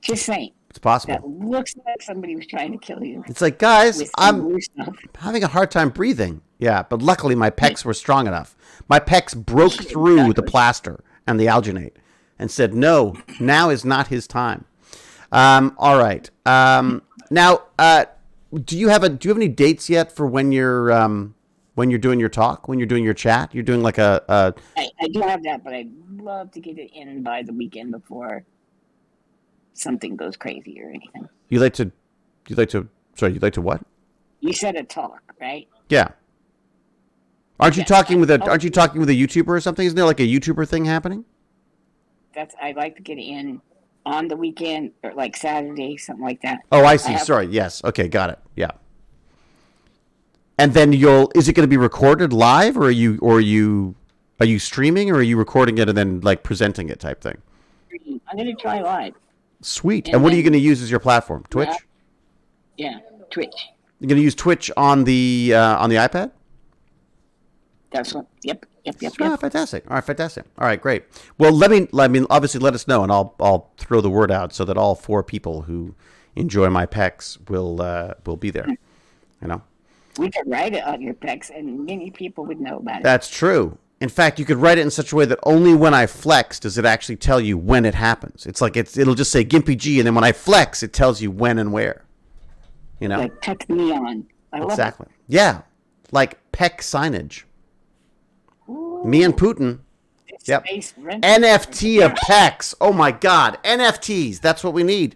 Just saying. It's possible. that looks like somebody was trying to kill you. It's like, guys, With I'm blue stuff. having a hard time breathing. Yeah, but luckily my pecs were strong enough. My pecs broke Shit, through the exactly. plaster and the alginate and said, no, now is not his time. All right. Now, do you have any dates yet for when you're doing your talk, when you're doing your chat? You're doing like I do have that, but I'd love to get it in by the weekend before something goes crazy or anything. you'd like to what? You said a talk, right? Yeah. Aren't you Yeah. talking with a YouTuber or something? Isn't there like a YouTuber thing happening? I'd like to get it in on the weekend or like Saturday, something like that. Oh, I see. have- Sorry. Yes. Okay, got it. Yeah. And then is it going to be recorded live, or are you streaming, or are you recording it and then like presenting it type thing? I'm gonna try live. Sweet. And And what are you then- going to use as your platform? Twitch? Yeah, Twitch. You're going to use Twitch on the iPad? That's what. Yep. Oh, fantastic. All right, fantastic. All right, great. Well, let me obviously let us know, and I'll throw the word out so that all 4 people who enjoy my pecs will be there. You know, We could write it on your pecs, and many people would know about it. that's true. In fact, you could write it in such a way that only when I flex does it actually tell you when it happens. It's like it'll just say Gimpy G, and then when I flex, it tells you when and where. You know, Like Tech Neon. I love exactly. Yeah, like pec signage. Me and Putin. it. Yep. Space rent- NFT of pecs. Oh my God. NFTs. That's what we need.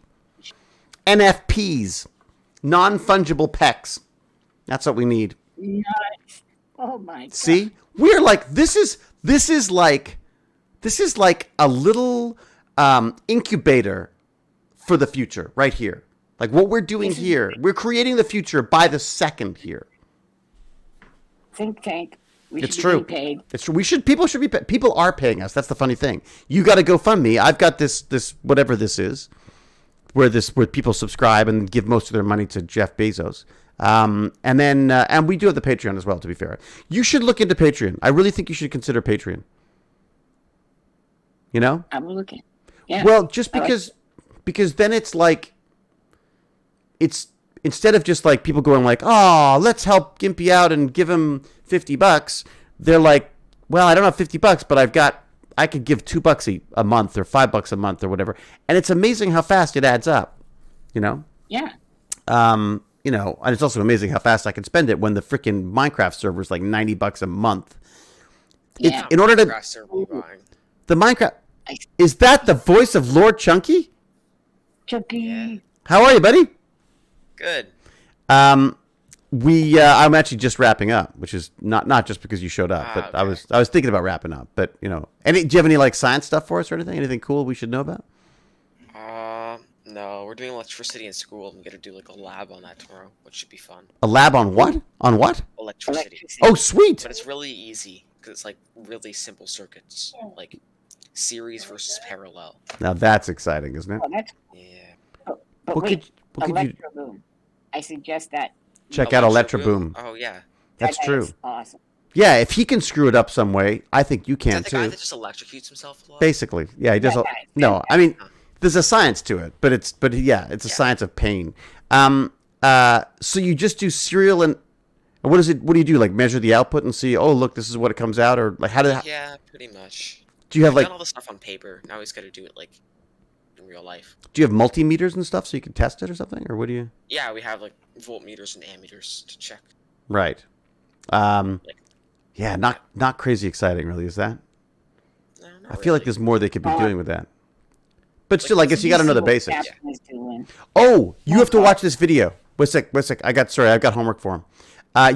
NFPs. Non-fungible pecs. That's what we need. Nice. Oh my god. See? We're like, this is like a little incubator for the future right here. Like what we're doing here. We're creating the future by the second here. Think tank. We It's should true. Be paid. It's true. People should be people are paying us. That's the funny thing. You got to GoFundMe. I've got this whatever this is, where people subscribe and give most of their money to Jeff Bezos. And then and we do have the Patreon as well. To be fair, you should look into Patreon. I really think you should consider Patreon. You know? I'm looking. Yeah. Well, just I like because then it's like it's instead of just like people going like, oh, let's help Gimpy out and give him $50, they're like, well, I don't have $50, but I could give $2 a month or $5 a month or whatever. And it's amazing how fast it adds up, you know? Yeah. You know, and it's also amazing how fast I can spend it when the freaking Minecraft server is like $90 a month. Yeah. In order to Minecraft server you buying? the Minecraft, is that the voice of Lord Chunky? Chucky. Yeah. How are you, buddy? Good. I'm actually just wrapping up, which is not just because you showed up, but I okay. was thinking about wrapping up. But you know, do you have any like science stuff for us or anything? Anything cool we should know about? No, we're doing electricity in school. I'm gonna do like a lab on that tomorrow, which should be fun. A lab on what? On what? Electricity. Electricity. Oh, sweet. But it's really easy because it's like really simple circuits, like series versus parallel. Now that's exciting, isn't it? Oh, that's. Yeah. But What wait. could you Electro Boom. I suggest that. check out Electro Boom? Oh yeah. That's That true. is awesome. Yeah, if he can screw it up some way, I think you Is can that the guy too. that just electrocutes himself a lot? Basically, yeah, he does. That guy. No, I mean, there's a science to it, but it's a Yeah. science of pain. So you just do serial and what is it? What do you do? Like measure the output and see? Oh, look, this is what it comes out, or like Yeah, pretty much. do you have I've like done all the stuff on paper. Now he's got to do it like in real life. do you have multimeters and stuff so you can test it or something, or what do you? Yeah, we have like voltmeters and ammeters to check. Right. Yeah, not crazy exciting, really, is that? No, I feel like there's more they could be doing with that. But Like, still, I guess you got to know the basics. Captain is doing. Oh, you have to watch this video. Wait a sec. I've got homework for him.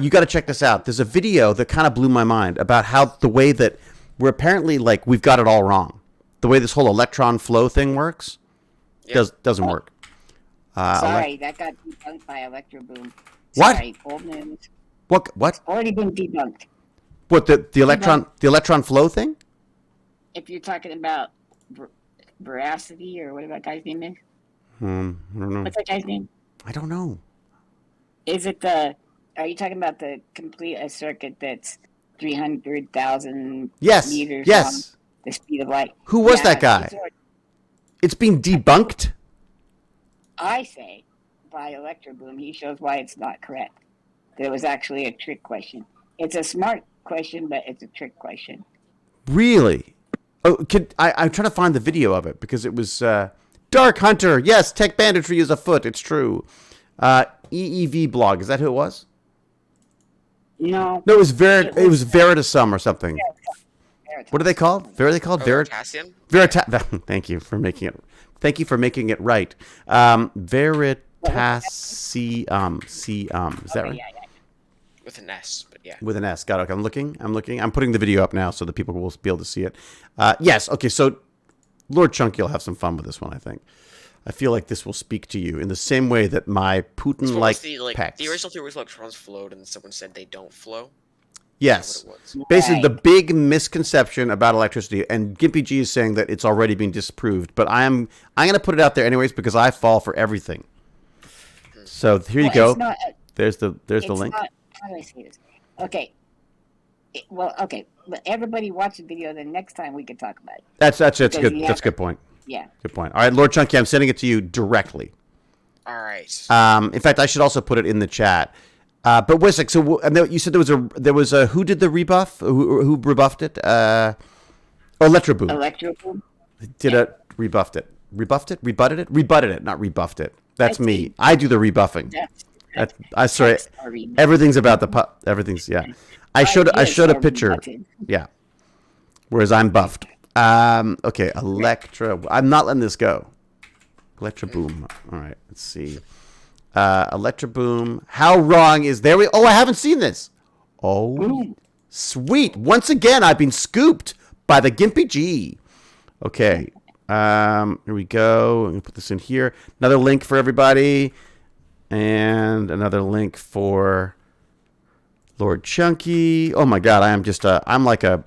You got to check this out. There's a video that kind of blew my mind about how the way that we're apparently like we've got it all wrong. The way this whole electron flow thing works doesn't work. Sorry, that got debunked by Electro Boom. What? Sorry, old news. What? Already been debunked. What the electron flow thing? If you're talking about veracity or whatever that guy's name is. I don't know. What's that guy's name? I don't know. Is it are you talking about the complete a circuit that's 300,000 Yes. meters Yes. long, the speed of light? Who was Yeah, that guy? It's being debunked. I say by Electro Boom, he shows why it's not correct. That it was actually a trick question. It's a smart question, but it's a trick question. Really? Oh, I'm trying to find the video of it because it was Dark Hunter. Yes, TechBanditry is afoot. It's true. EEV blog. Is that who it was? No. No, it was Veritasum or something. Veritas. What are they called? Veritasium? Thank you for making it. Thank you for making it right. Veritasium. Is that right? Yeah. With an S, but yeah. With an S. Got it. Okay, I'm looking. I'm putting the video up now so that people will be able to see it. Yes. Okay. So, Lord Chunky will have some fun with this one, I think. I feel like this will speak to you in the same way that my Putin-like pecs. The original theory was electrons flowed, and then someone said they don't flow. Yes. That's what it was. Basically, the big misconception about electricity, and Gimpy G is saying that it's already been disproved, but I'm going to put it out there anyways because I fall for everything. So here you go. There's the link. How do I say this? Okay. Okay. But everybody watch the video. Then next time we can talk about it. That's good. That's a good point. Yeah. Good point. All right, Lord Chunky, I'm sending it to you directly. All right. In fact, I should also put it in the chat. But Wisik, so you said there was a who did the rebuff? Who rebuffed it? Electro Boom. Electro Boom. Rebuffed it. Rebuffed it? Rebutted it? Rebutted it, not rebuffed it. That's me. I do the rebuffing. I sorry. Everything's about the everything's I showed a picture. Yeah. Whereas I'm buffed. Okay, Electra. I'm not letting this go. Electra Boom. All right, let's see. Electra Boom. How wrong is there? I haven't seen this. Oh, sweet. Once again, I've been scooped by the Gimpy G. Okay. Here we go. I'm going to put this in here. Another link for everybody. And another link for Lord Chunky. Oh my God, I'm like a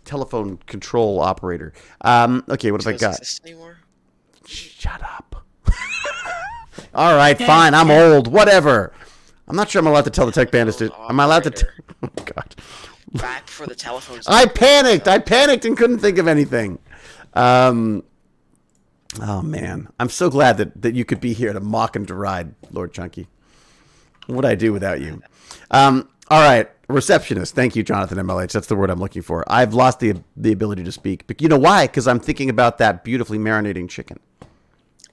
telephone control operator. Okay, what have I got? Anymore? Shut up. All right, fine. I'm old. Whatever. I'm not sure I'm allowed to tell the tech bandits. Am I allowed to? Oh God. Back for the telephones. I panicked and couldn't think of anything. Oh man, I'm so glad that you could be here to mock and deride Lord Chunky. What would I do without you? All right, receptionist. Thank you, Jonathan MLH. That's the word I'm looking for. I've lost the ability to speak, but you know why? Because I'm thinking about that beautifully marinating chicken.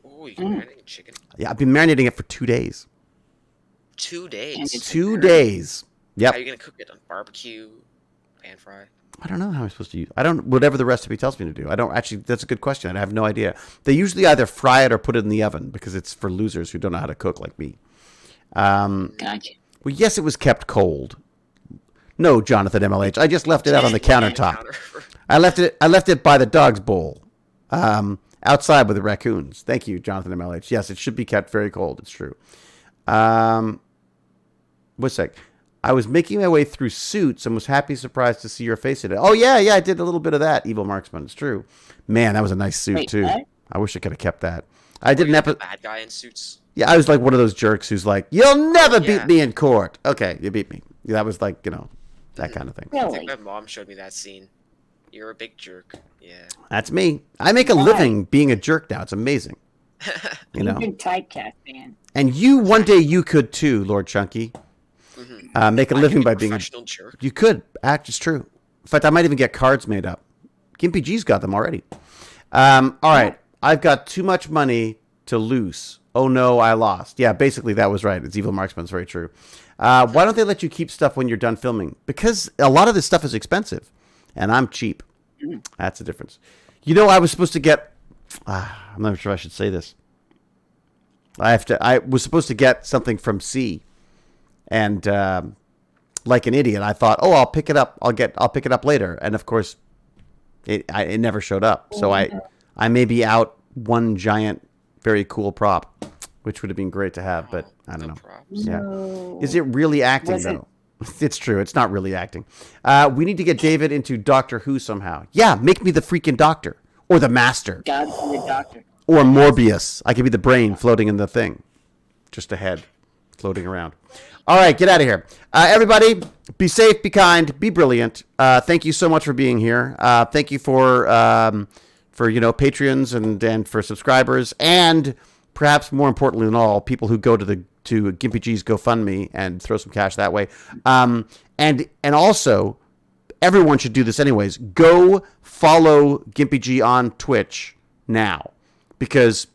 Oh, you can marinate chicken. Yeah, I've been marinating it for 2 days. 2 days. 2 days. Yep. How are you gonna cook it? On barbecue, pan fry? I don't know how I'm supposed to use. Whatever the recipe tells me to do. I don't actually. That's a good question. I have no idea. They usually either fry it or put it in the oven because it's for losers who don't know how to cook like me. Gotcha. Well, yes, it was kept cold. No, Jonathan MLH. I just left it out on the countertop. I left it by the dog's bowl, outside with the raccoons. Thank you, Jonathan MLH. Yes, it should be kept very cold. It's true. What's that? I was making my way through Suits and was happy surprised to see your face in it. Oh, yeah, I did a little bit of that, Evil Marksman. It's true. Man, that was a nice suit, too. What? I wish I could have kept that. I did an episode. Bad guy in Suits. Yeah, I was like one of those jerks who's like, you'll never beat me in court. Okay, you beat me. Yeah, that was like, that kind of thing. I think my mom showed me that scene. You're a big jerk. Yeah. That's me. I make a living being a jerk now. It's amazing. You know. You've been typecast, man. And one day you could too, Lord Chunky. Make a living by being a professional jerk. You could act. It's true. In fact, I might even get cards made up. Gimpy G's got them already. All right, I've got too much money to lose. Oh no, I lost. Yeah, basically that was right. It's Evil Marksman. It's very true. Why don't they let you keep stuff when you're done filming? Because a lot of this stuff is expensive, and I'm cheap. That's the difference. I was supposed to get. I'm not sure I should say this. I was supposed to get something from C. And like an idiot, I thought, I'll pick it up. I'll pick it up later. And of course, it never showed up. So I may be out one giant, very cool prop, which would have been great to have, but I don't know. Props. Yeah, No. is it really acting though? It's true. It's not really acting. We need to get David into Doctor Who somehow. Yeah, make me the freaking Doctor or the Master God be the doctor. or Morbius. I could be the brain floating in the thing, just a head floating around. All right, get out of here. Everybody, be safe, be kind, be brilliant. Thank you so much for being here. Thank you for Patreons and for subscribers, and perhaps more importantly than all, people who go to Gimpy G's GoFundMe and throw some cash that way. And also, everyone should do this anyways. Go follow Gimpy G on Twitch now, because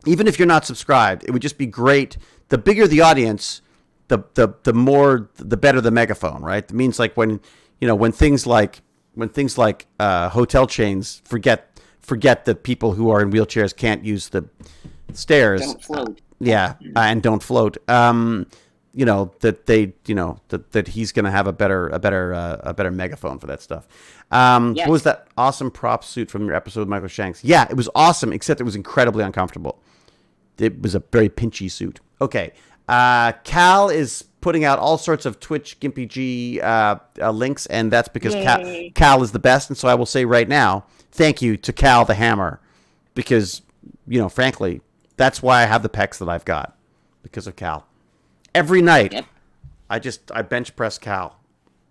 even if you're not subscribed, it would just be great. The bigger the audience, the better the megaphone, right? It means like when things like hotel chains forget that people who are in wheelchairs can't use the stairs. Don't float. And don't float. That he's going to have a better megaphone for that stuff. Yes. What was that awesome prop suit from your episode with Michael Shanks? Yeah, it was awesome, except it was incredibly uncomfortable. It was a very pinchy suit. Okay. Cal is putting out all sorts of Twitch Gimpy G links, and that's because Cal is the best. And so I will say right now, thank you to Cal the Hammer, because, frankly, that's why I have the pecs that I've got, because of Cal. Every night, Yep. I bench press Cal,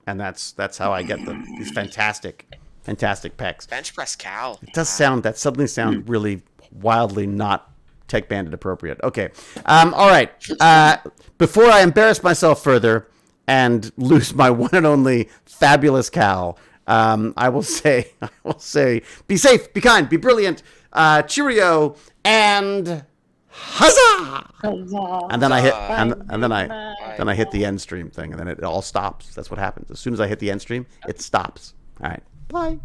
and that's how I get these fantastic pecs. Bench press Cal. It does suddenly sound really wildly not Tech Bandit appropriate. Okay. All right. Before I embarrass myself further and lose my one and only fabulous Cal, I will say, be safe, be kind, be brilliant, cheerio, and huzzah! And then I hit, and then I hit the end stream thing, and then it all stops. That's what happens. As soon as I hit the end stream, it stops. All right. Bye.